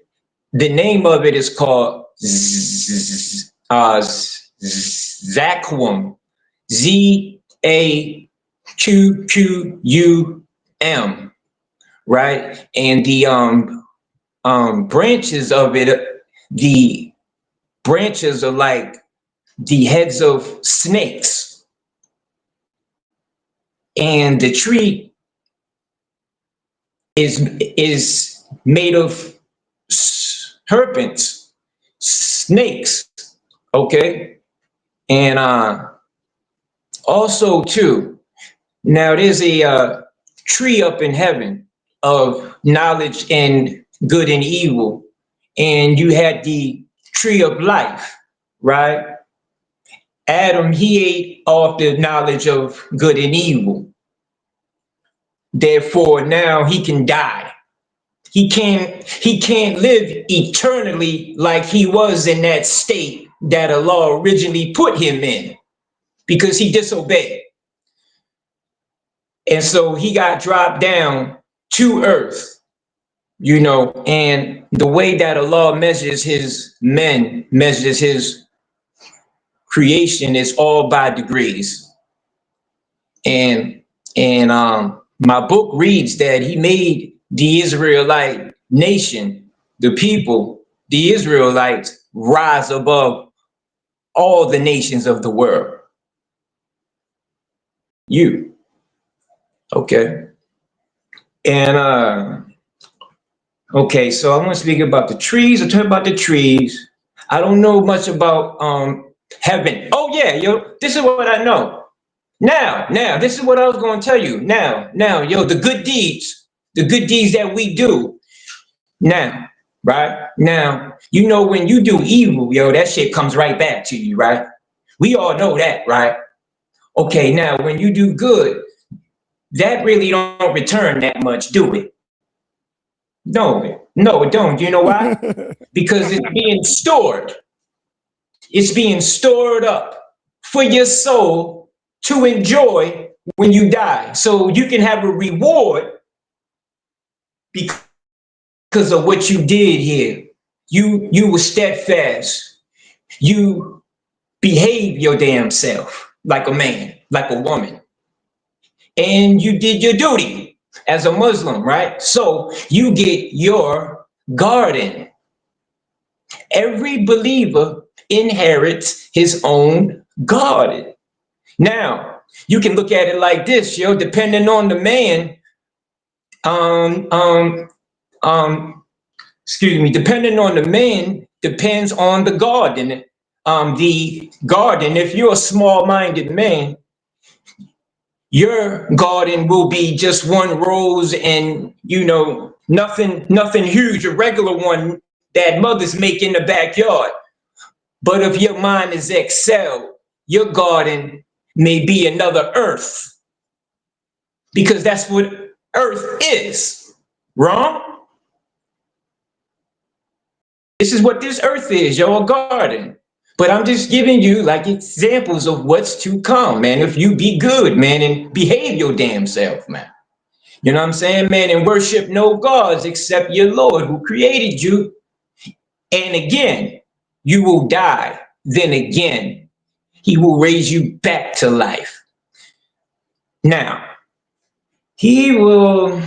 [SPEAKER 2] name of it is called Zaquim, Zaquum, right? And the branches of it, the branches are like the heads of snakes, and the tree is made of serpents, snakes, okay? And also too, now there's a tree up in heaven of knowledge and good and evil, and you had the tree of life, right? Adam, he ate off the knowledge of good and evil. Therefore, now he can die. He can't live eternally like he was in that state that Allah originally put him in, because he disobeyed. And so he got dropped down to earth, and the way that Allah measures his men, measures his creation, is all by degrees. And my book reads that he made the Israelite nation, the people, the Israelites, rise above all the nations of the world. you. Okay. And okay, so I want to speak about the trees. I talk about the trees. I don't know much about heaven. Oh yeah, yo, this is what I know. Now, this is what I was going to tell you. Now, yo, the good deeds that we do. Now, right? Now, you know when you do evil, yo, that shit comes right back to you, right? We all know that, right? Okay, now when you do good, that really don't return that much, do it? No, it don't. You know why? Because it's being stored. It's being stored up for your soul to enjoy when you die. So you can have a reward because of what you did here. You were steadfast. You behave your damn self like a man, like a woman. And you did your duty as a Muslim, right? So you get your garden. Every believer inherits his own garden. Now, you can look at it like this, yo, depending on the man, depending on the man, depends on the garden. The garden, if you're a small-minded man, your garden will be just one rose and, nothing huge, a regular one that mothers make in the backyard. But if your mind is excelled, your garden may be another earth, because that's what earth is. Wrong? This is what this earth is, your garden. But I'm just giving you like examples of what's to come, man. If you be good, man, and behave your damn self, man. You know what I'm saying, man? And worship no gods except your Lord who created you. And again, you will die. Then again, he will raise you back to life. Now, he will,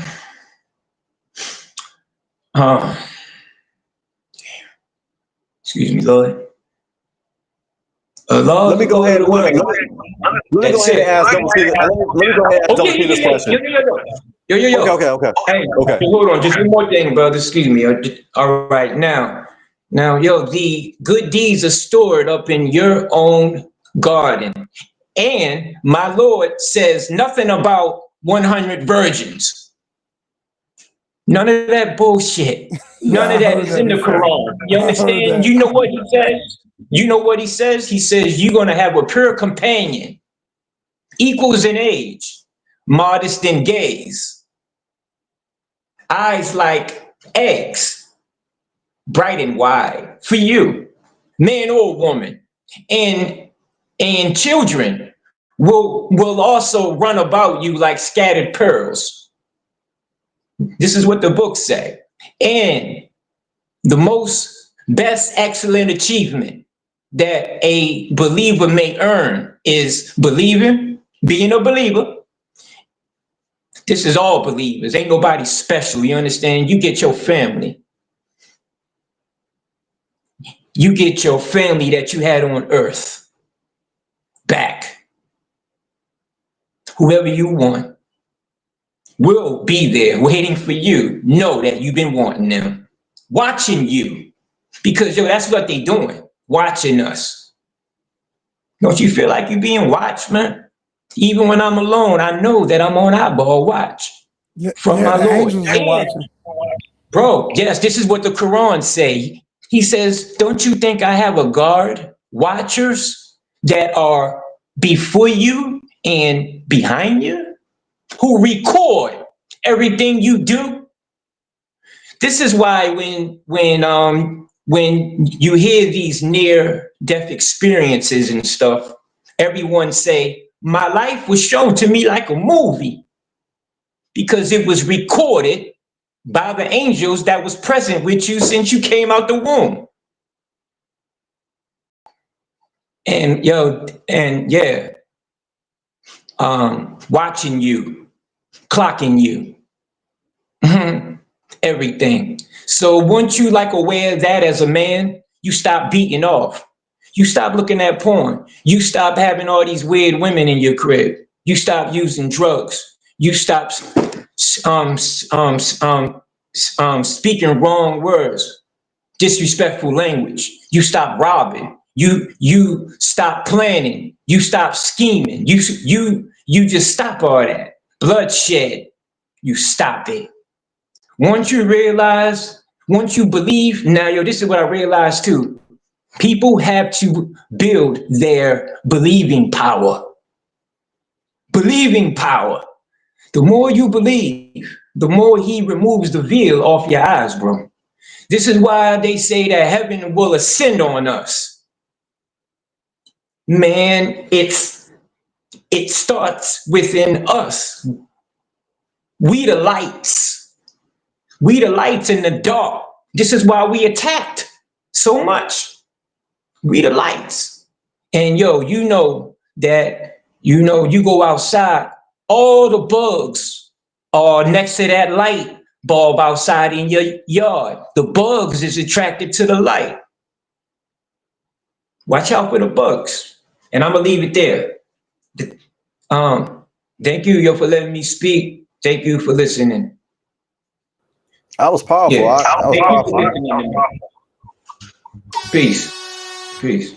[SPEAKER 2] excuse me, Lord.
[SPEAKER 1] Let me go ahead and ask Double T this question.
[SPEAKER 2] Yo.
[SPEAKER 1] Okay.
[SPEAKER 2] Hey, hold on, just one more thing, brother. Excuse me. All right, now, yo, the good deeds are stored up in your own garden. And my Lord says nothing about 100 virgins. None of that bullshit. None of that is in the Quran. You understand? You know what he says? He says you're going to have a pure companion, equals in age, modest in gaze, eyes like eggs, bright and wide for you, man or woman. And children will also run about you like scattered pearls. This is what the books say. And the most best excellent achievement that a believer may earn is believing, being a believer. This is all believers. Ain't nobody special. You understand? You get your family. You get your family that you had on earth back. Whoever you want will be there waiting for you. Know that you've been wanting them, watching you, because that's what they doing, watching us. Don't you feel like you're being watched, man? Even when I'm alone, I know that I'm on eyeball watch from my Lord. Bro, yes, this is what the Quran say. He says, don't you think I have a guard, watchers that are before you and behind you, who record everything you do? This is why when you hear these near-death experiences and stuff, everyone say, my life was shown to me like a movie, because it was recorded by the angels that was present with you since you came out the womb. And watching you, clocking you, everything. So once you like aware of that as a man, you stop beating off. You stop looking at porn. You stop having all these weird women in your crib. You stop using drugs. You stop speaking wrong words, disrespectful language. You stop robbing. You stop planning. You stop scheming. You just stop all that bloodshed. You stop it. Once you realize, once you believe, now this is what I realized too. People have to build their believing power. Believing power. The more you believe, the more he removes the veil off your eyes, bro. This is why they say that heaven will ascend on us. Man, it starts within us. We the lights. We the lights in the dark. This is why we attacked so much. We the lights. And you know that, you go outside, all the bugs are next to that light bulb outside in your yard. The bugs is attracted to the light. Watch out for the bugs. And I'm gonna leave it there. Thank you, for letting me speak. Thank you for listening.
[SPEAKER 1] That was powerful.
[SPEAKER 2] Yeah.
[SPEAKER 1] That was
[SPEAKER 2] Thank you for
[SPEAKER 1] powerful.
[SPEAKER 2] listening to me. Peace. Peace.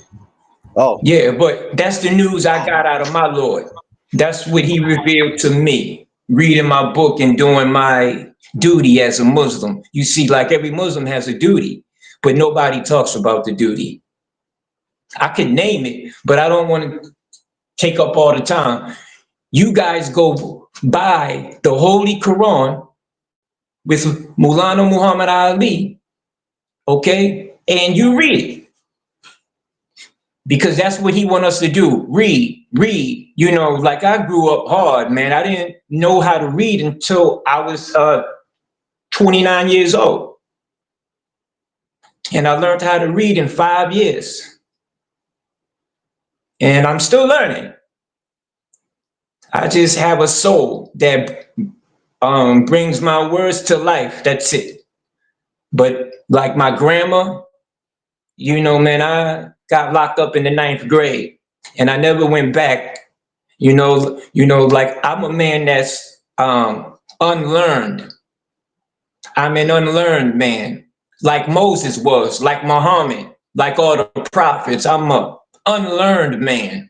[SPEAKER 1] Oh,
[SPEAKER 2] Yeah, but that's the news I got out of my Lord. That's what he revealed to me, reading my book and doing my duty as a Muslim. You see, like every Muslim has a duty, but nobody talks about the duty. I could name it, but I don't want to take up all the time. You guys go buy the Holy Quran with Maulana Muhammad Ali, okay? And you read it. Because that's what he want us to do. Read. Like I grew up hard, man. I didn't know how to read until I was 29 years old. And I learned how to read in 5 years. And I'm still learning. I just have a soul that brings my words to life. That's it. But like my grandma, man, I got locked up in the 9th grade and I never went back. Like I'm a man that's unlearned. I'm an unlearned man, like Moses was, like Muhammad, like all the prophets. I'm a unlearned man.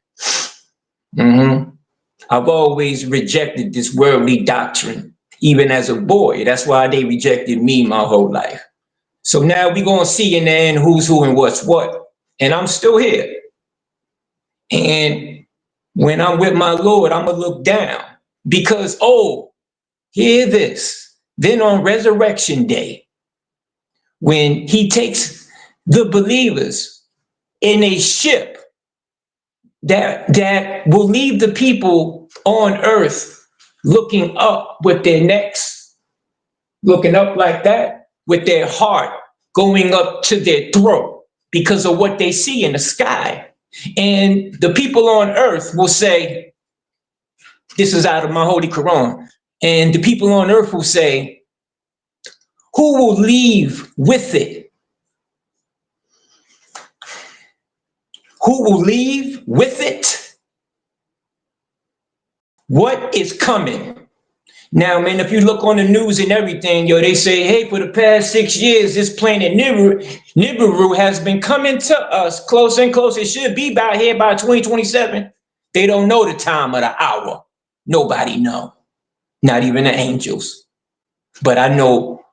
[SPEAKER 2] I've always rejected this worldly doctrine, even as a boy. That's why they rejected me my whole life. So now we're going to see in the end who's who and what's what. And I'm still here. And when I'm with my Lord, I'm going to look down because, hear this. Then on Resurrection Day, when he takes the believers in a ship that will leave the people on earth looking up with their necks, looking up like that, with their heart going up to their throat because of what they see in the sky. And the people on earth will say, this is out of my Holy Quran, and the people on earth will say, who will leave with it? Who will leave with it? What is coming? Now, man, if you look on the news and everything, they say, hey, for the past 6 years, this planet Nibiru has been coming to us closer and closer. It should be by here by 2027. They don't know the time of the hour. Nobody know. Not even the angels. But I know.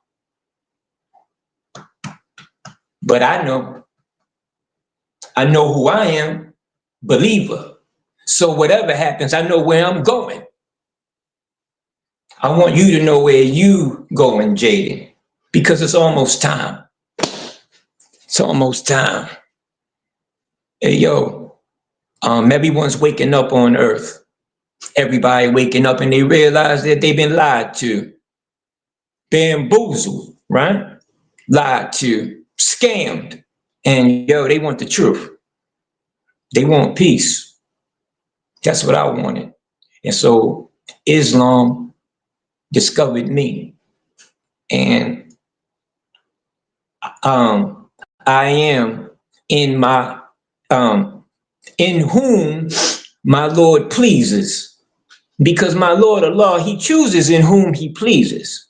[SPEAKER 2] I know who I am, believer. So whatever happens, I know where I'm going. I want you to know where you going, Jaden, because it's almost time. It's almost time. Hey, everyone's waking up on earth. Everybody waking up and they realize that they've been lied to, bamboozled, right? Lied to, scammed. And they want the truth. They want peace. That's what I wanted. And so Islam discovered me. And I am in my in whom my Lord pleases. Because my Lord Allah, he chooses in whom he pleases.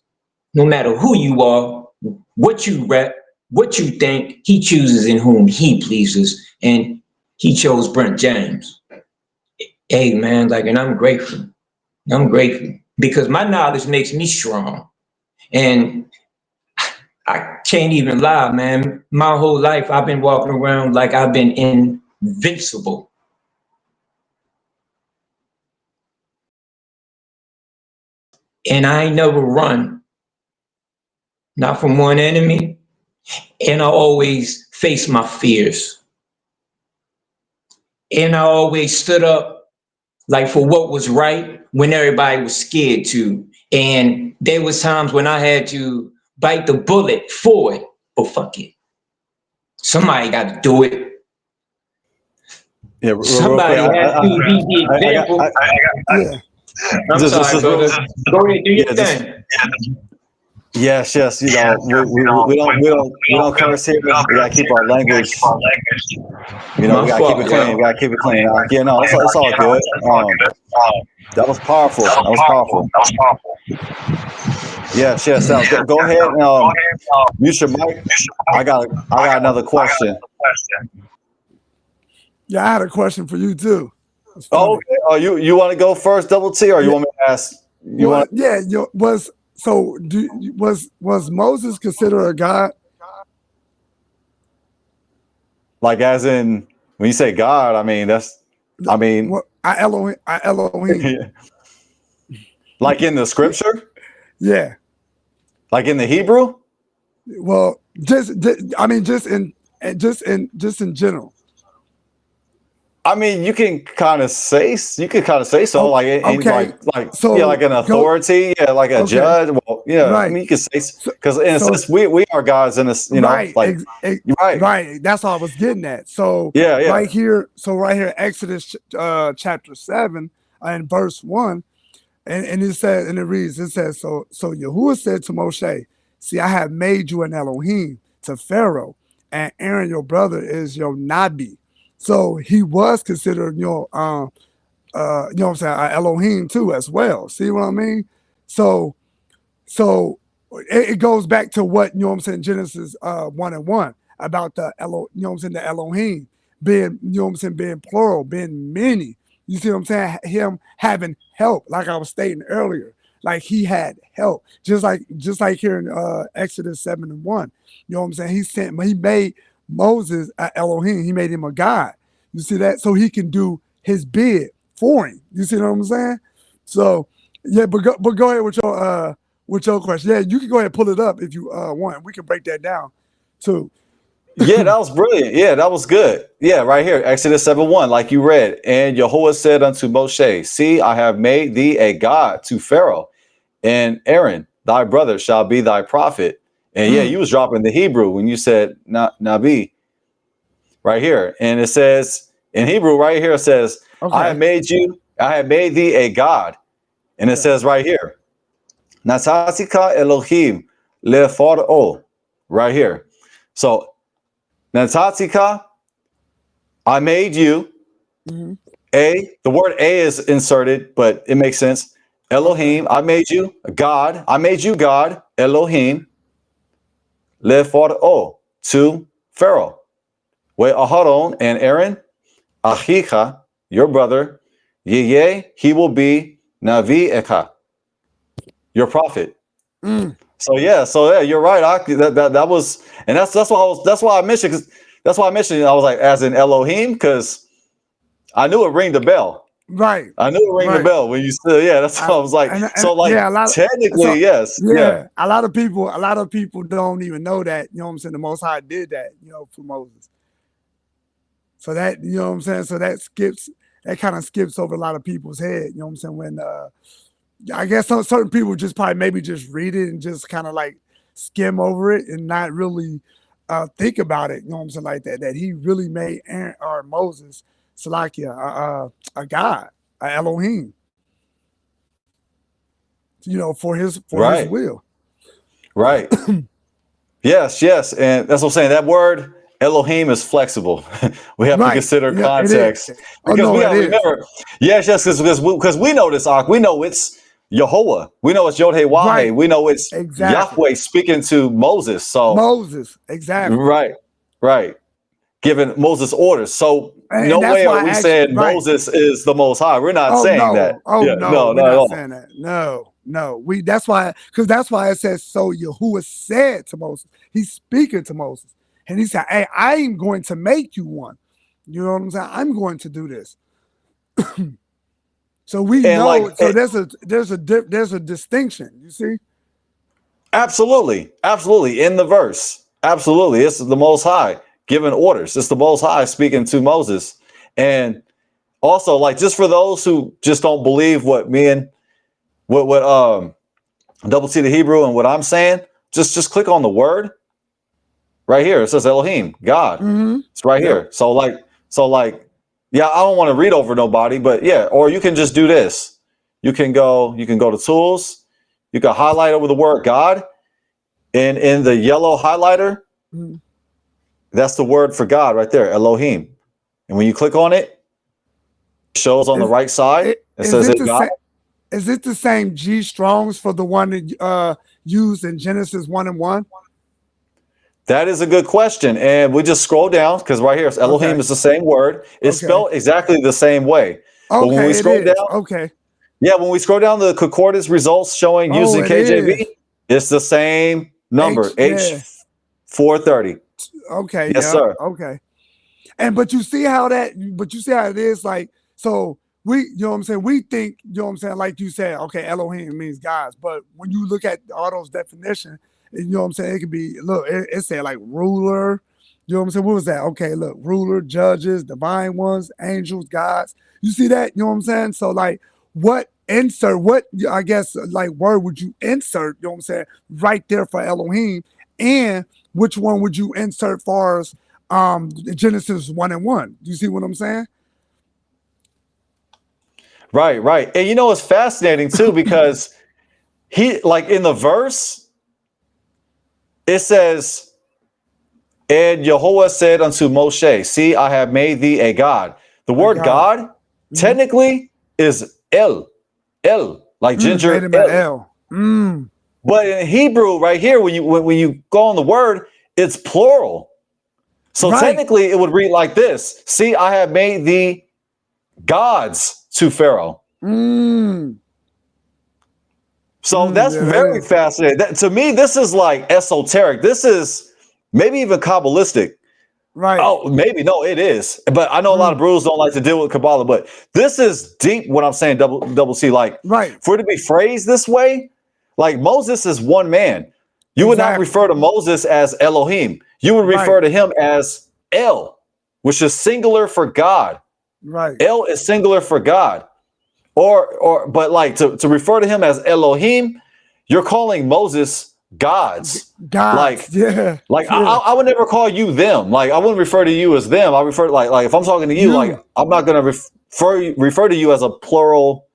[SPEAKER 2] No matter who you are, what you rep, what you think, he chooses in whom he pleases. And he chose Brent James. Hey, man, like, and I'm grateful. I'm grateful because my knowledge makes me strong. And I can't even lie, man. My whole life, I've been walking around like I've been invincible. And I ain't never run, not from one enemy. And I always face my fears. And I always stood up like for what was right when everybody was scared to. And there was times when I had to bite the bullet for it, but fuck it. Somebody got to do it.
[SPEAKER 1] Yeah,
[SPEAKER 2] Somebody has to be the example. I'm sorry, brother. Go ahead, do your thing.
[SPEAKER 1] Yes, you know, we don't curse here. We gotta keep our language. You know, we gotta keep it clean. We gotta keep it clean. Yeah, no, it's all good. That was powerful. Yes. Go ahead and mute your mic. I got another question.
[SPEAKER 3] Yeah, I had a question for you too.
[SPEAKER 1] Oh, okay. Oh, you want to go first, Double T, or you want me to ask?
[SPEAKER 3] Was Moses considered a god?
[SPEAKER 1] Like, as in, when you say God,
[SPEAKER 3] Elohim.
[SPEAKER 1] Like in the scripture?
[SPEAKER 3] Yeah.
[SPEAKER 1] Like in the Hebrew?
[SPEAKER 3] Well, just in general.
[SPEAKER 1] I mean, you can kind of say so. Like an authority, like a judge. Well, yeah. Right. I mean, you can say because in a sense, we are gods in this. You know,
[SPEAKER 3] right. That's all I was getting at. So right here, Exodus chapter 7 and verse 1, and it says, and it reads, so Yahuwah said to Moshe, "See, I have made you an Elohim to Pharaoh, and Aaron your brother is your Nabi." So he was considered, what I'm saying, Elohim too as well. See what I mean? So it goes back to what, Genesis 1:1 about the the Elohim being, being plural, being many. You see what I'm saying? Him having help, like I was stating earlier. Like he had help, just like here in Exodus 7:1. You know what I'm saying? He made Moses a Elohim. He made him a god. You see that? So he can do his bid for him. You see what I'm saying? So yeah, but go ahead with your question. Yeah, you can go ahead and pull it up if you want. We can break that down too.
[SPEAKER 1] Yeah, that was brilliant. Yeah, that was good. Yeah, right here, Exodus 7:1, like you read. And Yahuwah said unto Moshe, "See, I have made thee a god to Pharaoh, and Aaron, thy brother, shall be thy prophet." And yeah, you was dropping the Hebrew when you said Nabi right here. And it says in Hebrew right here, it says, I have made thee a god. And it says right here, Nasatika Elohim lefar'o, right here. So Natatika, I made you. The word a is inserted, but it makes sense. Elohim, I made you. God, I made you God. Elohim, lefar'o, to Pharaoh. Wait, Aharon and Aaron, Achicha, your brother, Yeye, he will be Navi Eka, your prophet. So yeah, you're right. That was, and that's why I mentioned I was like, as in Elohim, because I knew it rang the bell.
[SPEAKER 3] Right.
[SPEAKER 1] I knew it rang the bell when you said, that's what I was like. Technically, yes.
[SPEAKER 3] Yeah. A lot of people don't even know that, you know what I'm saying? The Most High did that, for Moses. So that, you know what I'm saying? So that kind of skips over a lot of people's head, you know what I'm saying? When I guess certain people just probably maybe just read it and just kind of like skim over it and not really think about it, you know what I'm saying, like that he really made Aaron or Moses, Salakia, a god, a Elohim, for his will.
[SPEAKER 1] Right. Yes. And that's what I'm saying. That word Elohim is flexible. We have to
[SPEAKER 3] Right.
[SPEAKER 1] consider
[SPEAKER 3] Yeah, it is.
[SPEAKER 1] context
[SPEAKER 3] Oh
[SPEAKER 1] because
[SPEAKER 3] no,
[SPEAKER 1] we
[SPEAKER 3] it
[SPEAKER 1] got to
[SPEAKER 3] is.
[SPEAKER 1] remember. Yes, because we know this. Ark. We know it's Yehovah. We know it's Yod He Wah He.
[SPEAKER 3] Right.
[SPEAKER 1] We know it's
[SPEAKER 3] Exactly.
[SPEAKER 1] Yahweh speaking to Moses. So
[SPEAKER 3] Moses. Exactly.
[SPEAKER 1] right, giving Moses orders. So
[SPEAKER 3] And
[SPEAKER 1] no
[SPEAKER 3] that's
[SPEAKER 1] way are
[SPEAKER 3] why
[SPEAKER 1] we
[SPEAKER 3] I actually
[SPEAKER 1] saying
[SPEAKER 3] right.
[SPEAKER 1] Moses is the Most High. We're not
[SPEAKER 3] Oh
[SPEAKER 1] saying that.
[SPEAKER 3] no. Oh
[SPEAKER 1] Yeah,
[SPEAKER 3] no.
[SPEAKER 1] no,
[SPEAKER 3] We're
[SPEAKER 1] not at
[SPEAKER 3] not
[SPEAKER 1] all.
[SPEAKER 3] saying that. No, no. That's why it says so Yahuwah said to Moses. He's speaking to Moses. And he said, hey, I am going to make you one. You know what I'm saying? I'm going to do this. So we
[SPEAKER 1] And like,
[SPEAKER 3] know. So there's a distinction. You see?
[SPEAKER 1] absolutely, absolutely. In the verse, absolutely, it's the Most High giving orders. It's the Most High speaking to Moses. And also, like, just for those who just don't believe what me and what double T the Hebrew and what I'm saying, just click on the word right here. It says Elohim, God.
[SPEAKER 3] Mm-hmm.
[SPEAKER 1] It's right
[SPEAKER 3] Yep.
[SPEAKER 1] here. So like, yeah, I don't want to read over nobody, but yeah, or you can just do this. You can go to tools. You can highlight over the word God, and in the yellow highlighter,
[SPEAKER 3] Mm-hmm.
[SPEAKER 1] that's the word for God right there, Elohim. And when you click on it, it shows on the right side. It
[SPEAKER 3] Is
[SPEAKER 1] says
[SPEAKER 3] it
[SPEAKER 1] it
[SPEAKER 3] the
[SPEAKER 1] God.
[SPEAKER 3] same? Is it the same G Strongs for the one that used in Genesis 1:1?
[SPEAKER 1] That is a good question. And we just scroll down because right here, it's Elohim
[SPEAKER 3] Okay.
[SPEAKER 1] is the same word. It's
[SPEAKER 3] Okay.
[SPEAKER 1] spelled exactly the same way. But when we
[SPEAKER 3] Okay, it
[SPEAKER 1] scroll
[SPEAKER 3] is.
[SPEAKER 1] down,
[SPEAKER 3] Okay.
[SPEAKER 1] yeah, when we scroll down the concordance results showing
[SPEAKER 3] Oh,
[SPEAKER 1] using
[SPEAKER 3] it
[SPEAKER 1] KJV,
[SPEAKER 3] is.
[SPEAKER 1] it's the same number,
[SPEAKER 3] Yeah.
[SPEAKER 1] H430.
[SPEAKER 3] Okay,
[SPEAKER 1] Yes,
[SPEAKER 3] yep.
[SPEAKER 1] sir.
[SPEAKER 3] Okay. But you see how it is like, so we, you know what I'm saying? We think, you know what I'm saying, like you said, okay, Elohim means gods. But when you look at all those definitions, you know what I'm saying, it could be, look, it said like ruler, you know what I'm saying? What was that? Okay, look, ruler, judges, divine ones, angels, gods. You see that? You know what I'm saying? So like what I guess like word would you insert, you know what I'm saying, right there for Elohim, and which one would you insert for us Genesis 1:1? Do you see what I'm saying?
[SPEAKER 1] Right. And you know, it's fascinating too, because he, like in the verse, it says, and Jehovah said unto Moshe, see, I have made thee a God. The
[SPEAKER 3] My
[SPEAKER 1] word
[SPEAKER 3] God.
[SPEAKER 1] God technically is El, like
[SPEAKER 3] Made
[SPEAKER 1] ginger
[SPEAKER 3] him an
[SPEAKER 1] El.
[SPEAKER 3] L.
[SPEAKER 1] But in Hebrew, right here, when you go on the word, it's plural. So
[SPEAKER 3] Right.
[SPEAKER 1] technically, it would read like this: see, I have made thee gods to Pharaoh. So that's
[SPEAKER 3] Yeah, that
[SPEAKER 1] very
[SPEAKER 3] is.
[SPEAKER 1] fascinating. To me, this is like esoteric. This is maybe even Kabbalistic.
[SPEAKER 3] Right.
[SPEAKER 1] Oh, maybe no, it is. But I know a lot of brews don't like to deal with Kabbalah. But this is deep. What I'm saying, double C. Like
[SPEAKER 3] Right.
[SPEAKER 1] for it to be phrased this way, like Moses is one man. You would not
[SPEAKER 3] Exactly.
[SPEAKER 1] refer to Moses as Elohim. You would refer
[SPEAKER 3] Right.
[SPEAKER 1] to him as El, which is singular for God.
[SPEAKER 3] Right.
[SPEAKER 1] El is singular for God. But like to refer to him as Elohim, you're calling Moses gods.
[SPEAKER 3] Gods. Yeah.
[SPEAKER 1] I would never call you them. Like I wouldn't refer to you as them. I refer to like if I'm talking to you, like I'm not gonna refer to you as a plural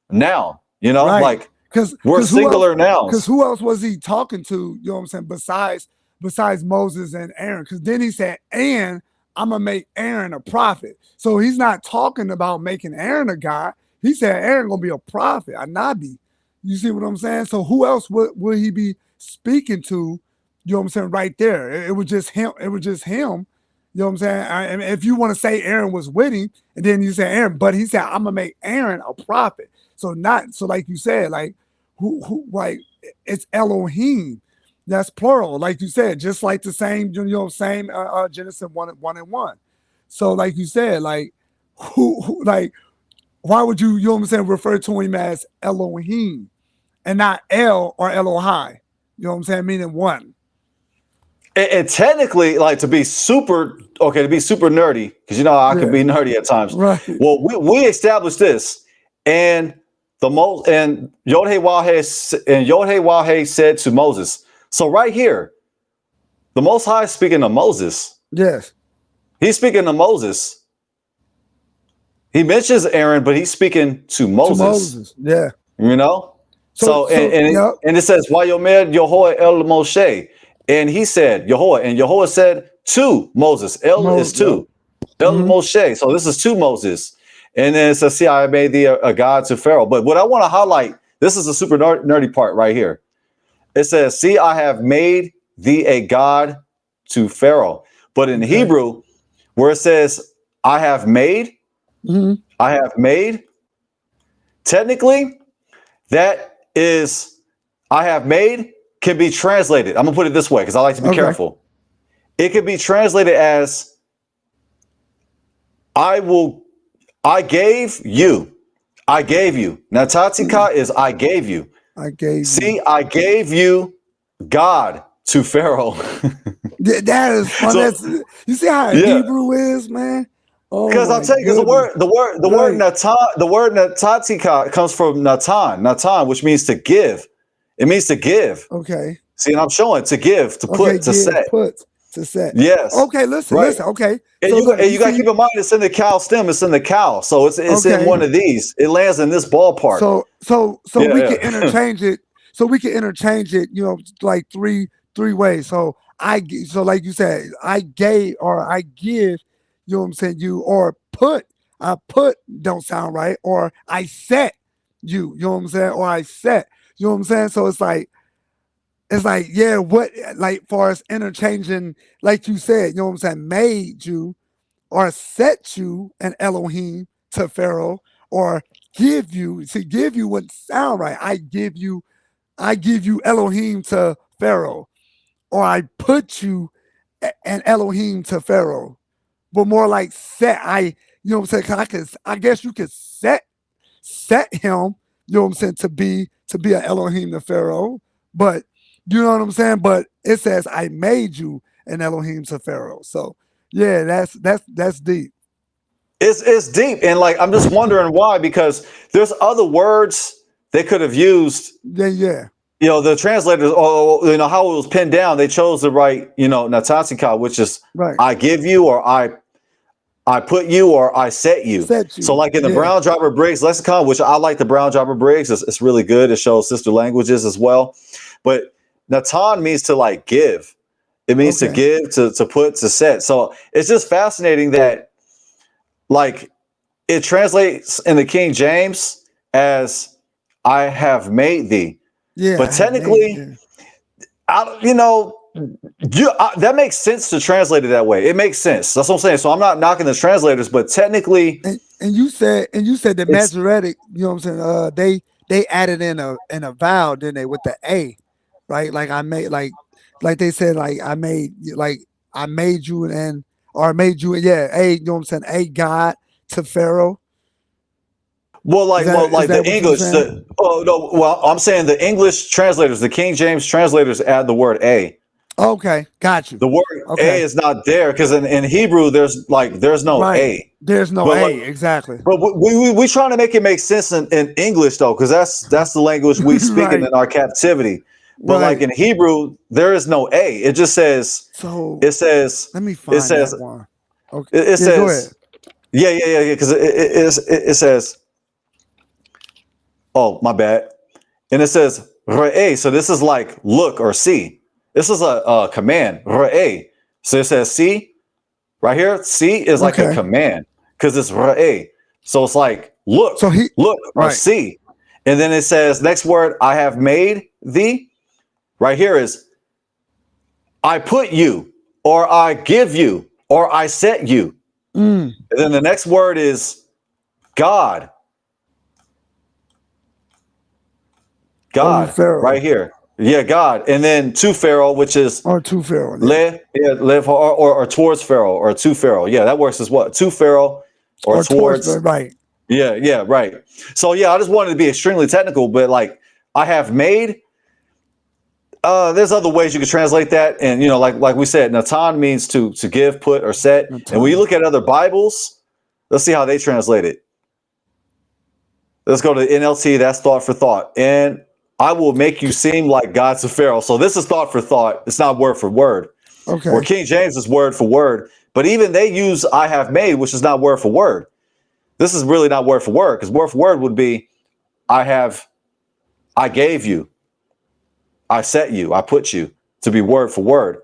[SPEAKER 1] noun. You know,
[SPEAKER 3] Right.
[SPEAKER 1] like
[SPEAKER 3] Because
[SPEAKER 1] we're singular nouns.
[SPEAKER 3] Because who else was he talking to? You know what I'm saying? Besides Moses and Aaron. Because then he said, and I'm gonna make Aaron a prophet. So he's not talking about making Aaron a god. He said Aaron gonna be a prophet, a nabi. You see what I'm saying? So who else would he be speaking to? You know what I'm saying? Right there. It was just him. It was just him. You know what I'm saying? And if you want to say Aaron was with him, and then you say Aaron, but he said, I'm gonna make Aaron a prophet. So like you said, like who like it's Elohim. That's plural, like you said, just like the same, same Genesis 1:1. So like you said, like who like why would you know what I'm saying, refer to him as Elohim and not El or Elohai? You know what I'm saying? Meaning one.
[SPEAKER 1] And technically, like to be super nerdy, because you know I can be nerdy at times.
[SPEAKER 3] Right.
[SPEAKER 1] Well, we established this, and Yod He Wah He said to Moses. So right here, the Most High is speaking to Moses.
[SPEAKER 3] Yes.
[SPEAKER 1] He's speaking to Moses. He mentions Aaron, but he's speaking to Moses.
[SPEAKER 3] To Moses. Yeah.
[SPEAKER 1] You know. And it says Wayomer Yehoah El Moshe. And he said, Yehoah, and Yehoah said two Moses. El is two. El Moshe. So this is two Moses. And then it says, see, I made thee a God to Pharaoh. But what I want to highlight, this is a super nerdy part right here. It says, see, I have made thee a God to Pharaoh. But in Hebrew, where it says, I have made, technically, that is, I have made can be translated. I'm going to put it this way because I like to be careful. It could be translated as, I gave you. I gave you. Now, Tatika is I gave you.
[SPEAKER 3] I gave
[SPEAKER 1] See, I gave you God to Pharaoh.
[SPEAKER 3] That is fun. So, you see how Hebrew is, man?
[SPEAKER 1] Because I'm telling you, because the word Natatika comes from Natan, which means to give. It means to give.
[SPEAKER 3] Okay.
[SPEAKER 1] See, and I'm showing to give, to put, to set.
[SPEAKER 3] To set.
[SPEAKER 1] Yes.
[SPEAKER 3] Okay, listen. Okay.
[SPEAKER 1] And so you got to keep in mind, it's in the cow stem. It's in the cow. So it's in one of these. It lands in this ballpark.
[SPEAKER 3] So we can interchange it. So we can interchange it, like three ways. So like you said, I gave or I give, you know what I'm saying, you, or put, I put don't sound right, or I set you know what I'm saying, or I set, you know what I'm saying? So it's like, yeah, what, like, far as interchanging, like you said, you know what I'm saying, made you, or set you an Elohim to Pharaoh, or give you, see, give you wouldn't sound right. I give you Elohim to Pharaoh, or I put you an Elohim to Pharaoh, but more like set. You know what I'm saying? I guess you could set him, you know what I'm saying, to be an Elohim to Pharaoh, but you know what I'm saying? But it says, I made you an Elohim to Pharaoh. So yeah, that's deep.
[SPEAKER 1] It's deep. And like, I'm just wondering why, because there's other words they could have used.
[SPEAKER 3] Yeah.
[SPEAKER 1] The translators, or how it was pinned down, they chose to write, Natatika, which is I give you, or I put you, or I set you. So like in the Brown Driver Briggs lexicon, which I like the Brown Driver Briggs, it's really good. It shows sister languages as well. But Natan means to like give. It means to give, to put, to set. So it's just fascinating that like it translates in the King James as I have made thee.
[SPEAKER 3] Yeah.
[SPEAKER 1] But technically, that makes sense to translate it that way. It makes sense. That's what I'm saying. So I'm not knocking the translators, but technically,
[SPEAKER 3] and you said the Masoretic, you know what I'm saying? They added in a vowel, didn't they, with the A, right? Like I made, like they said, like I made you, or I made you, A, you know what I'm saying? A God to Pharaoh.
[SPEAKER 1] Well, the English. I'm saying the English translators, the King James translators, add the word A.
[SPEAKER 3] Okay, got you.
[SPEAKER 1] The word A is not there because in Hebrew there's no A.
[SPEAKER 3] There's no A, exactly.
[SPEAKER 1] But we trying to make it make sense in English though, because that's the language we speak in our captivity. But like in Hebrew, there is no A. It just says. So it says.
[SPEAKER 3] Let me find that one.
[SPEAKER 1] Okay. It says. Go ahead. Yeah. Because it says. Oh, my bad. And it says re'eh. So this is like look or see. This is a command. Re'eh. So it says see right here. See is like a command because it's re'eh. So it's like look, look or see. And then it says next word, I have made thee. Right here is I put you, or I give you, or I set you. And then the next word is God. God, right here. Yeah, God. And then to Pharaoh, which is
[SPEAKER 3] to Pharaoh.
[SPEAKER 1] Live or towards Pharaoh, or to Pharaoh. Yeah, that works as well. To Pharaoh or towards.
[SPEAKER 3] Right.
[SPEAKER 1] Yeah, right. So yeah, I just wanted to be extremely technical, but like I have made. There's other ways you could translate that, and like we said, Natan means to give, put, or set. Natan. And when you look at other Bibles, let's see how they translate it. Let's go to NLT. That's thought for thought, and I will make you seem like God to Pharaoh. So this is thought for thought. It's not word for word.
[SPEAKER 3] Okay.
[SPEAKER 1] Where King James is word for word, but even they use I have made, which is not word for word. This is really not word for word, because word for word would be I gave you. I set you, I put you, to be word for word.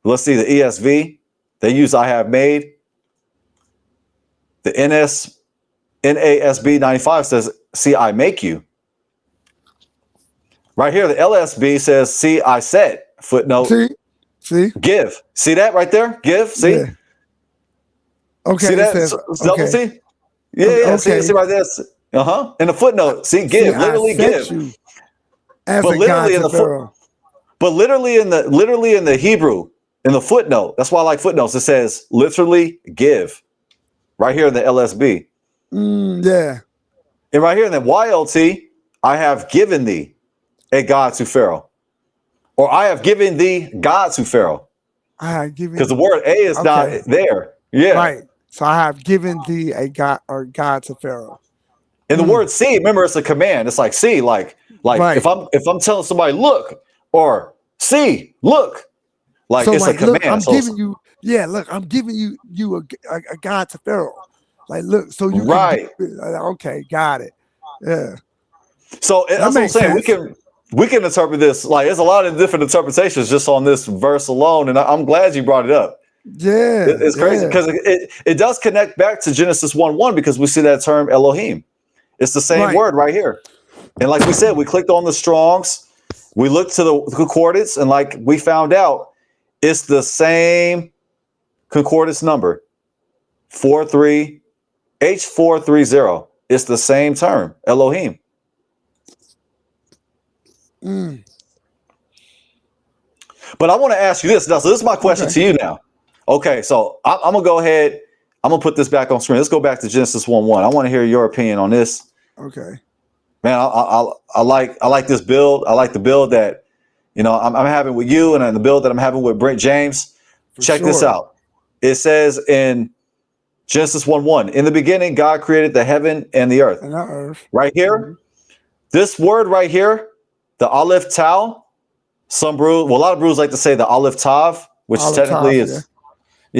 [SPEAKER 1] Let's see the ESV. they use I have made. The NASB 95 says, see, I make you. Right here, the LSB says, see, I said. Footnote.
[SPEAKER 3] See?
[SPEAKER 1] Give. See that right there? Give. See?
[SPEAKER 3] Yeah. Okay.
[SPEAKER 1] See
[SPEAKER 3] It
[SPEAKER 1] that?
[SPEAKER 3] says,
[SPEAKER 1] Double
[SPEAKER 3] okay.
[SPEAKER 1] C? Yeah,
[SPEAKER 3] Okay.
[SPEAKER 1] See right there? In the footnote. See, give. Literally
[SPEAKER 3] I set
[SPEAKER 1] give.
[SPEAKER 3] you as
[SPEAKER 1] But
[SPEAKER 3] a God
[SPEAKER 1] literally in
[SPEAKER 3] to
[SPEAKER 1] the
[SPEAKER 3] Pharaoh.
[SPEAKER 1] but literally in the Hebrew, in the footnote, that's why I like footnotes. It says literally give. Right here in the LSB.
[SPEAKER 3] Yeah.
[SPEAKER 1] And right here in the YLT, I have given thee a God to Pharaoh. Or I have given thee God to Pharaoh.
[SPEAKER 3] I have given,
[SPEAKER 1] because the word A is not there. Yeah.
[SPEAKER 3] Right. So I have given thee a God or God to Pharaoh.
[SPEAKER 1] And the word see, remember, it's a command. It's like see, like
[SPEAKER 3] Right.
[SPEAKER 1] if I'm telling somebody look or see, look, like
[SPEAKER 3] So
[SPEAKER 1] it's
[SPEAKER 3] like,
[SPEAKER 1] a command.
[SPEAKER 3] look, I'm
[SPEAKER 1] So
[SPEAKER 3] giving you, look, I'm giving you a God to Pharaoh. Like, look, so you
[SPEAKER 1] right.
[SPEAKER 3] can okay, got it. Yeah.
[SPEAKER 1] So that's what I'm saying. We can interpret this like there's a lot of different interpretations just on this verse alone, and I'm glad you brought it up.
[SPEAKER 3] Yeah,
[SPEAKER 1] it's crazy because it does connect back to Genesis 1:1 because we see that term Elohim. It's the same word right here. And like we said, we clicked on the Strongs, we looked to the concordance, and like we found out, it's the same concordance number, 43 H430. It's the same term, Elohim. But I want to ask you this now. So this is my question to you now. Okay, so I'm gonna go ahead. I'm gonna put this back on screen. Let's go back to Genesis 1:1. I want to hear your opinion on this.
[SPEAKER 3] Okay.
[SPEAKER 1] Man, I like this build. I like the build that I'm having with you, and the build that I'm having with Brent James. Check this out. It says in Genesis 1:1, in the beginning, God created the heaven and the earth. Right here, this word right here, the Aleph Tau. Some brews, well, a lot of brews like to say the Aleph Tav, which technically is,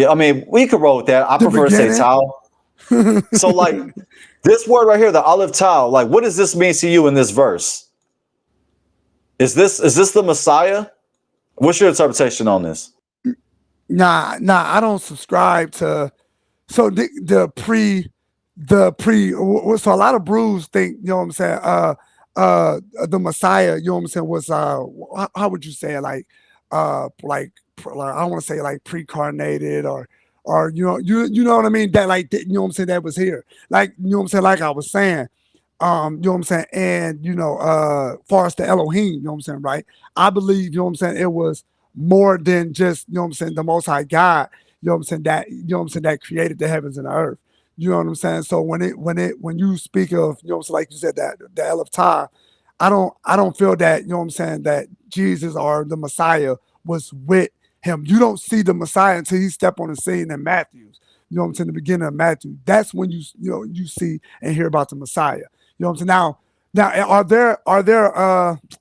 [SPEAKER 1] I mean, we could roll with that. I prefer to say Tau. So, like, this word right here, the Aleph Tau, like, what does this mean to you in this verse? Is this the Messiah? What's your interpretation on this?
[SPEAKER 3] Nah, I don't subscribe to. So the pre. So a lot of brews think, you know what I'm saying. The Messiah, you know what I'm saying, was how would you say it? Like I don't want to say like pre-carnated or you know what I mean, that like you know what I'm saying, that was here, like you know what I'm saying, like I was saying, you know what I'm saying, and far as the Elohim, you know what I'm saying, right? I believe, you know what I'm saying, it was more than just, you know what I'm saying, the Most High God, you know what I'm saying, that, you know what I'm saying, that created the heavens and the earth. You know what I'm saying? So when you speak of, you know what I'm saying, like you said, that the Aleph Tav, I don't feel that, you know what I'm saying, that Jesus or the Messiah was with him. You don't see the Messiah until he stepped on the scene in Matthew's. You know what I'm saying? The beginning of Matthew. That's when you see and hear about the Messiah. You know what I'm saying? Now are there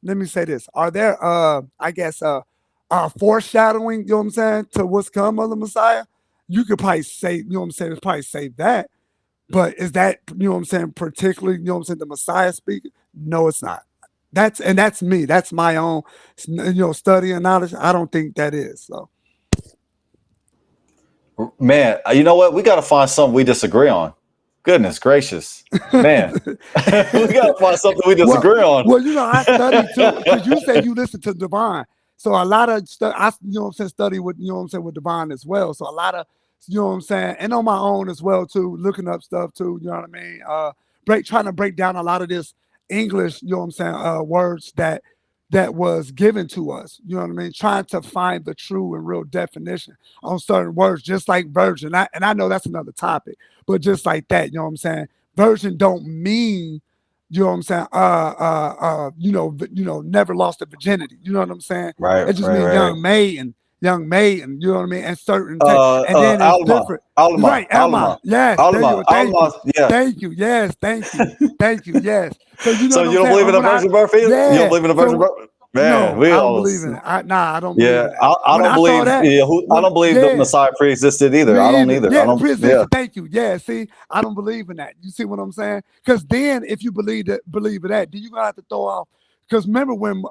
[SPEAKER 3] let me say this. Are there I guess foreshadowing, you know what I'm saying, to what's come of the Messiah? You could probably say, you know what I'm saying, probably say that. But is that, you know what I'm saying, particularly, you know what I'm saying, the Messiah speaking? No, it's not. That's me. That's my own, study and knowledge. I don't think that is. So,
[SPEAKER 1] man, you know what? We got to find something we disagree on. Goodness gracious, man. We got to find something we disagree on.
[SPEAKER 3] Well, I study too, because you say you listen to Divine. So a lot of I, you know what I'm saying, study with, you know what I'm saying, with Divine as well. So a lot of, you know what I'm saying, and on my own as well too, looking up stuff too, you know what I mean? Trying to break down a lot of this English, you know what I'm saying, words that was given to us, you know what I mean? Trying to find the true and real definition on certain words, just like virgin. And I know that's another topic, but just like that, you know what I'm saying? Virgin don't mean, you know what I'm saying, never lost the virginity. You know what I'm saying?
[SPEAKER 1] Right.
[SPEAKER 3] It just means young maiden, you know what I mean? And certain and then it's
[SPEAKER 1] Alma,
[SPEAKER 3] different.
[SPEAKER 1] Alma,
[SPEAKER 3] Right, Alma. Yes,
[SPEAKER 1] Alma,
[SPEAKER 3] thank you. Yes, thank you. Yes. So you know
[SPEAKER 1] so
[SPEAKER 3] what
[SPEAKER 1] you
[SPEAKER 3] I'm
[SPEAKER 1] don't
[SPEAKER 3] saying?
[SPEAKER 1] believe in the virgin birth either?
[SPEAKER 3] Yeah.
[SPEAKER 1] You don't believe in the virgin birth? Man,
[SPEAKER 3] No, I don't believe in it. I don't believe in that.
[SPEAKER 1] I don't believe. I don't believe the Messiah pre-existed either. I don't either.
[SPEAKER 3] Yeah,
[SPEAKER 1] I don't.
[SPEAKER 3] pre-existed.
[SPEAKER 1] Yeah.
[SPEAKER 3] Thank you. Yeah, see, I don't believe in that. You see what I'm saying? Because then, if you believe in that, then you're gonna have to throw off. Because remember when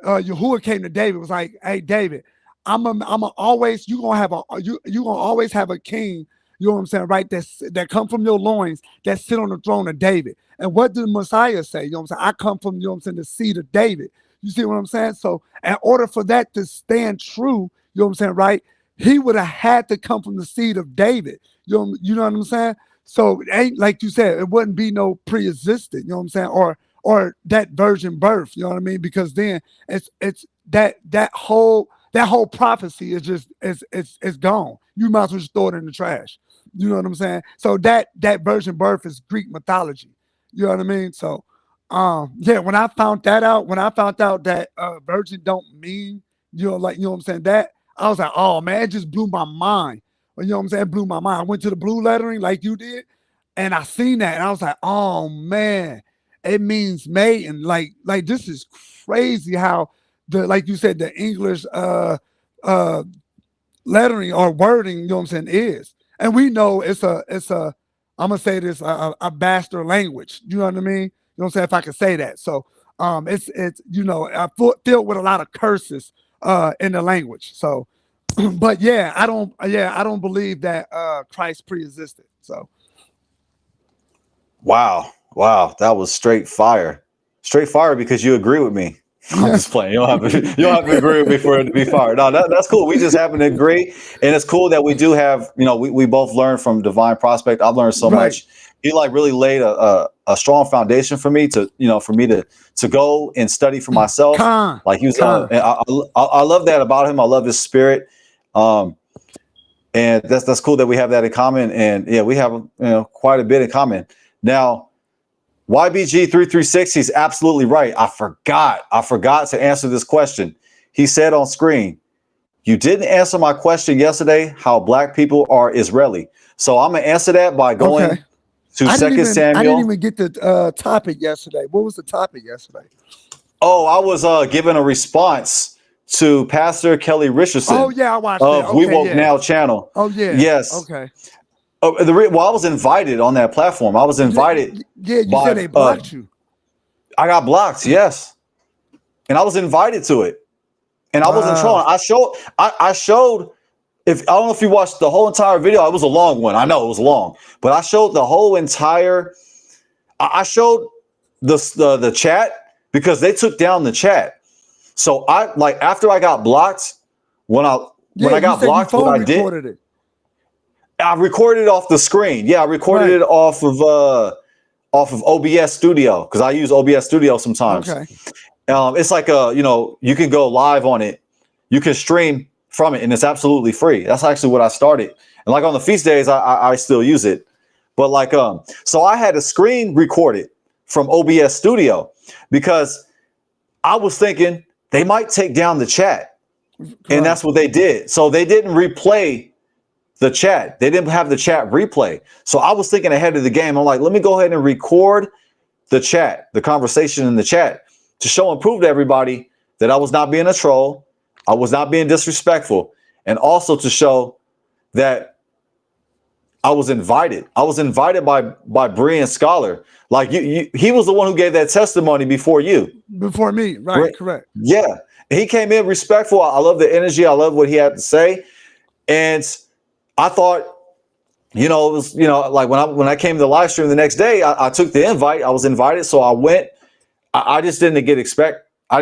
[SPEAKER 3] Yahuwah came to David, was like, "Hey, David, always, you gonna always have a king, you know what I'm saying, right? That come from your loins, that sit on the throne of David. And what did the Messiah say? You know what I'm saying? I come from, you know what I'm saying, the seed of David. You see what I'm saying? So in order for that to stand true, you know what I'm saying, right? He would have had to come from the seed of David. You know what I'm saying? So it ain't like you said, it wouldn't be no pre-existing, you know what I'm saying, or that virgin birth, you know what I mean? Because then it's that whole prophecy is just it's gone. You might as well just throw it in the trash. You know what I'm saying? So that virgin birth is Greek mythology. You know what I mean? So yeah, when I found out that virgin don't mean, you know, like, you know what I'm saying, that I was like, oh man, it just blew my mind. You know what I'm saying? It blew my mind. I went to the blue lettering like you did, and I seen that, and I was like, oh man, it means maiden. Like this is crazy how like you said, the English uh lettering or wording, you know what I'm saying, is. And we know it's a I'm gonna say this, a bastard language. You know what I mean? You know what I'm saying? If I can say that. So it's you know, filled with a lot of curses in the language. So but yeah, I don't believe that Christ pre-existed. So
[SPEAKER 1] Wow. That was straight fire. Straight fire because you agree with me. I'm just playing. You don't have to agree with me for it to be fire. No, that's cool. We just happen to agree. And it's cool that we do have, you know, we both learned from Divine Prospect. I've learned so much. He like really laid a strong foundation for me to, you know, for me to go and study for myself. Like he was, I love that about him. I love his spirit. And that's cool that we have that in common. And yeah, we have, you know, quite a bit in common. Now, YBG336, he's absolutely right. I forgot to answer this question. He said on screen, you didn't answer my question yesterday, how black people are Israeli. So I'm going to answer that by going to 2 Samuel.
[SPEAKER 3] I didn't even get the topic yesterday. What was the topic yesterday?
[SPEAKER 1] Oh, I was giving a response to Pastor Kelly Richardson.
[SPEAKER 3] Oh, yeah, I watched
[SPEAKER 1] of We Woke Now channel.
[SPEAKER 3] Oh, yeah.
[SPEAKER 1] Yes.
[SPEAKER 3] Okay.
[SPEAKER 1] Well, I was invited on that platform. I was invited.
[SPEAKER 3] Yeah, you said they blocked you.
[SPEAKER 1] I got blocked, yes. And I was invited to it. And I wasn't trolling. I showed, if I don't know if you watched the whole entire video, it was a long one. I know it was long, but I showed the whole entire, I showed the chat because they took down the chat. So I like after I got blocked, when I got blocked, what I did, I recorded it off the screen. Yeah, I recorded it off of OBS Studio because I use OBS Studio sometimes.
[SPEAKER 3] Okay.
[SPEAKER 1] It's like you know, you can go live on it, you can stream from it, and it's absolutely free. That's actually what I started. And like on the feast days, I still use it. But like so I had a screen recorded from OBS Studio because I was thinking they might take down the chat, and that's what they did. So they didn't replay the chat. They didn't have the chat replay. So I was thinking ahead of the game. I'm like, let me go ahead and record the chat, the conversation in the chat to show and prove to everybody that I was not being a troll. I was not being disrespectful. And also to show that I was invited. I was invited by Brian Scholar. Like he was the one who gave that testimony before you.
[SPEAKER 3] Before me. Right. Correct.
[SPEAKER 1] Yeah. He came in respectful. I love the energy. I love what he had to say. And I thought, you know, it was, you know, like when I came to the live stream the next day, I took the invite. I was invited, so I went. I just didn't I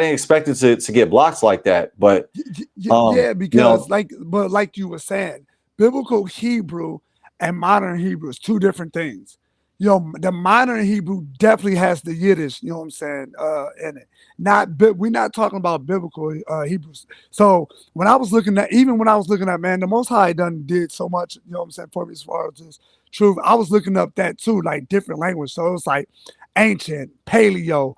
[SPEAKER 1] didn't expect it to get blocked like that. But
[SPEAKER 3] yeah, because
[SPEAKER 1] you know,
[SPEAKER 3] like you were saying, biblical Hebrew and modern Hebrew is two different things. You know, the modern Hebrew definitely has the Yiddish, you know what I'm saying, in it. We're not talking about biblical Hebrews. So when I was looking at, man, the Most High did so much, you know what I'm saying, for me as far as this truth. I was looking up that too, like different language. So it was like ancient, Paleo,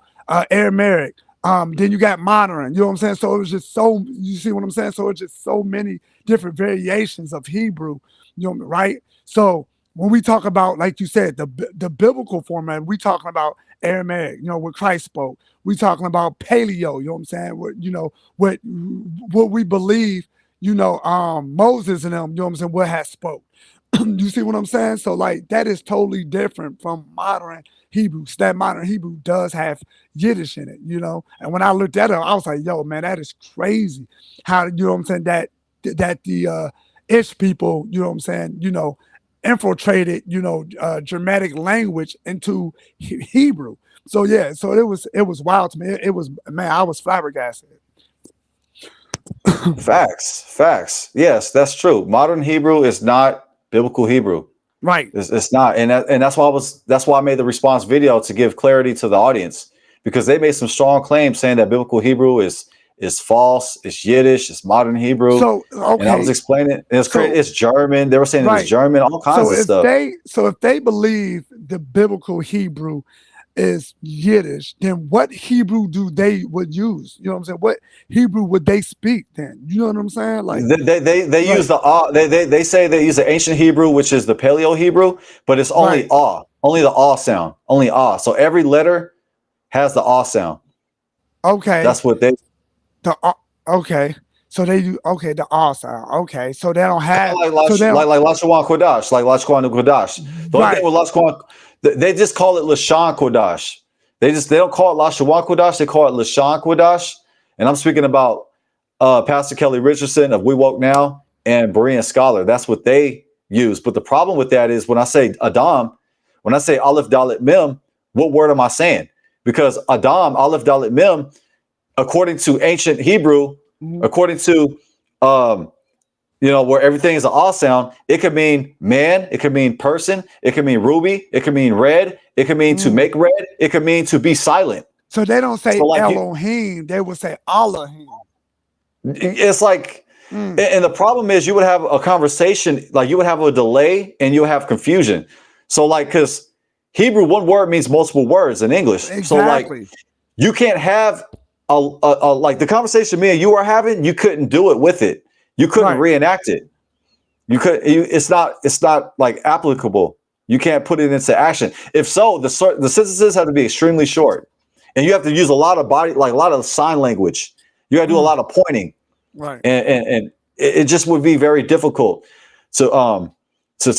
[SPEAKER 3] Aramaic. Then you got modern, you know what I'm saying? So it was just you see what I'm saying? So it's just so many different variations of Hebrew, you know, right? So when we talk about, like you said, the biblical format, we talking about Aramaic, you know, what Christ spoke. We talking about Paleo, you know what I'm saying? What, you know, what we believe, you know, Moses and them, you know what I'm saying, what has spoke. You see what I'm saying? So like that is totally different from modern Hebrew. That modern Hebrew does have Yiddish in it, you know. And when I looked at it, I was like, yo, man, that is crazy. How, you know what I'm saying, that the Ish people, you know what I'm saying, you know, infiltrated, you know, Germanic language into Hebrew. So yeah, so it was wild to me. It was, man, I was flabbergasted.
[SPEAKER 1] Facts. Yes, that's true. Modern Hebrew is not biblical Hebrew.
[SPEAKER 3] Right.
[SPEAKER 1] It's not, and that's why I made the response video to give clarity to the audience, because they made some strong claims saying that biblical Hebrew is false, it's Yiddish, it's modern Hebrew,
[SPEAKER 3] So
[SPEAKER 1] and I was
[SPEAKER 3] okay,
[SPEAKER 1] explaining
[SPEAKER 3] so
[SPEAKER 1] it's German. They were saying it was
[SPEAKER 3] right.
[SPEAKER 1] German, all kinds
[SPEAKER 3] So
[SPEAKER 1] of stuff.
[SPEAKER 3] if they believe the biblical Hebrew is Yiddish, then what Hebrew do they would use? You know what I'm saying? What Hebrew would they speak then? You know what I'm saying? Like,
[SPEAKER 1] They use
[SPEAKER 3] right,
[SPEAKER 1] the they say they use the ancient Hebrew, which is the Paleo Hebrew, but it's only
[SPEAKER 3] right.
[SPEAKER 1] only the sound, only So every letter has the sound.
[SPEAKER 3] Okay.
[SPEAKER 1] That's what they
[SPEAKER 3] The okay. So they do okay, the R sound. Okay. So they don't
[SPEAKER 1] kind
[SPEAKER 3] have
[SPEAKER 1] of
[SPEAKER 3] so they don't
[SPEAKER 1] like Lashon Kodash, like Lashon Kodash. The only thing
[SPEAKER 3] right.
[SPEAKER 1] with Lashon, they just call it Lashon Kodash. They don't call it Lashon Kodash. They call it Lashon Kodash. And I'm speaking about Pastor Kelly Richardson of We Woke Now and Berean Scholar. That's what they use. But the problem with that is when I say Adam, when I say Aleph Dalet Mem, what word am I saying? Because Adam, Aleph Dalet Mem, according to ancient Hebrew,
[SPEAKER 3] Mhm.
[SPEAKER 1] according to where everything is an all sound, it could mean man, it could mean person, it could mean ruby, it could mean red, it could mean to
[SPEAKER 3] Mm.
[SPEAKER 1] make red, it could mean to be silent.
[SPEAKER 3] So they don't
[SPEAKER 1] So
[SPEAKER 3] say
[SPEAKER 1] like
[SPEAKER 3] Elohim, they would say Elohim.
[SPEAKER 1] it's like,
[SPEAKER 3] Mm.
[SPEAKER 1] and the problem is you would have a conversation, like you would have a delay and you would have confusion. So like, because Hebrew, one word means multiple words in English. So like,
[SPEAKER 3] Exactly.
[SPEAKER 1] you can't have like the conversation me and you are having, you couldn't do it with it. You couldn't
[SPEAKER 3] Right.
[SPEAKER 1] reenact it. It's not like applicable. You can't put it into action. If so, the sentences have to be extremely short, and you have to use a lot of like a lot of sign language. You got to do a
[SPEAKER 3] Mm.
[SPEAKER 1] lot of pointing,
[SPEAKER 3] Right.
[SPEAKER 1] and it just would be very difficult to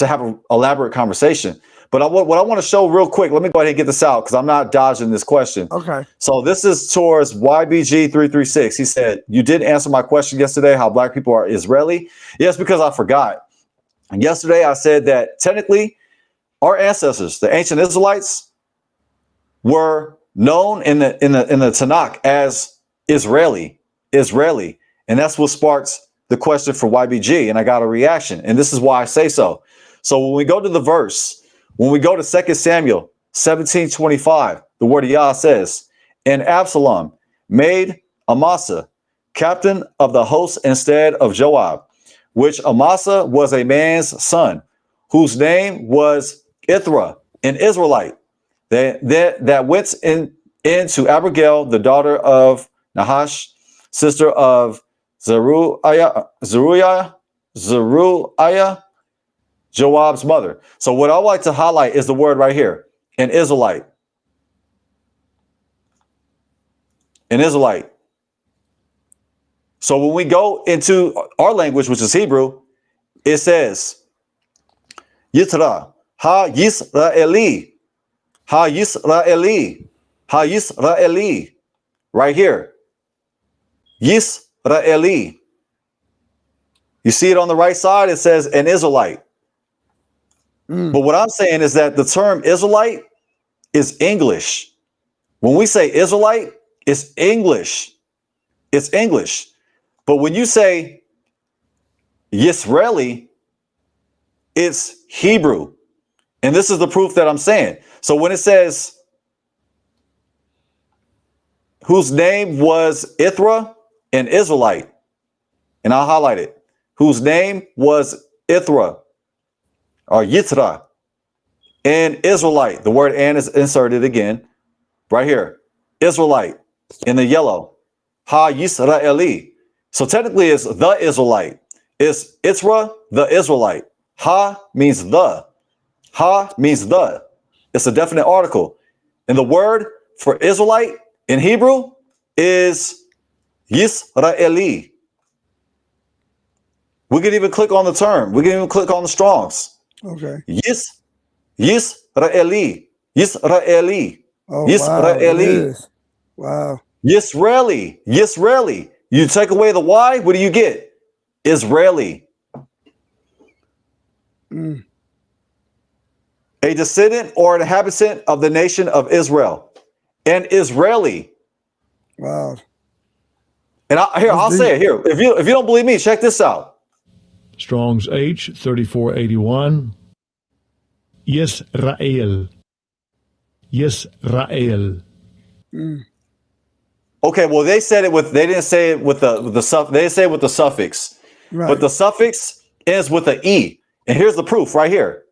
[SPEAKER 1] have an elaborate conversation. But what I want to show real quick, let me go ahead and get this out because I'm not dodging this question.
[SPEAKER 3] Okay.
[SPEAKER 1] So this is towards YBG336. He said, "You did answer my question yesterday, how black people are Israeli." Yes, because I forgot. And yesterday I said that technically our ancestors, the ancient Israelites, were known in the Tanakh as Israeli, and that's what sparks the question for YBG. And I got a reaction, and this is why I say so. So when we go to the verse, when we go to 2 Samuel 17:25, the word of Yah says, "And Absalom made Amasa captain of the host instead of Joab, which Amasa was a man's son, whose name was Ithra, an Israelite, that went into Abigail, the daughter of Nahash, sister of Zeruiah, Joab's mother." So what I would like to highlight is the word right here, an Israelite. An Israelite. So when we go into our language, which is Hebrew, it says, Yitra, Ha Yisraeli, Ha Yisraeli, Ha Yisraeli, right here. Yisraeli. You see it on the right side, it says an Israelite.
[SPEAKER 3] Mm.
[SPEAKER 1] But what I'm saying is that the term Israelite is English. When we say Israelite, it's English. It's English. But when you say Yisraeli, it's Hebrew. And this is the proof that I'm saying. So when it says, whose name was Ithra, an Israelite, and I'll highlight it, whose name was Ithra, or Yitra, an Israelite. The word "an" is inserted again, right here. Israelite, in the yellow. Ha Yisraeli. So technically it's the Israelite. It's Itra, the Israelite. Ha means the. Ha means the. It's a definite article. And the word for Israelite in Hebrew is Yisraeli. We can even click on the term. We can even click on the Strongs.
[SPEAKER 3] Okay.
[SPEAKER 1] Yisraeli. Yisraeli.
[SPEAKER 3] Oh wow, it
[SPEAKER 1] Yisraeli.
[SPEAKER 3] is. Wow.
[SPEAKER 1] Yisraeli. Yisraeli. You take away the Y, what do you get? Israeli.
[SPEAKER 3] Mm.
[SPEAKER 1] A descendant or an inhabitant of the nation of Israel. An Israeli.
[SPEAKER 3] Wow.
[SPEAKER 1] And I'll say it here. If you don't believe me, check this out.
[SPEAKER 4] Strong's H 3481. Yisrael. Yisrael.
[SPEAKER 3] Mm.
[SPEAKER 1] Okay, well they said it with, they didn't say it with the they didn't say it with the suffix.
[SPEAKER 3] Right.
[SPEAKER 1] But the suffix ends with an E. And here's the proof right here.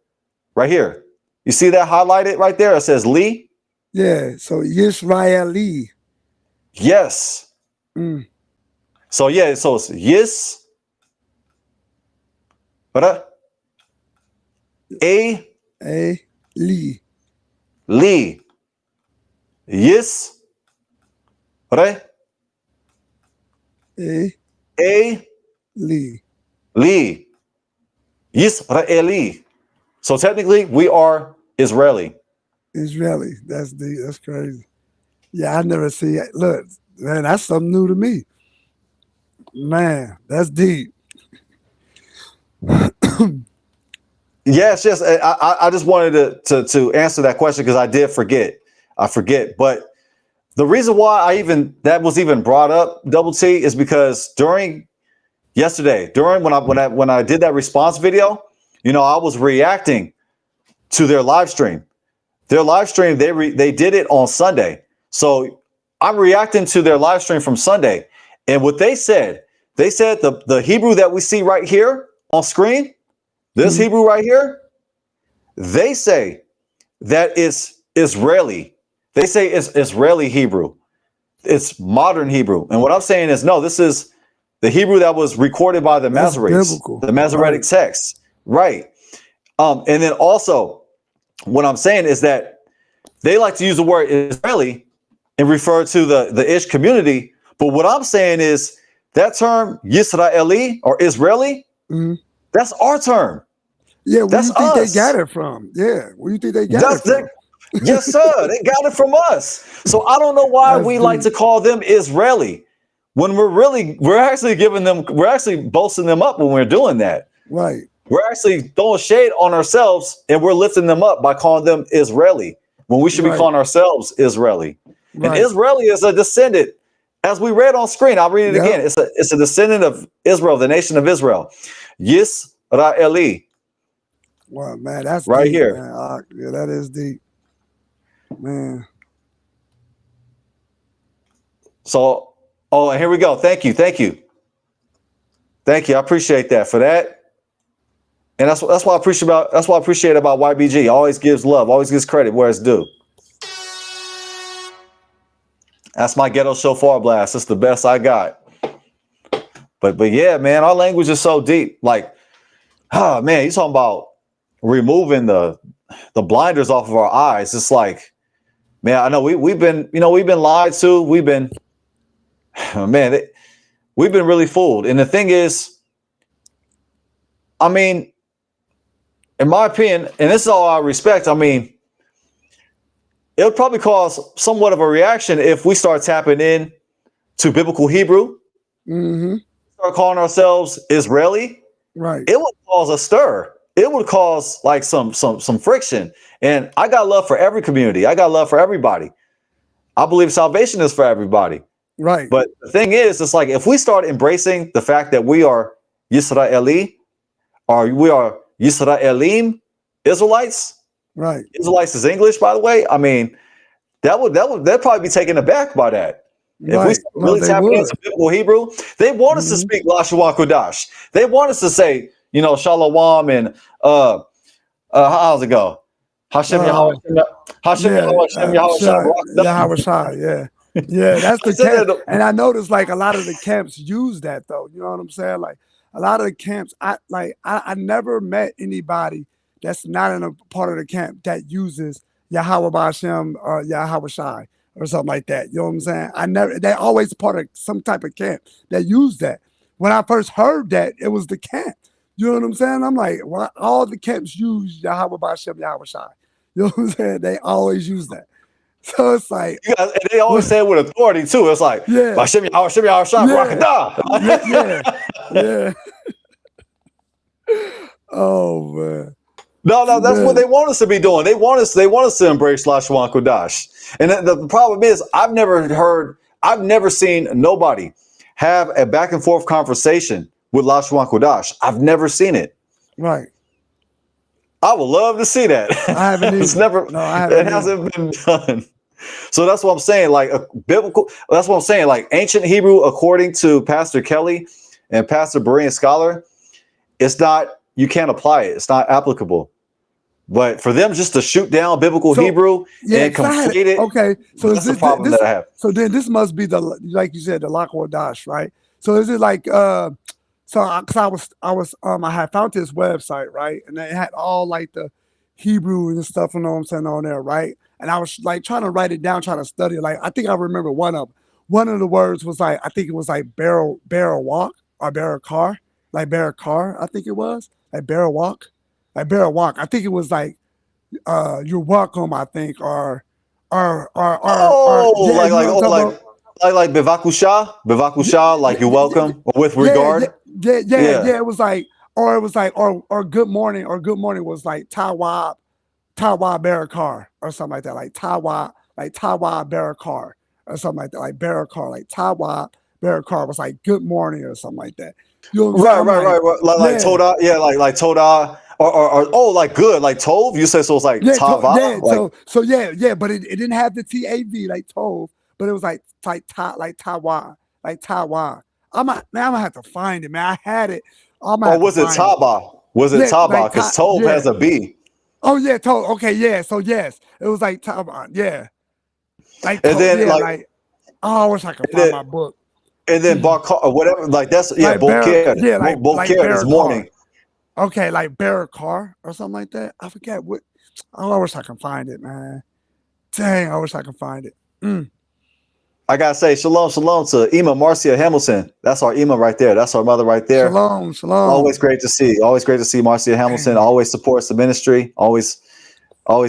[SPEAKER 1] Right here. You see that highlighted right there? It says Lee.
[SPEAKER 3] Yeah. So Yisraeli.
[SPEAKER 1] Yes.
[SPEAKER 3] Mm.
[SPEAKER 1] So yeah, so it's Yis. What? A
[SPEAKER 3] Lee.
[SPEAKER 1] Lee. Yis. What?
[SPEAKER 3] A
[SPEAKER 1] Lee.
[SPEAKER 3] Lee.
[SPEAKER 1] Yisraeli. So technically, we are Israeli.
[SPEAKER 3] Israeli. That's crazy. Yeah, I never see it. Look, man, that's something new to me. Man, that's deep.
[SPEAKER 1] Yes. I just wanted to answer that question because I did forget. I forget. But the reason why that was even brought up, Double T, is because during when I did that response video, I was reacting to their live stream. Their live stream, they did it on Sunday. So I'm reacting to their live stream from Sunday. And what they said the Hebrew that we see right here on screen, this Hebrew right here, they say that it's Israeli. They say it's Israeli Hebrew. It's modern Hebrew. And what I'm saying is, no, this is the Hebrew that was recorded by the Masoretes, the Masoretic text. Right. And then also, what I'm saying is that they like to use the word Israeli and refer to the Ish community. But what I'm saying is that term Yisraeli or Israeli, that's our term.
[SPEAKER 3] Yeah, where
[SPEAKER 1] that's
[SPEAKER 3] you think
[SPEAKER 1] us.
[SPEAKER 3] they got it from? Yeah, where you think they got it from?
[SPEAKER 1] Yes, sir. They got it from us. So I don't know why we like to call them Israeli when we're actually boasting them up when we're doing that.
[SPEAKER 3] Right.
[SPEAKER 1] We're actually throwing shade on ourselves and we're lifting them up by calling them Israeli when we should be calling ourselves Israeli. Right. And Israeli is a descendant, as we read on screen. I'll read it again. It's a descendant of Israel, the nation of Israel. Yisraeli.
[SPEAKER 3] Wow, man, that's
[SPEAKER 1] right
[SPEAKER 3] deep,
[SPEAKER 1] here.
[SPEAKER 3] Man. Yeah, that is deep, man.
[SPEAKER 1] So, and here we go. Thank you. I appreciate that for that. And that's what I appreciate about YBG. Always gives love, always gives credit where it's due. That's my ghetto shofar blast. It's the best I got. But yeah, man, our language is so deep. Like, man, you talking about removing the blinders off of our eyes. It's like, man, I know we've been lied to. We've been really fooled. And the thing is, I mean, in my opinion, and this is all I respect, I mean, it would probably cause somewhat of a reaction if we start tapping in to biblical Hebrew, start calling ourselves Israeli.
[SPEAKER 3] Right.
[SPEAKER 1] It would cause a stir. It would cause like some friction. And I got love for every community. I got love for everybody. I believe salvation is for everybody.
[SPEAKER 3] Right.
[SPEAKER 1] But the thing is, it's like if we start embracing the fact that we are Yisraeli, or we are Yisraelim, Israelites.
[SPEAKER 3] Right.
[SPEAKER 1] Israelites is English, by the way. I mean, they'd probably be taken aback by that. If we really tap into biblical Hebrew, they want us to speak Lashua Kodash. They want us to say, Shalom and how's it go? Hashem Yahweh, Hashem Yahweh,
[SPEAKER 3] Yahweh Shai, yeah. Yeah, that's the camp. And I noticed like a lot of the camps use that though. You know what I'm saying? Like a lot of the camps, I never met anybody that's not in a part of the camp that uses Yahweh B'Hashem or Yahweh Shai or something like that. You know what I'm saying? They always part of some type of camp that use that. When I first heard that, it was the camp. You know what I'm saying? I'm like, well, all the camps use Yahweh B'Hashem, Yahweh Shai. You know what I'm saying? They always use that. So it's like,
[SPEAKER 1] and they always say it with authority too. It's like, B'Hashem, Yahweh Shai,
[SPEAKER 3] yeah. Oh man.
[SPEAKER 1] No, that's what
[SPEAKER 3] Man.
[SPEAKER 1] they want us to be doing. They want us to embrace Lashwan Kodash. And the problem is, I've never seen nobody have a back and forth conversation with Lashwan Kodash. I've never seen it.
[SPEAKER 3] Right.
[SPEAKER 1] I would love to see that.
[SPEAKER 3] I haven't
[SPEAKER 1] It's
[SPEAKER 3] either.
[SPEAKER 1] never.
[SPEAKER 3] No, I haven't
[SPEAKER 1] It
[SPEAKER 3] either.
[SPEAKER 1] hasn't been done. So that's what I'm saying. Like a biblical. That's what I'm saying. Like ancient Hebrew, according to Pastor Kelly and Pastor Berean Scholar, it's not. You can't apply it. It's not applicable. But for them just to shoot down biblical
[SPEAKER 3] So,
[SPEAKER 1] Hebrew
[SPEAKER 3] yeah,
[SPEAKER 1] and
[SPEAKER 3] 'cause I had
[SPEAKER 1] conflate it,
[SPEAKER 3] okay. So
[SPEAKER 1] that's
[SPEAKER 3] is
[SPEAKER 1] the
[SPEAKER 3] this
[SPEAKER 1] problem that I have.
[SPEAKER 3] so then this must be the, like you said, the Lakodash, right? So is it like so because I had found this website, right? And it had all like the Hebrew and stuff, you know what I'm saying, on there, right? And I was like trying to write it down, trying to study it. Like I think I remember one of the words was like, I think it was like barrel walk or barrel car, like barrel car, I think it was. Like barrel walk. Like barrel walk. I think it was like you're welcome, I think, or
[SPEAKER 1] Oh,
[SPEAKER 3] yeah, you know what I'm talking about?
[SPEAKER 1] like Bivakusha, like you're welcome or with regard. Yeah.
[SPEAKER 3] It was like, or good morning, was like Tawa Barakar or something like that, like Tawa Barakar or something like that, like Barakar, like Tawa Barakar was like good morning or something like that. You know what I'm saying?
[SPEAKER 1] Right. Like Toda, yeah, like Toda, or oh, like good, like Tov. You said so. It's like Tava, like
[SPEAKER 3] but it didn't have the TAV like Tov, but it was like Tawa, like Tawa. I'm gonna have to find it, man. I had it.
[SPEAKER 1] or was it Taba? Was it Taba? Because Tov has a B.
[SPEAKER 3] Oh yeah, Tov. Okay, yeah. So yes, it was like Taba. Yeah, like
[SPEAKER 1] And then
[SPEAKER 3] yeah,
[SPEAKER 1] like
[SPEAKER 3] oh, I wish I could find my book.
[SPEAKER 1] And then Barcar or whatever, like that's
[SPEAKER 3] Like
[SPEAKER 1] Boker.
[SPEAKER 3] yeah, like
[SPEAKER 1] Boker is morning.
[SPEAKER 3] Okay, like Barakar or something like that. I forget what. Oh, I wish I can find it, man. Dang, I wish I could find it.
[SPEAKER 1] I gotta say shalom to Ima Marcia Hamilton. That's our Ima right there. That's our mother right there.
[SPEAKER 3] Shalom.
[SPEAKER 1] Always great to see. Always great to see Marcia Hamilton. Always supports the ministry. Always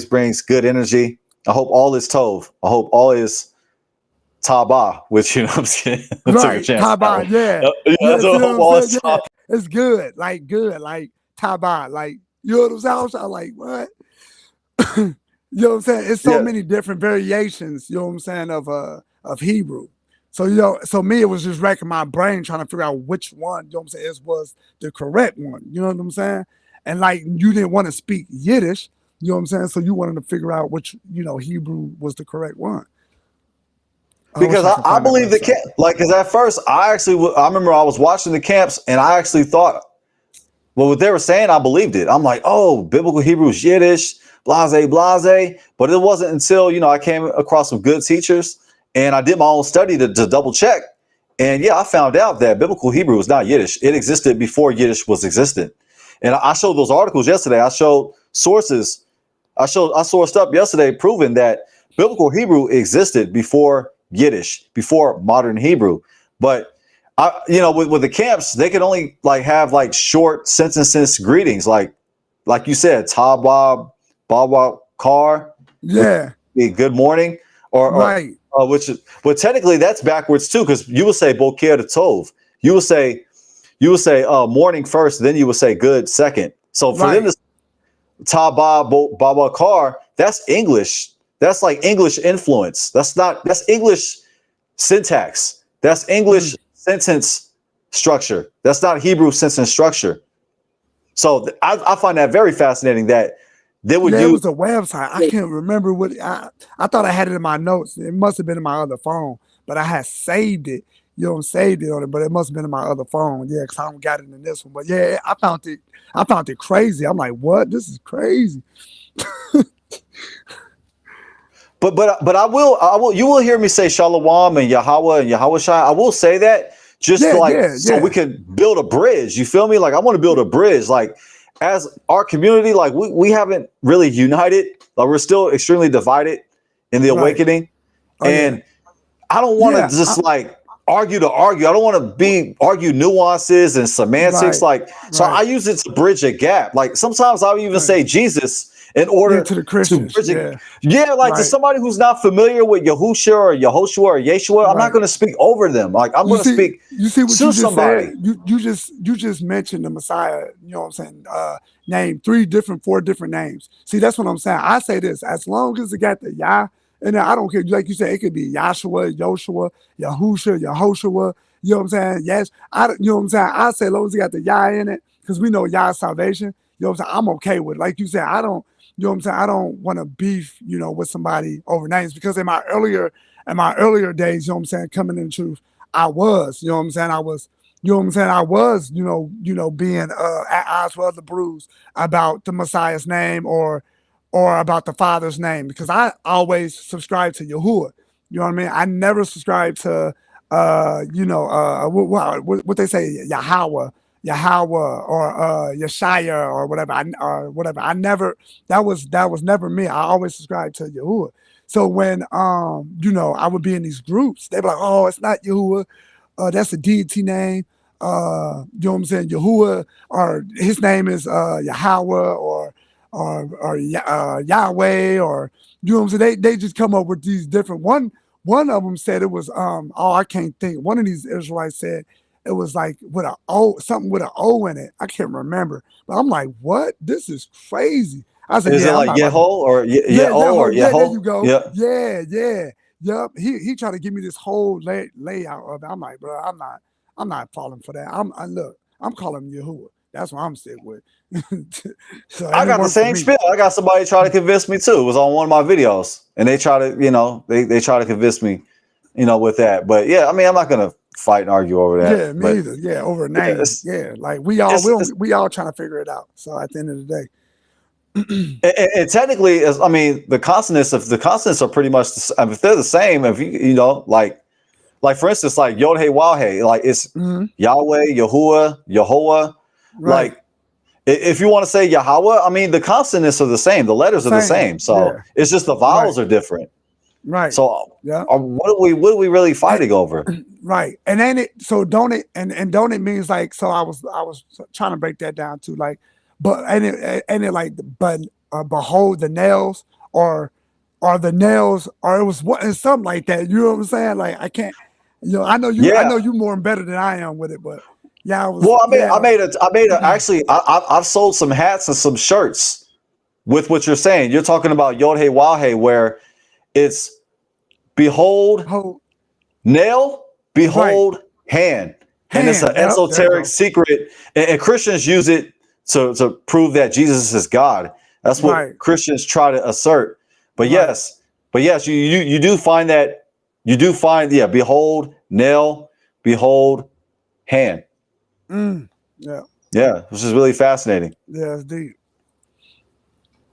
[SPEAKER 1] brings good energy. I hope all is Tov. I hope all is Taba, which you know what I'm saying.
[SPEAKER 3] Right, Taba, yeah.
[SPEAKER 1] I hope all is Taba.
[SPEAKER 3] It's good, like Taba, like you know what I'm saying? I was like, what? You know what I'm saying? It's so many different variations, you know what I'm saying, of Hebrew. So so me, it was just racking my brain trying to figure out which one, you know what I'm saying, was the correct one. You know what I'm saying? And like you didn't want to speak Yiddish, you know what I'm saying? So you wanted to figure out which, Hebrew was the correct one.
[SPEAKER 1] Because I believe the camp, like, because at first I remember I was watching the camps and I actually thought, well, what they were saying, I believed it. I'm like, oh, biblical Hebrew is Yiddish, blase. But it wasn't until, I came across some good teachers and I did my own study to double check. And yeah, I found out that biblical Hebrew is not Yiddish. It existed before Yiddish was existent. And I showed those articles yesterday. I showed sources. I sourced up yesterday proving that biblical Hebrew existed before Yiddish, before modern Hebrew. But with the camps, they could only have short sentences, greetings, like you said, Tabab, Bawa Kar,
[SPEAKER 3] yeah,
[SPEAKER 1] good morning, or
[SPEAKER 3] right,
[SPEAKER 1] but technically that's backwards too, because you would say Boker to Tov. You would say morning first, then you would say good second. So for them to Tabab, Bawa Kar, that's English. That's like English influence. That's English syntax. That's English sentence structure. That's not Hebrew sentence structure. So I find that very fascinating that they would use.
[SPEAKER 3] It was a website. I can't remember what I thought I had it in my notes. It must have been in my other phone, but I had saved it. Saved it on it, but it must have been in my other phone. Yeah, because I don't got it in this one. But yeah, I found it crazy. I'm like, what? This is crazy.
[SPEAKER 1] But I will you will hear me say Shalom and Yahweh and Yahweh Shai. I will say that so we can build a bridge. You feel me? Like I want to build a bridge. Like as our community, like we haven't really united. Like we're still extremely divided in the awakening. I don't want to argue to argue. I don't want to argue nuances and semantics.
[SPEAKER 3] Right.
[SPEAKER 1] So I
[SPEAKER 3] Right.
[SPEAKER 1] use it to bridge a gap. Like sometimes I'll even say Jesus in order
[SPEAKER 3] To the
[SPEAKER 1] to
[SPEAKER 3] Christians.
[SPEAKER 1] bridge
[SPEAKER 3] Yeah.
[SPEAKER 1] it. Yeah, like to
[SPEAKER 3] Right.
[SPEAKER 1] somebody who's not familiar with Yahusha or Yehoshua or Yeshua, I'm not
[SPEAKER 3] Right.
[SPEAKER 1] going to speak over them. Like I'm going to speak
[SPEAKER 3] You see what
[SPEAKER 1] to
[SPEAKER 3] you just
[SPEAKER 1] somebody.
[SPEAKER 3] said? You just mentioned the Messiah, you know what I'm saying? Name 4 different names. See, that's what I'm saying. I say this, as long as it got the Yah, and I don't care, like you said, it could be Yahshua, Yoshua, Yahusha, Yehoshua, you know what I'm saying? Yes, you know what I'm saying? I say as long as it got the Yah in it, because we know Yah is salvation, you know what I'm saying? I'm okay with it. Like you said, I don't, you know what I'm saying? I don't want to beef, you know, with somebody over names, because in my earlier days, you know what I'm saying, coming in the truth, I was, you know what I'm saying? I was, you know what I'm saying? I was, you know, being at odds with other brews about the Messiah's name or about the Father's name, because I always subscribed to Yahuwah. You know what I mean? I never subscribed to what they say, Yahweh or Yeshaya or whatever. I never, that was never me. I always subscribed to Yahuwah. So when you know, I would be in these groups, they'd be like, "Oh, it's not Yahuwah. That's a deity name. You know what I'm saying? Yahuwah, or his name is Yahweh or Yahweh, or you know what I'm saying? They just come up with these different one of them said it was I can't think. One of these Israelites said it was like with a O, something with an O in it. I can't remember. But I'm like, what? This is crazy. I said,
[SPEAKER 1] Is it
[SPEAKER 3] yeah, I'm
[SPEAKER 1] like
[SPEAKER 3] not about to.
[SPEAKER 1] Yeho or
[SPEAKER 3] Yeah,
[SPEAKER 1] Yeho or
[SPEAKER 3] Yahoo. Yeah, there you
[SPEAKER 1] Yeho?
[SPEAKER 3] go.
[SPEAKER 1] Yeah.
[SPEAKER 3] Yeah. Yep. He tried to give me this whole layout of it. I'm like, bro, I'm not falling for that. Look, I'm calling him Yahuwah. That's what I'm sick with. So
[SPEAKER 1] I
[SPEAKER 3] and it
[SPEAKER 1] got the
[SPEAKER 3] worked for
[SPEAKER 1] same
[SPEAKER 3] me.
[SPEAKER 1] spiel. I got somebody try to convince me too. It was on one of my videos, and they try to, they try to convince me, with that. But yeah, I mean, I'm not gonna fight and argue over that.
[SPEAKER 3] Yeah, me
[SPEAKER 1] But
[SPEAKER 3] either. Yeah, over a
[SPEAKER 1] yeah,
[SPEAKER 3] name. Yeah, like we all
[SPEAKER 1] it's
[SPEAKER 3] we all trying to figure it out. So at the end of the day,
[SPEAKER 1] and technically, I mean, the consonants are pretty much. If they're the same, if like for instance, like Yod Hey Waw Hey, like it's
[SPEAKER 3] Mhm.
[SPEAKER 1] Yahweh, Yahuwah, Yehovah.
[SPEAKER 3] Right.
[SPEAKER 1] Like if you want to say Yahweh, I mean, the consonants are the same, the letters are the same. So
[SPEAKER 3] Yeah.
[SPEAKER 1] it's just the
[SPEAKER 3] Right.
[SPEAKER 1] vowels are different.
[SPEAKER 3] Right.
[SPEAKER 1] So
[SPEAKER 3] Yeah.
[SPEAKER 1] what are we really fighting over?
[SPEAKER 3] Right. And then don't it don't it means like, so I was trying to break that down too, like, but and it like, but behold the nails, or the nails, or it was what, and something like that. You know what I'm saying? Like I can't, I
[SPEAKER 1] Yeah.
[SPEAKER 3] know you more better than I am with it, but yeah, I was,
[SPEAKER 1] Well,
[SPEAKER 3] yeah.
[SPEAKER 1] I made a actually I've sold some hats and some shirts with what you're saying. You're talking about Yod Hey Waw Hey, where it's behold
[SPEAKER 3] Hold.
[SPEAKER 1] nail,
[SPEAKER 3] Right.
[SPEAKER 1] behold hand, and it's an
[SPEAKER 3] Hand. Yep. There you
[SPEAKER 1] esoteric
[SPEAKER 3] go.
[SPEAKER 1] secret, and Christians use it to prove that Jesus is God. That's what
[SPEAKER 3] Right.
[SPEAKER 1] Christians try to assert. But
[SPEAKER 3] Right.
[SPEAKER 1] yes, you do find that, behold nail, behold hand.
[SPEAKER 3] Yeah.
[SPEAKER 1] Yeah, which is really fascinating.
[SPEAKER 3] Yeah. It's deep.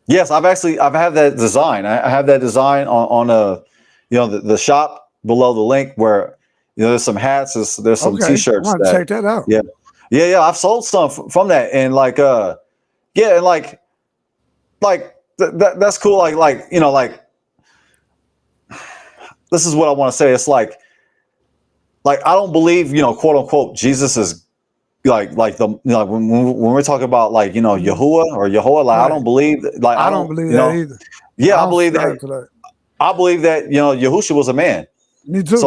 [SPEAKER 1] Yes, I've had that design. I have that design on the shop below the link where there's some hats, there's some
[SPEAKER 3] Okay. I'm
[SPEAKER 1] t-shirts
[SPEAKER 3] gonna
[SPEAKER 1] that
[SPEAKER 3] check that out.
[SPEAKER 1] yeah, I've sold some from that, and and that's cool. This is what I want to say. It's like I don't believe, quote unquote, Jesus is like the when we're talking about
[SPEAKER 3] Mhm.
[SPEAKER 1] Yahuwah or Yehovah, like I
[SPEAKER 3] Right.
[SPEAKER 1] don't believe
[SPEAKER 3] I don't believe that either. I
[SPEAKER 1] yeah, I
[SPEAKER 3] don't
[SPEAKER 1] believe
[SPEAKER 3] subscribe
[SPEAKER 1] that
[SPEAKER 3] to that.
[SPEAKER 1] Yahusha was a man.
[SPEAKER 3] Me
[SPEAKER 1] So
[SPEAKER 3] too.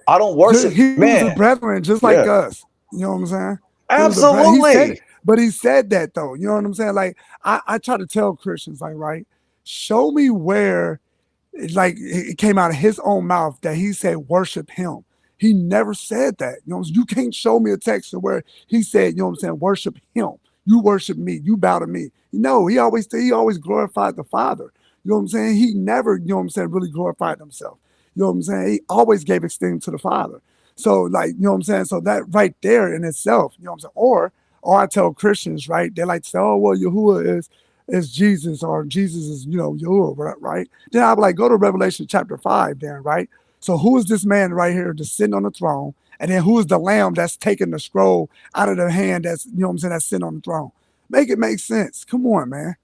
[SPEAKER 1] I don't worship
[SPEAKER 3] He was a
[SPEAKER 1] man.
[SPEAKER 3] brethren just like
[SPEAKER 1] Yeah.
[SPEAKER 3] us. You know what I'm saying? He was a brother. He said it,
[SPEAKER 1] Absolutely.
[SPEAKER 3] but he said that though. You know what I'm saying? Like I try to tell Christians, like, right, show me where, like, it came out of his own mouth that he said worship him. He never said that. You can't show me a text where he said, you know what I'm saying, worship him. You worship me. You bow to me. No, he always glorified the Father. You know what I'm saying? He never, you know what I'm saying, really glorified himself. You know what I'm saying? He always gave esteem to the Father. So, like, you know what I'm saying? So that right there in itself, you know what I'm saying? Or I tell Christians, right? They like to say, oh, well, Yahuwah is Jesus, or Jesus is, Yahuwah, right? Then I'll be like, go to Revelation chapter 5 then, right? So who is this man right here just sitting on the throne? And then who is the lamb that's taking the scroll out of the hand that's, you know what I'm saying, that's sitting on the throne? Make it make sense. Come on, man.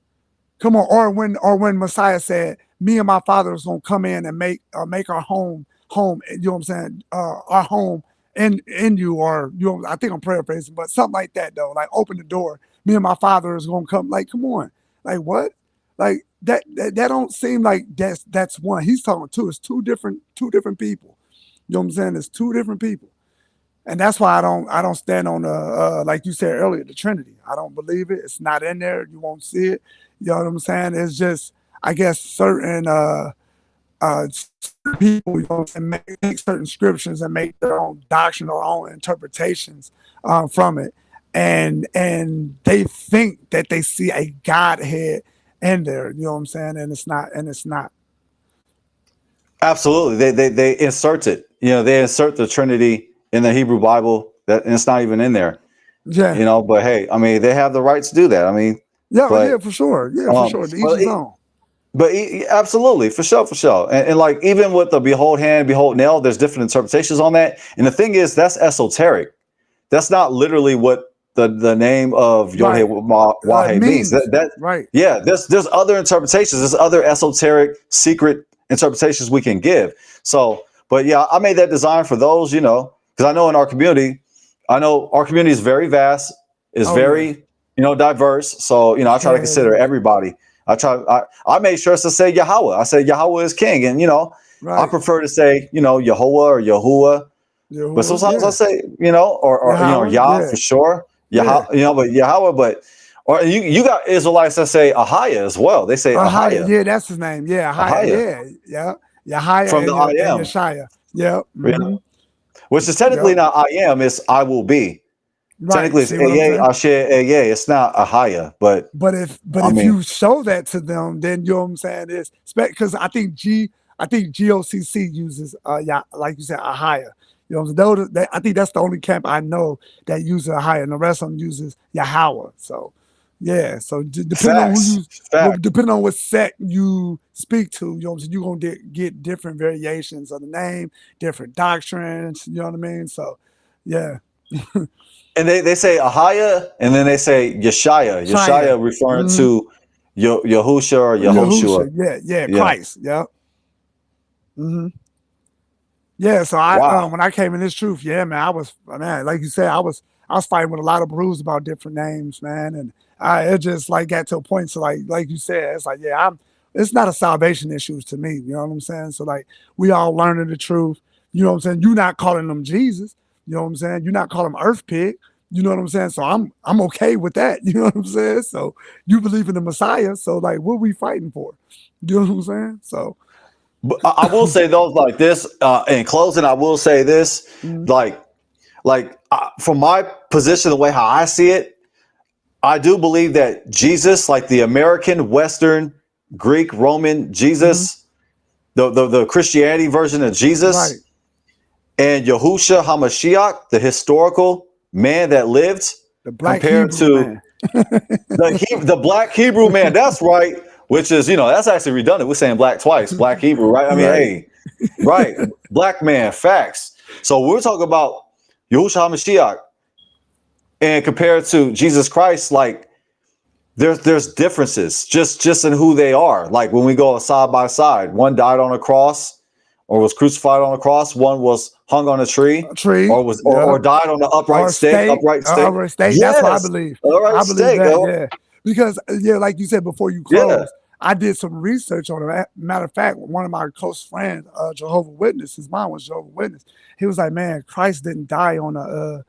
[SPEAKER 3] Come on. Or when Messiah said, me and my father is gonna come in and make our home, you know what I'm saying, our home in you, or I think I'm paraphrasing, but something like that though. Like open the door. Me and my father is gonna come. Like, come on. Like what? Like that don't seem like that's one. He's talking two. It's two different people. You know what I'm saying? It's two different people. And that's why I don't stand on like you said earlier, the Trinity. I don't believe it. It's not in there. You won't see it. You know what I'm saying? It's just, I guess, certain people, you know, and make certain scriptures and make their own doctrine or own interpretations from it, and they think that they see a Godhead in there. You know what I'm saying? And it's not. And it's not.
[SPEAKER 1] Absolutely, they insert it. You know, they insert the Trinity in the Hebrew Bible, and it's not even in there.
[SPEAKER 3] Yeah.
[SPEAKER 1] You know, but hey, I mean, they have the right to do that. I mean,
[SPEAKER 3] yeah,
[SPEAKER 1] but,
[SPEAKER 3] yeah, for sure. Yeah, for sure. To each his own.
[SPEAKER 1] But absolutely, for sure. And like even with the behold hand, behold nail, there's different interpretations on that. And the thing is, that's esoteric. That's not literally what the name of Yod Wahe means. That
[SPEAKER 3] right.
[SPEAKER 1] Yeah, there's other interpretations. There's other esoteric secret interpretations we can give. So, but yeah, I made that design for those, you know, because I know our community is very vast, is very diverse. So, you know, I try to consider everybody. I made sure to say Yahweh. I said Yahweh is king, and you know, I prefer to say, you know, Yehovah or Yahuwah. But sometimes I say, you know, or you know, Yah for sure. You know, but Yahweh, or you got Israelites that say Ahaya as well. They say Ahaya.
[SPEAKER 3] Yeah, that's his name. Yeah, Ahaya. Yeah. Yahaya
[SPEAKER 1] from the I am.
[SPEAKER 3] And Yeshaya. Yeah.
[SPEAKER 1] Yeah. Which is technically not I am, it's I will be.
[SPEAKER 3] Right.
[SPEAKER 1] Technically it's Eye, Ashe, Eye. It's not Ahaya, but
[SPEAKER 3] if you show that to them, then you know what I'm saying, is because I think GOCC uses like you said, Ahaya. You know, I think that's the only camp I know that uses Ahaya, and the rest of them uses Yahweh. So yeah, so depending on who depending on what sect you speak to, you know, you're gonna get different variations of the name, different doctrines. You know what I mean? So yeah.
[SPEAKER 1] And they say Ahaya, and then they say Yeshaya. Yeshaya referring to Yahusha or Yehoshua.
[SPEAKER 3] Yeah, Christ. Yeah. Yeah, so when I came in this truth, yeah, man, like you said, I was fighting with a lot of brews about different names, man, and it just like got to a point. So like you said, it's like, yeah, it's not a salvation issue to me. You know what I'm saying? So like we all learning the truth. You know what I'm saying? You're not calling them Jesus. You know what I'm saying? You're not calling them Earth Pig. You know what I'm saying? So I'm okay with that. You know what I'm saying? So you believe in the Messiah. So like, what are we fighting for? You know what I'm saying? So.
[SPEAKER 1] But I will say those like this in closing. I will say this, from my position, the way how I see it, I do believe that Jesus, like the American, Western, Greek, Roman Jesus, the Christianity version of Jesus, and Yahusha HaMashiach, the historical man that lived,
[SPEAKER 3] the black
[SPEAKER 1] compared
[SPEAKER 3] Hebrew
[SPEAKER 1] to the black Hebrew man. That's right. Which is, you know, that's actually redundant. We're saying black twice, black Hebrew, right? I mean, hey, right, black man, facts. So we're talking about Yahushua HaMashiach, and compared to Jesus Christ, like there's differences just in who they are. Like when we go side by side, one died on a cross or was crucified on a cross, one was hung on a tree, or died on the upright stake. Upright stake.
[SPEAKER 3] Yes. That's what I believe. I believe that, because like you said before you closed, I did some research on it. Matter of fact, one of my close friends, Jehovah's Witness, his mom was Jehovah's Witness. He was like, man, Christ didn't die on a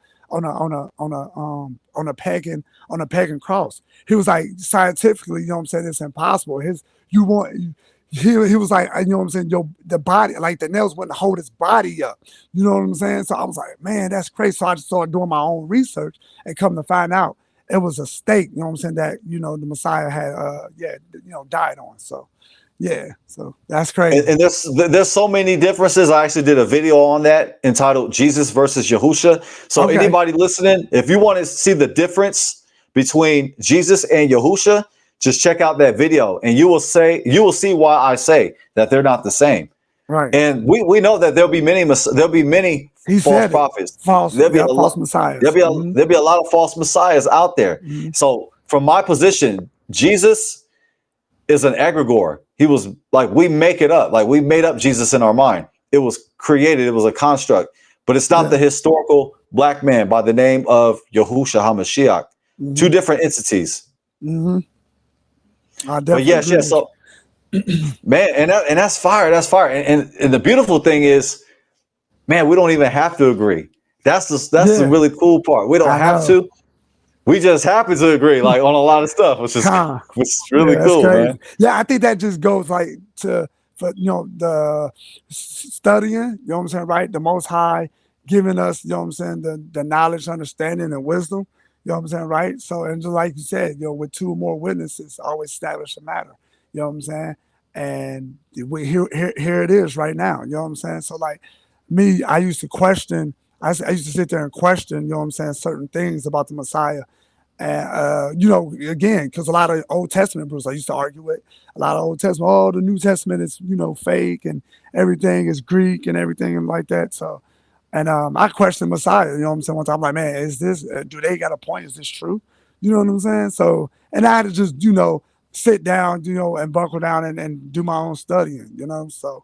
[SPEAKER 3] pagan cross. He was like, scientifically, you know what I'm saying, it's impossible. He was like, you know what I'm saying, the body, like the nails wouldn't hold his body up. You know what I'm saying? So I was like, man, that's crazy. So I just started doing my own research and come to find out it was a stake, you know what I'm saying, that, you know, the Messiah had, died on. So, yeah, so that's crazy.
[SPEAKER 1] And there's so many differences. I actually did a video on that entitled Jesus versus Yahusha. So anybody listening, if you want to see the difference between Jesus and Yahusha, just check out that video and you will see why I say that they're not the same.
[SPEAKER 3] Right.
[SPEAKER 1] And we know that there'll be many false prophets.
[SPEAKER 3] False messiahs.
[SPEAKER 1] There'll be a lot of false messiahs out there. So from my position, Jesus is an egregore. He was like, we make it up. Like we made up Jesus in our mind. It was created. It was a construct. but it's not
[SPEAKER 3] Yeah.
[SPEAKER 1] the historical black man by the name of Yahushua HaMashiach. Two different entities.
[SPEAKER 3] Mm-hmm. I
[SPEAKER 1] But
[SPEAKER 3] definitely
[SPEAKER 1] yes,
[SPEAKER 3] agree
[SPEAKER 1] yes.
[SPEAKER 3] with
[SPEAKER 1] So, man, and that's fire. That's fire. And the beautiful thing is, man, we don't even have to agree. That's the
[SPEAKER 3] Yeah,
[SPEAKER 1] really cool part. We don't
[SPEAKER 3] I
[SPEAKER 1] have
[SPEAKER 3] know.
[SPEAKER 1] to. We just happen to agree, like on a lot of stuff, which is
[SPEAKER 3] Con.
[SPEAKER 1] really
[SPEAKER 3] Yeah, that's
[SPEAKER 1] cool,
[SPEAKER 3] crazy.
[SPEAKER 1] man.
[SPEAKER 3] Yeah, I think that just goes like for the studying, you know what I'm saying, right? The Most High giving us, you know what I'm saying, the knowledge, understanding, and wisdom, you know what I'm saying, right? So, and just like you said, with two or more witnesses, always establish a matter, you know what I'm saying? And here it is right now, you know what I'm saying? So, like me, I used to question, I used to sit there and question, you know what I'm saying, certain things about the Messiah. And again, because a lot of Old Testament brothers I used to argue with, a lot of Old Testament, oh, the New Testament is fake and everything is Greek and everything and like that. So, and I questioned Messiah. You know what I'm saying? One time, I'm like, man, is this? Do they got a point? Is this true? You know what I'm saying? So, and I had to just sit down, and buckle down and do my own studying. So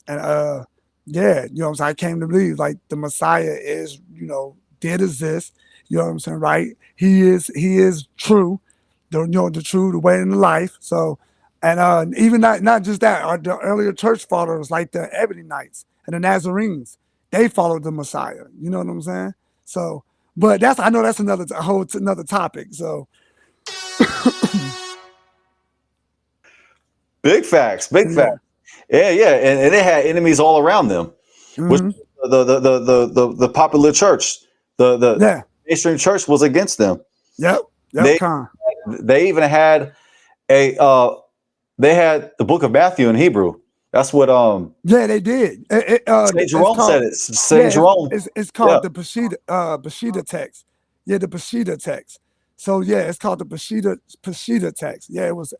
[SPEAKER 3] and yeah, what I'm saying? I came to believe like the Messiah is, did exist, you know what I'm saying, right? He is true, the true, the way and the life. So and even not just that, the earlier church followers like the Ebony Knights and the Nazarenes, they followed the Messiah, you know what I'm saying? So but I know that's another topic. So
[SPEAKER 1] Big facts, big
[SPEAKER 3] yeah.
[SPEAKER 1] facts. Yeah, yeah, and they had enemies all around them, which
[SPEAKER 3] Hmm.
[SPEAKER 1] the popular church, the
[SPEAKER 3] Yeah.
[SPEAKER 1] mainstream church was against them.
[SPEAKER 3] Yep,
[SPEAKER 1] They
[SPEAKER 3] con.
[SPEAKER 1] they even had a they had the book of Matthew in Hebrew. That's what
[SPEAKER 3] Yeah, they did.
[SPEAKER 1] Saint
[SPEAKER 3] It's
[SPEAKER 1] Jerome
[SPEAKER 3] called
[SPEAKER 1] said it. Saint
[SPEAKER 3] yeah,
[SPEAKER 1] Jerome.
[SPEAKER 3] it's
[SPEAKER 1] Yeah.
[SPEAKER 3] called the Peshitta text. Yeah, the Peshitta text. So yeah, it's called the Peshitta text. Yeah, it was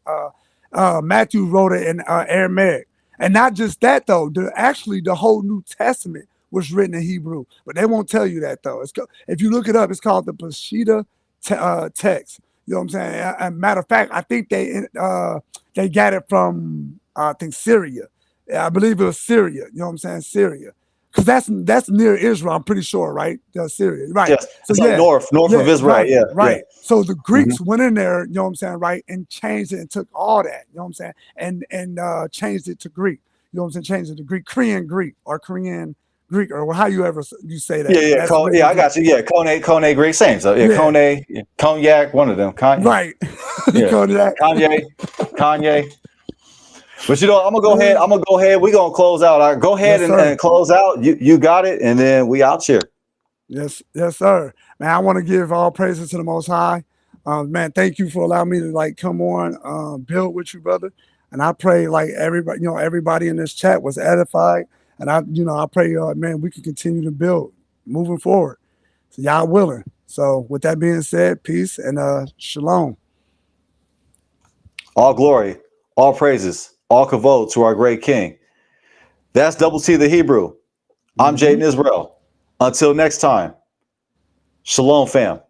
[SPEAKER 3] Matthew wrote it in Aramaic, and not just that though. Actually the whole New Testament was written in Hebrew, but they won't tell you that though. If you look it up, it's called the Peshitta text. You know what I'm saying? And matter of fact, I think they got it from I think Syria. Yeah, I believe it was Syria. You know what I'm saying? Syria, because that's near Israel. I'm pretty sure, right? Syria, right?
[SPEAKER 1] Yes.
[SPEAKER 3] So
[SPEAKER 1] It's like
[SPEAKER 3] yeah,
[SPEAKER 1] north of
[SPEAKER 3] yeah,
[SPEAKER 1] Israel.
[SPEAKER 3] right,
[SPEAKER 1] Yeah, yeah.
[SPEAKER 3] right. So the
[SPEAKER 1] Mhm.
[SPEAKER 3] Greeks went in there. You know what I'm saying? Right, and changed it and took all that. You know what I'm saying? And changed it to Greek. You know what I'm saying? Changed it to Greek, Korean Greek, or Korean Greek, or how you say
[SPEAKER 1] Yeah,
[SPEAKER 3] that.
[SPEAKER 1] yeah,
[SPEAKER 3] That's written
[SPEAKER 1] yeah.
[SPEAKER 3] in
[SPEAKER 1] I
[SPEAKER 3] Greek.
[SPEAKER 1] got you. Yeah, Kone, Greek, same. So yeah,
[SPEAKER 3] Yeah,
[SPEAKER 1] Kone, yeah, Cognac, one of them.
[SPEAKER 3] right.
[SPEAKER 1] Yeah,
[SPEAKER 3] Kodiak.
[SPEAKER 1] Kanye. But I'm gonna go ahead.
[SPEAKER 3] Yeah.
[SPEAKER 1] I'm gonna go ahead. We're gonna close out. All right, go ahead
[SPEAKER 3] Yes, sir.
[SPEAKER 1] and close out. You got it, and then we out here.
[SPEAKER 3] Yes, sir. Man, I want to give all praises to the Most High. Man, thank you for allowing me to come on, build with you, brother. And I pray like everybody, everybody in this chat was edified. And I pray, man, we can continue to build moving forward. So y'all willing. So with that being said, peace and shalom.
[SPEAKER 1] All glory, all praises, all kavod to our great King. That's Double T the Hebrew. I'm
[SPEAKER 3] Mhm.
[SPEAKER 1] Jaden Israel. Until next time, shalom, fam.